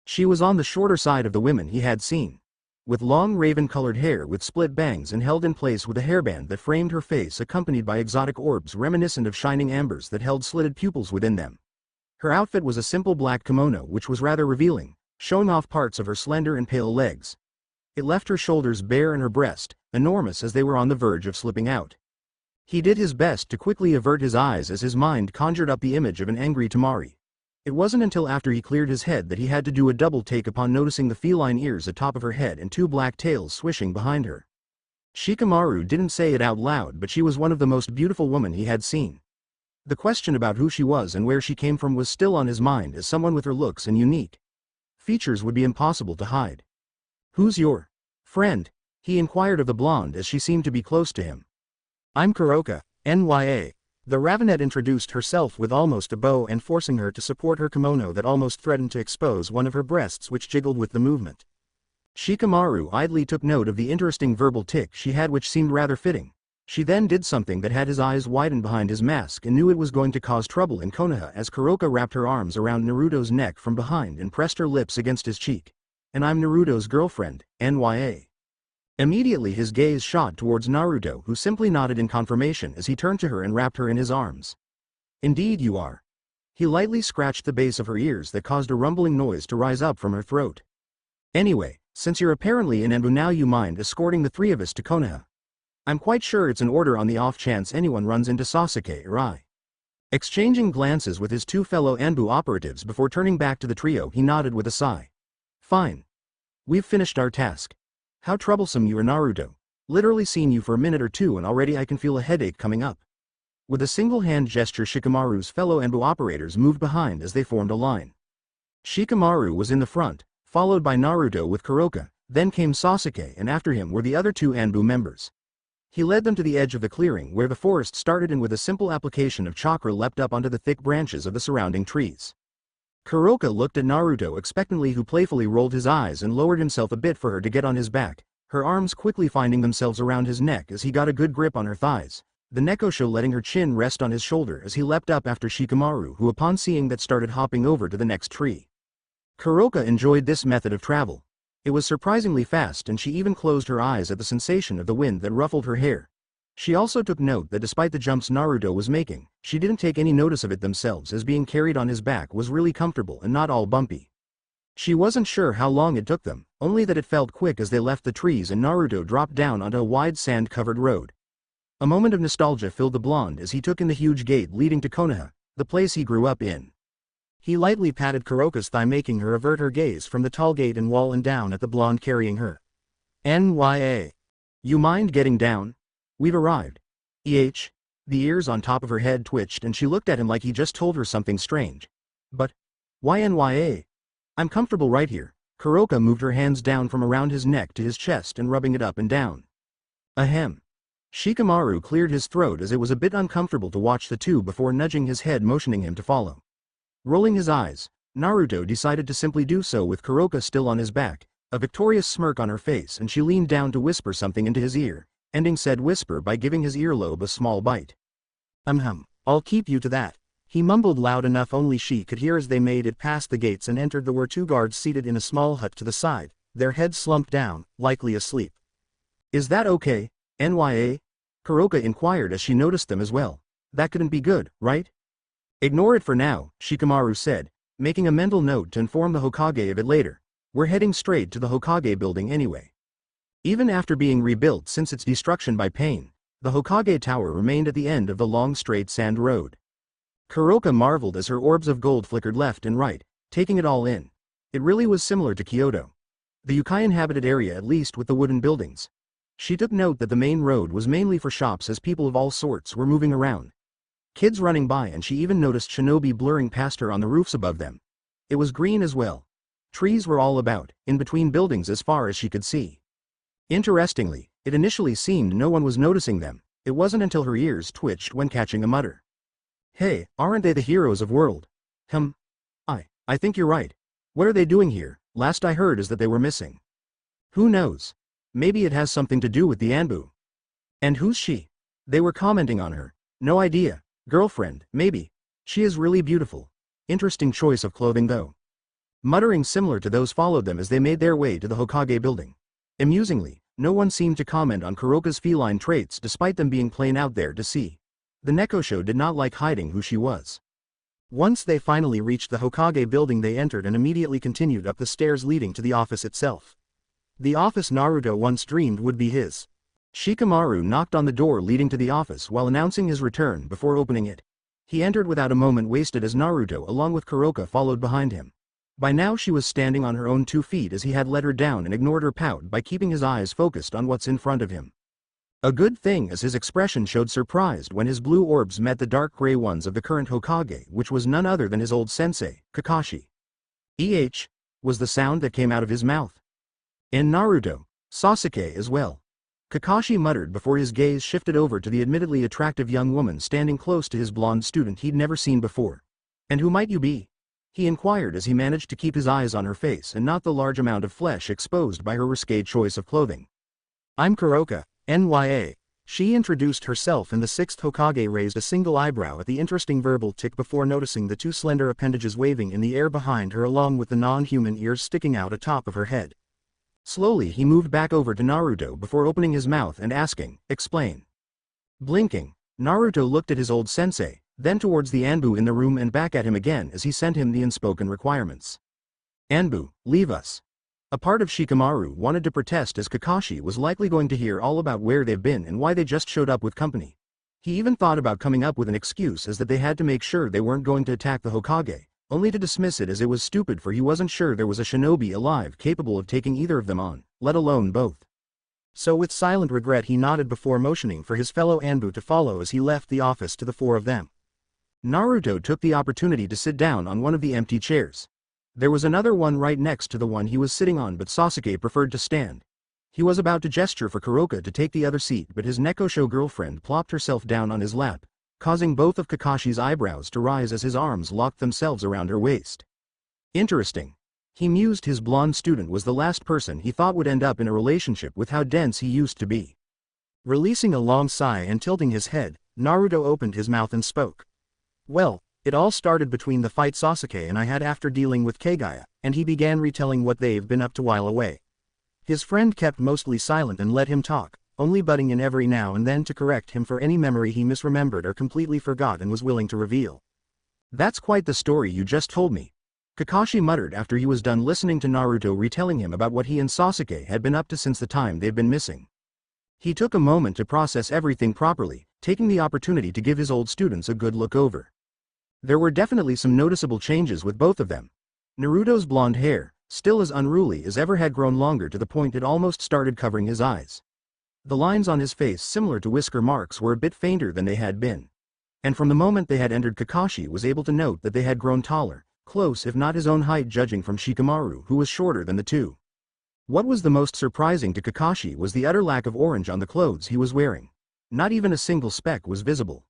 A: She was on the shorter side of the women he had seen, with long raven-colored hair with split bangs and held in place with a hairband that framed her face, accompanied by exotic orbs reminiscent of shining ambers that held slitted pupils within them. Her outfit was a simple black kimono which was rather revealing, showing off parts of her slender and pale legs. It left her shoulders bare and her breast, enormous as they were on the verge of slipping out. He did his best to quickly avert his eyes as his mind conjured up the image of an angry Tamari. It wasn't until after he cleared his head that he had to do a double take upon noticing the feline ears atop of her head and two black tails swishing behind her. Shikamaru didn't say it out loud, but she was one of the most beautiful women he had seen. The question about who she was and where she came from was still on his mind, as someone with her looks and unique features would be impossible to hide. Who's your friend? He inquired of the blonde as she seemed to be close to him. I'm Kuroka, NYA. The Ravenet introduced herself with almost a bow and forcing her to support her kimono that almost threatened to expose one of her breasts, which jiggled with the movement.
B: Shikamaru idly took note of the interesting verbal tick she had, which seemed rather fitting. She then did something that had his eyes widen behind his mask and knew it was going to cause trouble in Konoha as Kuroka wrapped her arms around Naruto's neck from behind and pressed her lips against his cheek. "And I'm Naruto's girlfriend, NYA. Immediately his gaze shot towards Naruto, who simply nodded in confirmation as he turned to her and wrapped her in his arms. "Indeed you are." He lightly scratched the base of her ears that caused a rumbling noise to rise up from her throat. "Anyway, since you're apparently in Enbu now, you mind escorting the three of us to Konoha? I'm quite sure it's an order on the off chance anyone runs into Sasuke or I." Exchanging glances with his two fellow Anbu operatives before turning back to the trio, he nodded with a sigh. "Fine. We've finished our task. How troublesome you are, Naruto. Literally seen you for a minute or two and already I can feel a headache coming up." With a single hand gesture, Shikamaru's fellow Anbu operators moved behind as they formed a line. Shikamaru was in the front, followed by Naruto with Kuroka, then came Sasuke, and after him were the other two Anbu members. He led them to the edge of the clearing where the forest started and with a simple application of chakra leapt up onto the thick branches of the surrounding trees. Kuroka looked at Naruto expectantly, who playfully rolled his eyes and lowered himself a bit for her to get on his back, her arms quickly finding themselves around his neck as he got a good grip on her thighs, the Nekosho letting her chin rest on his shoulder as he leapt up after Shikamaru, who upon seeing that started hopping over to the next tree. Kuroka enjoyed this method of travel. It was surprisingly fast and she even closed her eyes at the sensation of the wind that ruffled her hair. She also took note that despite the jumps Naruto was making, she didn't take any notice of it themselves, as being carried on his back was really comfortable and not all bumpy. She wasn't sure how long it took them, only that it felt quick as they left the trees and Naruto dropped down onto a wide sand-covered road. A moment of nostalgia filled the blonde as he took in the huge gate leading to Konoha, the place he grew up in.
A: He lightly patted Kuroka's thigh, making her avert her gaze from the tall gate and wall and down at the blonde carrying her. "NYA.
B: You mind getting down? We've arrived." The ears on top of her head twitched and she looked at him like he just told her something strange. "But why NYA? I'm comfortable right here." Kuroka moved her hands down from around his neck to his chest and rubbing it up and down. "Ahem." Shikamaru cleared his throat as it was a bit uncomfortable to watch the two before nudging his head, motioning him to follow. Rolling his eyes, Naruto decided to simply do so with Kuroka still on his back, a victorious smirk on her face, and she leaned down to whisper something into his ear, ending said whisper by giving his earlobe a small bite.
A: I'll keep you to that," he mumbled loud enough only she could hear as they made it past the gates and entered the were two guards seated in a small hut to the side, their heads slumped down, likely asleep.
B: "Is that okay, NYA? Kuroka inquired as she noticed them as well. "That couldn't be good, right?" "Ignore it for now," Shikamaru said, making a mental note to inform the Hokage of it later. "We're heading straight to the Hokage building anyway." Even after being rebuilt since its destruction by Pain, the Hokage Tower remained at the end of the long straight sand road. Kuroka marveled as her orbs of gold flickered left and right, taking it all in. It really was similar to Kyoto. The Yukai-inhabited area, at least, with the wooden buildings. She took note that the main road was mainly for shops as people of all sorts were moving around. Kids running by, and she even noticed shinobi blurring past her on the roofs above them. It was green as well. Trees were all about, in between buildings as far as she could see. Interestingly, it initially seemed no one was noticing them. It wasn't until her ears twitched when catching a mutter. "Hey, aren't they the heroes of world?" I think you're right. What are they doing here? Last I heard is that they were missing." "Who knows? Maybe it has something to do with the Anbu." "And who's she?" They were commenting on her. "No idea. Girlfriend, maybe. She is really beautiful. Interesting choice of clothing though." Muttering similar to those followed them as they made their way to the Hokage building. Amusingly, no one seemed to comment on Kuroka's feline traits despite them being plain out there to see. The Nekosho did not like hiding who she was.
A: Once they finally reached the Hokage building, they entered and immediately continued up the stairs leading to the office itself. The office Naruto once dreamed would be his.
B: Shikamaru knocked on the door leading to the office while announcing his return before opening it. He entered without a moment wasted as Naruto along with Kuroka followed behind him. By now she was standing on her own 2 feet as he had let her down and ignored her pout by keeping his eyes focused on what's in front of him. A good thing, as his expression showed surprised when his blue orbs met the dark gray ones of the current Hokage, which was none other than his old sensei, Kakashi. Was the sound that came out of his mouth. And Naruto, Sasuke as well. Kakashi muttered before his gaze shifted over to the admittedly attractive young woman standing close to his blonde student he'd never seen before. "And who might you be?" he inquired as he managed to keep his eyes on her face and not the large amount of flesh exposed by her risque choice of clothing.
A: I'm Kuroka, NYA. She introduced herself and the sixth Hokage raised a single eyebrow at the interesting verbal tick before noticing the two slender appendages waving in the air behind her along with the non-human ears sticking out atop of her head.
B: Slowly he moved back over to Naruto before opening his mouth and asking, "Explain." Blinking, Naruto looked at his old sensei, then towards the Anbu in the room and back at him again as he sent him the unspoken requirements. "Anbu, leave us." A part of Shikamaru wanted to protest as Kakashi was likely going to hear all about where they've been and why they just showed up with company. He even thought about coming up with an excuse as that they had to make sure they weren't going to attack the Hokage, only to dismiss it as it was stupid for he wasn't sure there was a shinobi alive capable of taking either of them on, let alone both.
A: So with silent regret he nodded before motioning for his fellow Anbu to follow as he left the office to the four of them.
B: Naruto took the opportunity to sit down on one of the empty chairs. There was another one right next to the one he was sitting on but Sasuke preferred to stand. He was about to gesture for Kuroka to take the other seat but his Nekosho girlfriend plopped herself down on his lap, causing both of Kakashi's eyebrows to rise as his arms locked themselves around her waist. Interesting. He mused his blonde student was the last person he thought would end up in a relationship with how dense he used to be.
A: Releasing a long sigh and tilting his head, Naruto opened his mouth and spoke. Well, it all started between the fight Sasuke and I had after dealing with Kagaya, and he began retelling what they've been up to while away. His friend kept mostly silent and let him talk, only butting in every now and then to correct him for any memory he misremembered or completely forgot and was willing to reveal.
B: "That's quite the story you just told me," Kakashi muttered after he was done listening to Naruto retelling him about what he and Sasuke had been up to since the time they'd been missing. He took a moment to process everything properly, taking the opportunity to give his old students a good look over. There were definitely some noticeable changes with both of them. Naruto's blonde hair, still as unruly as ever, had grown longer to the point it almost started covering his eyes. The lines on his face, similar to whisker marks, were a bit fainter than they had been. And from the moment they had entered, Kakashi was able to note that they had grown taller, close if not his own height judging from Shikamaru, who was shorter than the two. What was the most surprising to Kakashi was the utter lack of orange on the clothes he was wearing. Not even a single speck was visible.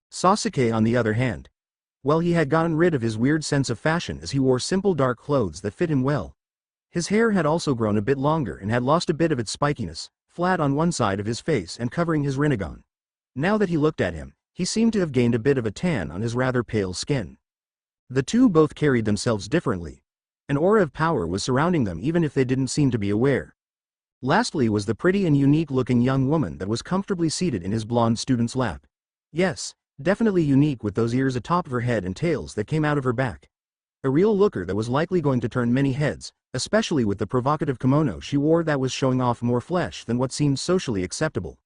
B: Sasuke, on the other hand, well, he had gotten rid of his weird sense of fashion as he wore simple dark clothes that fit him well. His hair had also grown a bit longer and had lost a bit of its spikiness, flat on one side of his face and covering his Rinnegan. Now that he looked at him, he seemed to have gained a bit of a tan on his rather pale skin. The two both carried themselves differently. An aura of power was surrounding them even if they didn't seem to be aware. Lastly was the pretty and unique-looking young woman that was comfortably seated in his blonde student's lap. Yes, definitely unique with those ears atop of her head and tails that came out of her back. A real looker that was likely going to turn many heads, especially with the provocative kimono she wore that was showing off more flesh than what seemed socially acceptable.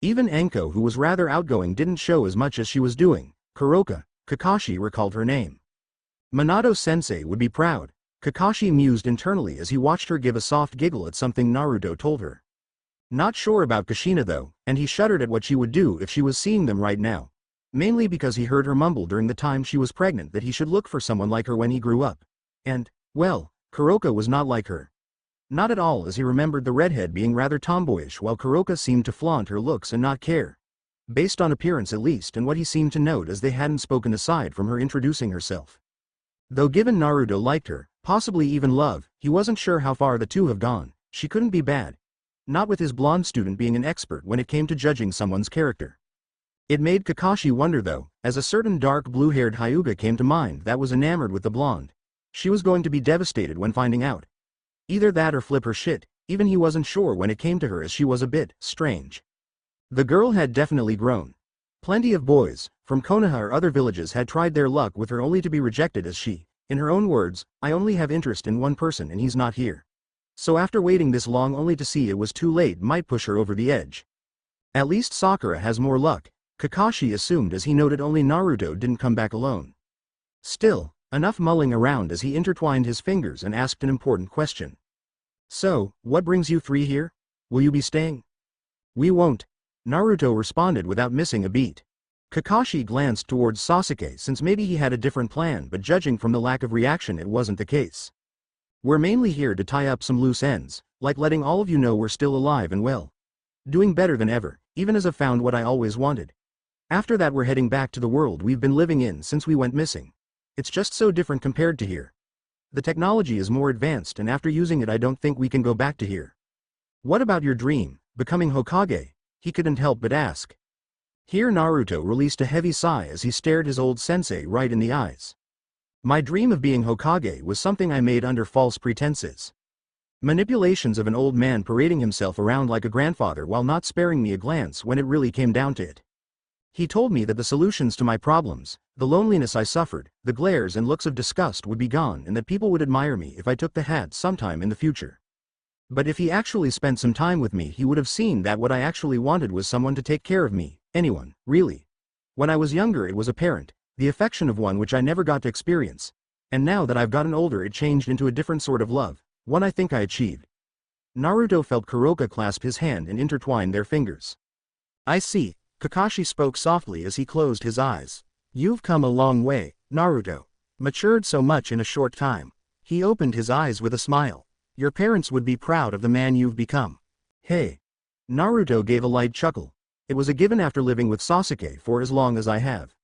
B: Even Enko, who was rather outgoing, didn't show as much as she was doing. Kuroka, Kakashi recalled her name. Minato-sensei would be proud, Kakashi mused internally as he watched her give a soft giggle at something Naruto told her. Not sure about Kushina though, and he shuddered at what she would do if she was seeing them right now. Mainly because he heard her mumble during the time she was pregnant that he should look for someone like her when he grew up. And, well, Kuroka was not like her. Not at all, as he remembered the redhead being rather tomboyish while Kuroka seemed to flaunt her looks and not care. Based on appearance at least, and what he seemed to note as they hadn't spoken aside from her introducing herself. Though given Naruto liked her, possibly even love, he wasn't sure how far the two have gone. She couldn't be bad. Not with his blonde student being an expert when it came to judging someone's character. It made Kakashi wonder though, as a certain dark blue-haired Hyuga came to mind that was enamored with the blonde. She was going to be devastated when finding out. Either that or flip her shit, even he wasn't sure when it came to her as she was a bit strange. The girl had definitely grown. Plenty of boys, from Konoha or other villages, had tried their luck with her only to be rejected as she, in her own words, "I only have interest in one person and he's not here." So after waiting this long only to see it was too late might push her over the edge. At least Sakura has more luck, Kakashi assumed as he noted only Naruto didn't come back alone. Still, enough mulling around as he intertwined his fingers and asked an important question. "So, what brings you three here? Will you be staying?" "We won't," Naruto responded without missing a beat. Kakashi glanced towards Sasuke since maybe he had a different plan, but judging from the lack of reaction it wasn't the case. "We're mainly here to tie up some loose ends, like letting all of you know we're still alive and well. Doing better than ever, even as I've found what I always wanted. After that we're heading back to the world we've been living in since we went missing." It's just so different compared to here. The technology is more advanced and after using it I don't think we can go back to here. What about your dream, becoming Hokage? He couldn't help but ask. Here Naruto released a heavy sigh as he stared his old sensei right in the eyes. My dream of being Hokage was something I made under false pretenses. Manipulations of an old man parading himself around like a grandfather while not sparing me a glance when it really came down to it. He told me that the solutions to my problems, the loneliness I suffered, the glares and looks of disgust would be gone and that people would admire me if I took the hat sometime in the future. But if he actually spent some time with me he would have seen that what I actually wanted was someone to take care of me, anyone, really. When I was younger it was a parent, the affection of one which I never got to experience, and now that I've gotten older it changed into a different sort of love, one I think I achieved. Naruto felt Kuroka clasp his hand and intertwine their fingers.
A: I see, Kakashi spoke softly as he closed his eyes. You've come a long way, Naruto. Matured so much in a short time. He opened his eyes with a smile. Your parents would be proud of the man you've become.
B: Hey. Naruto gave a light chuckle. It was a given after living with Sasuke for as long as I have.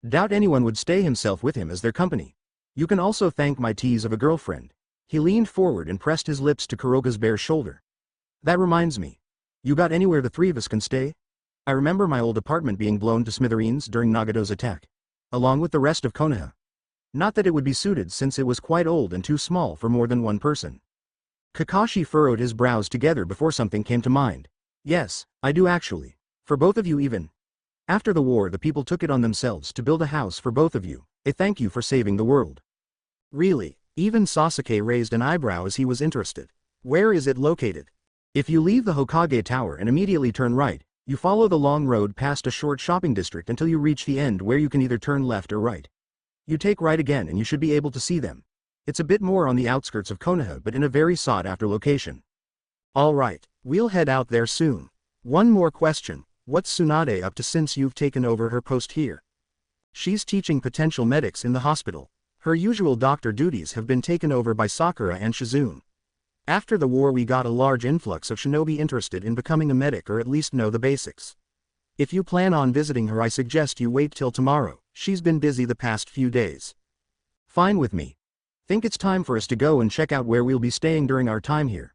B: Doubt anyone would stay himself with him as their company. You can also thank my tease of a girlfriend. He leaned forward and pressed his lips to Kuroka's bare shoulder. That reminds me. You got anywhere the three of us can stay? I remember my old apartment being blown to smithereens during Nagato's attack. Along with the rest of Konoha. Not that it would be suited since it was quite old and too small for more than one person. Kakashi furrowed his brows together before something came to mind. Yes, I do actually. For both of you even. After the war the people took it on themselves to build a house for both of you. A thank you for saving the world.
A: Really? Even Sasuke raised an eyebrow as he was interested. Where is it located?
B: If you leave the Hokage Tower and immediately turn right, you follow the long road past a short shopping district until you reach the end where you can either turn left or right. You take right again and you should be able to see them. It's a bit more on the outskirts of Konoha but in a very sought-after location.
A: All right, we'll head out there soon. One more question, what's Tsunade up to since you've taken over her post here? She's teaching potential medics in the hospital. Her usual doctor duties have been taken over by Sakura and Shizune. After the war we got a large influx of shinobi interested in becoming a medic or at least know the basics. If you plan on visiting her I suggest you wait till tomorrow, she's been busy the past few days.
B: Fine with me. Think it's time for us to go and check out where we'll be staying during our time here.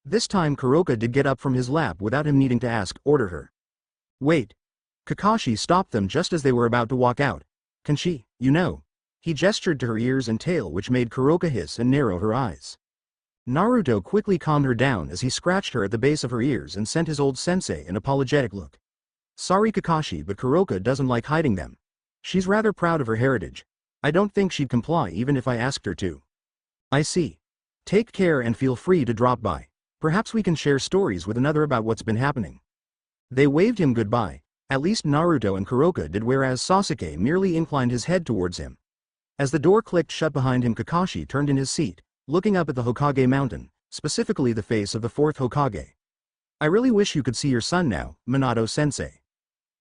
B: This time Kuroka did get up from his lap without him needing to order her. Wait. Kakashi stopped them just as they were about to walk out. Can she, you know? He gestured to her ears and tail which made Kuroka hiss and narrow her eyes. Naruto quickly calmed her down as he scratched her at the base of her ears and sent his old sensei an apologetic look. Sorry Kakashi but Kuroka doesn't like hiding them. She's rather proud of her heritage. I don't think she'd comply even if I asked her to. I see. Take care and feel free to drop by. Perhaps we can share stories with another about what's been happening. They waved him goodbye. At least Naruto and Kuroka did whereas Sasuke merely inclined his head towards him. As the door clicked shut behind him Kakashi turned in his seat, looking up at the Hokage mountain, specifically the face of the fourth Hokage. I really wish you could see your son now, Minato-sensei.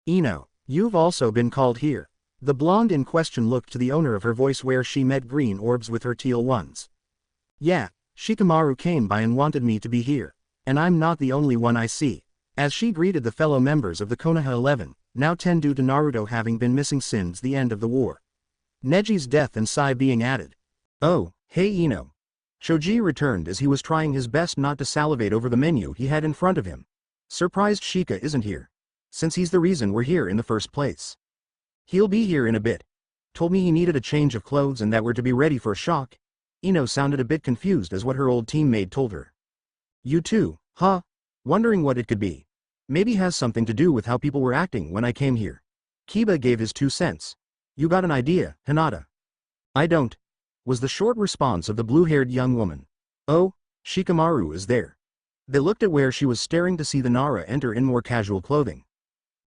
A: Ino, you've also been called here. The blonde in question looked to the owner of her voice where she met green orbs with her teal ones. Yeah, Shikamaru came by and wanted me to be here. And I'm not the only one I see. As she greeted the fellow members of the Konoha 11, now 10 due to Naruto having been missing since the end of the war. Neji's death and Sai being added.
B: Oh, hey Ino. Shoji returned as he was trying his best not to salivate over the menu he had in front of him. Surprised Shika isn't here. Since he's the reason we're here in the first place. He'll be here in a bit. Told me he needed a change of clothes and that we're to be ready for a shock. Ino sounded a bit confused as what her old teammate told her. You too, huh? Wondering what it could be. Maybe has something to do with how people were acting when I came here. Kiba gave his 2 cents. You got an idea, Hinata? I don't. Was the short response of the blue-haired young woman. Oh, Shikamaru is there. They looked at where she was staring to see the Nara enter in more casual clothing.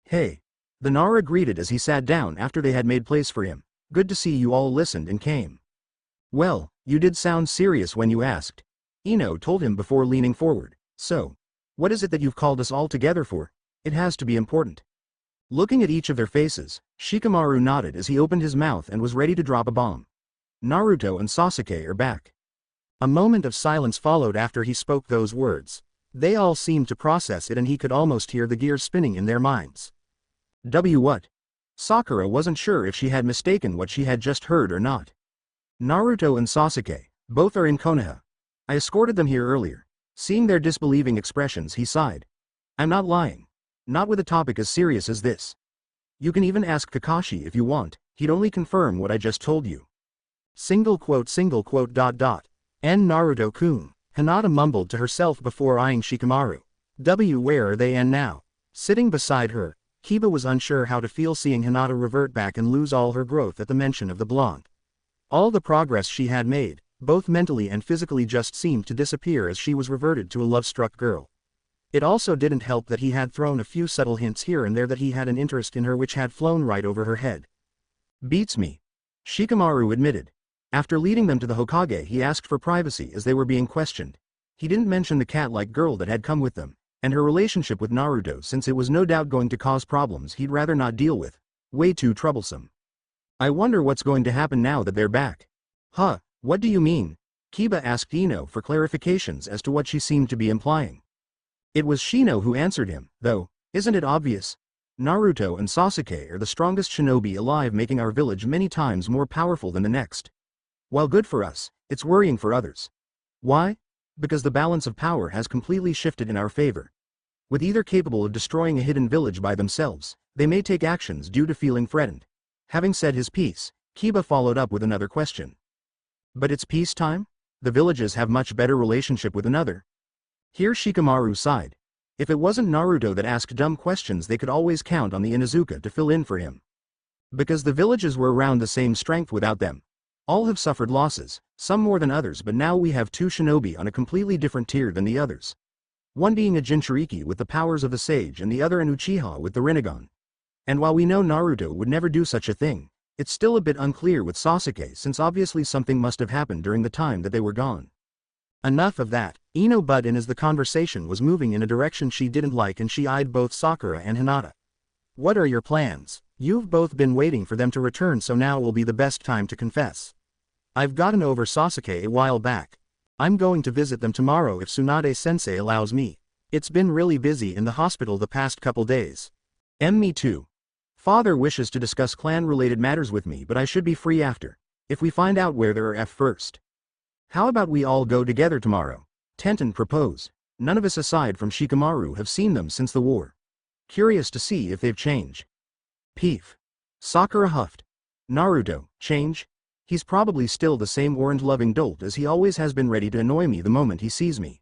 B: Hey. The Nara greeted as he sat down after they had made place for him. Good to see you all listened and came. Well, you did sound serious when you asked. Ino told him before leaning forward. So, what is it that you've called us all together for? It has to be important. Looking at each of their faces, Shikamaru nodded as he opened his mouth and was ready to drop a bomb. Naruto and Sasuke are back.
A: A moment of silence followed after he spoke those words. They all seemed to process it and he could almost hear the gears spinning in their minds.
B: What? Sakura wasn't sure if she had mistaken what she had just heard or not. Naruto and Sasuke, both are in Konoha. I escorted them here earlier. Seeing their disbelieving expressions, he sighed. I'm not lying. Not with a topic as serious as this. You can even ask Kakashi if you want, he'd only confirm what I just told you.
A: Single quote. And Naruto-kun, Hinata mumbled to herself before eyeing Shikamaru. Where are they and now? Sitting beside her, Kiba was unsure how to feel seeing Hinata revert back and lose all her growth at the mention of the blonde. All the progress she had made, both mentally and physically, just seemed to disappear as she was reverted to a love-struck girl. It also didn't help that he had thrown a few subtle hints here and there that he had an interest in her which had flown right over her head.
B: Beats me. Shikamaru admitted. After leading them to the Hokage, he asked for privacy as they were being questioned. He didn't mention the cat-like girl that had come with them, and her relationship with Naruto, since it was no doubt going to cause problems he'd rather not deal with. Way too troublesome. I wonder what's going to happen now that they're back. Huh, what do you mean? Kiba asked Ino for clarifications as to what she seemed to be implying. It was Shino who answered him, though, isn't it obvious? Naruto and Sasuke are the strongest shinobi alive, making our village many times more powerful than the next. While good for us, it's worrying for others. Why? Because the balance of power has completely shifted in our favor. With either capable of destroying a hidden village by themselves, they may take actions due to feeling threatened. Having said his piece, Kiba followed up with another question. But it's peacetime? The villages have much better relationship with another. Here Shikamaru sighed. If it wasn't Naruto that asked dumb questions, they could always count on the Inuzuka to fill in for him. Because the villages were around the same strength without them. All have suffered losses, some more than others, but now we have two shinobi on a completely different tier than the others. One being a Jinchuriki with the powers of the sage and the other an Uchiha with the Rinnegan. And while we know Naruto would never do such a thing, it's still a bit unclear with Sasuke, since obviously something must have happened during the time that they were gone.
A: Enough of that, Ino butt in as the conversation was moving in a direction she didn't like, and she eyed both Sakura and Hinata. What are your plans? You've both been waiting for them to return, so now will be the best time to confess. I've gotten over Sasuke a while back. I'm going to visit them tomorrow if Tsunade-sensei allows me. It's been really busy in the hospital the past couple days.
B: Me too. Father wishes to discuss clan-related matters with me, but I should be free after, if we find out where there are first. How about we all go together tomorrow? Tenten proposed. None of us aside from Shikamaru have seen them since the war. Curious to see if they've changed. Peef. Sakura huffed. Naruto, change? He's probably still the same orange-loving dolt as he always has been, ready to annoy me the moment he sees me.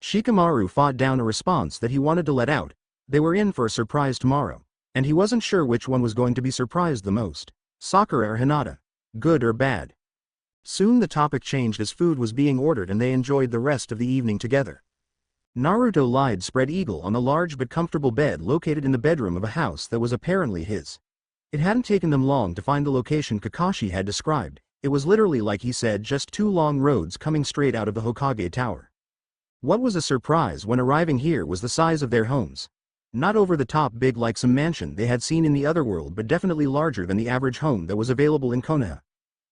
B: Shikamaru fought down a response that he wanted to let out. They were in for a surprise tomorrow, and he wasn't sure which one was going to be surprised the most, Sakura or Hinata. Good or bad.
A: Soon the topic changed as food was being ordered and they enjoyed the rest of the evening together.
B: Naruto lied spread eagle on the large but comfortable bed located in the bedroom of a house that was apparently his. It hadn't taken them long to find the location Kakashi had described. It was literally, like he said, just two long roads coming straight out of the Hokage Tower. What was a surprise when arriving here was the size of their homes. Not over the top big like some mansion they had seen in the other world, but definitely larger than the average home that was available in Konoha.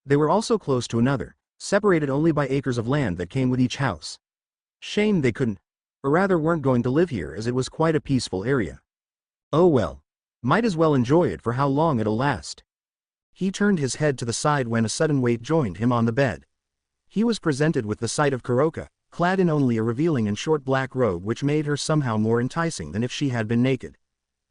B: They were also close to another, separated only by acres of land that came with each house. Shame they couldn't, or rather weren't going to live here, as it was quite a peaceful area. Oh well. Might as well enjoy it for how long it'll last.
A: He turned his head to the side when a sudden weight joined him on the bed. He was presented with the sight of Kuroka, clad in only a revealing and short black robe which made her somehow more enticing than if she had been naked.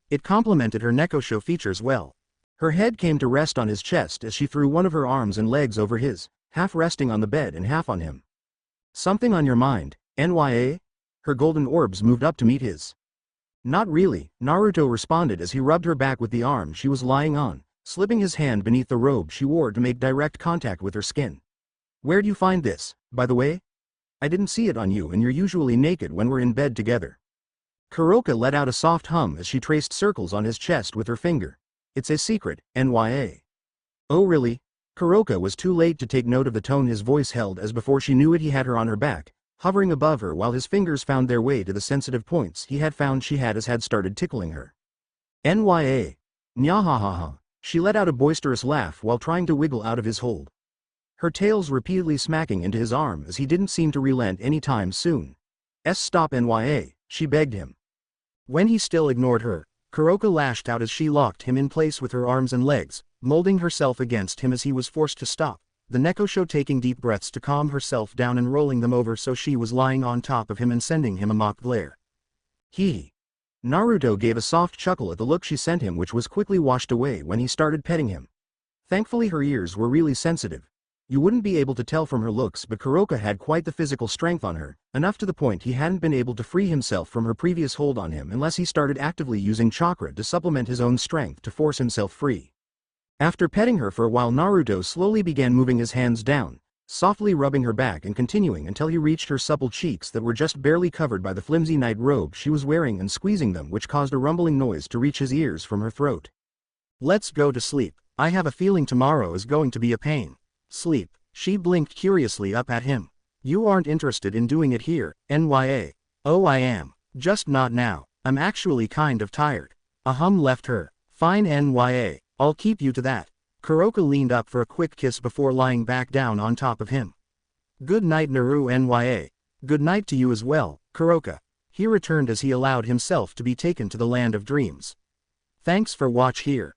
A: It complemented her nekosho features well. Her head came to rest on his chest as she threw one of her arms and legs over his, half resting on the bed and half on him. Something on your mind, NYA? Her golden orbs moved up to meet his. Not really, Naruto responded as he rubbed her back with the arm she was lying on, slipping his hand beneath the robe she wore to make direct contact with her skin. Where'd you find this, by the way? I didn't see it on you, and you're usually naked when we're in bed together. Kuroka let out a soft hum as she traced circles on his chest with her finger. It's a secret, NYA. Oh really? Kuroka was too late to take note of the tone his voice held, as before she knew it he had her on her back, hovering above her while his fingers found their way to the sensitive points he had found she had started tickling her. NYA. Nyahahaha. She let out a boisterous laugh while trying to wiggle out of his hold. Her tails repeatedly smacking into his arm as he didn't seem to relent any time soon. Stop NYA, she begged him. When he still ignored her, Kuroka lashed out as she locked him in place with her arms and legs, molding herself against him as he was forced to stop, the Nekosho taking deep breaths to calm herself down and rolling them over so she was lying on top of him and sending him a mock glare.
B: He. Naruto gave a soft chuckle at the look she sent him, which was quickly washed away when he started petting him. Thankfully her ears were really sensitive. You wouldn't be able to tell from her looks, but Kuroka had quite the physical strength on her, enough to the point he hadn't been able to free himself from her previous hold on him unless he started actively using chakra to supplement his own strength to force himself free. After petting her for a while, Naruto slowly began moving his hands down, softly rubbing her back and continuing until he reached her supple cheeks that were just barely covered by the flimsy night robe she was wearing and squeezing them, which caused a rumbling noise to reach his ears from her throat.
A: Let's go to sleep. I have a feeling tomorrow is going to be a pain. Sleep. She blinked curiously up at him. You aren't interested in doing it here, NYA. Oh, I am. Just not now. I'm actually kind of tired. A hum left her. Fine NYA. I'll keep you to that. Kuroka leaned up for a quick kiss before lying back down on top of him. Good night Naru NYA. Good night to you as well, Kuroka. He returned as he allowed himself to be taken to the land of dreams. Thanks for watch here.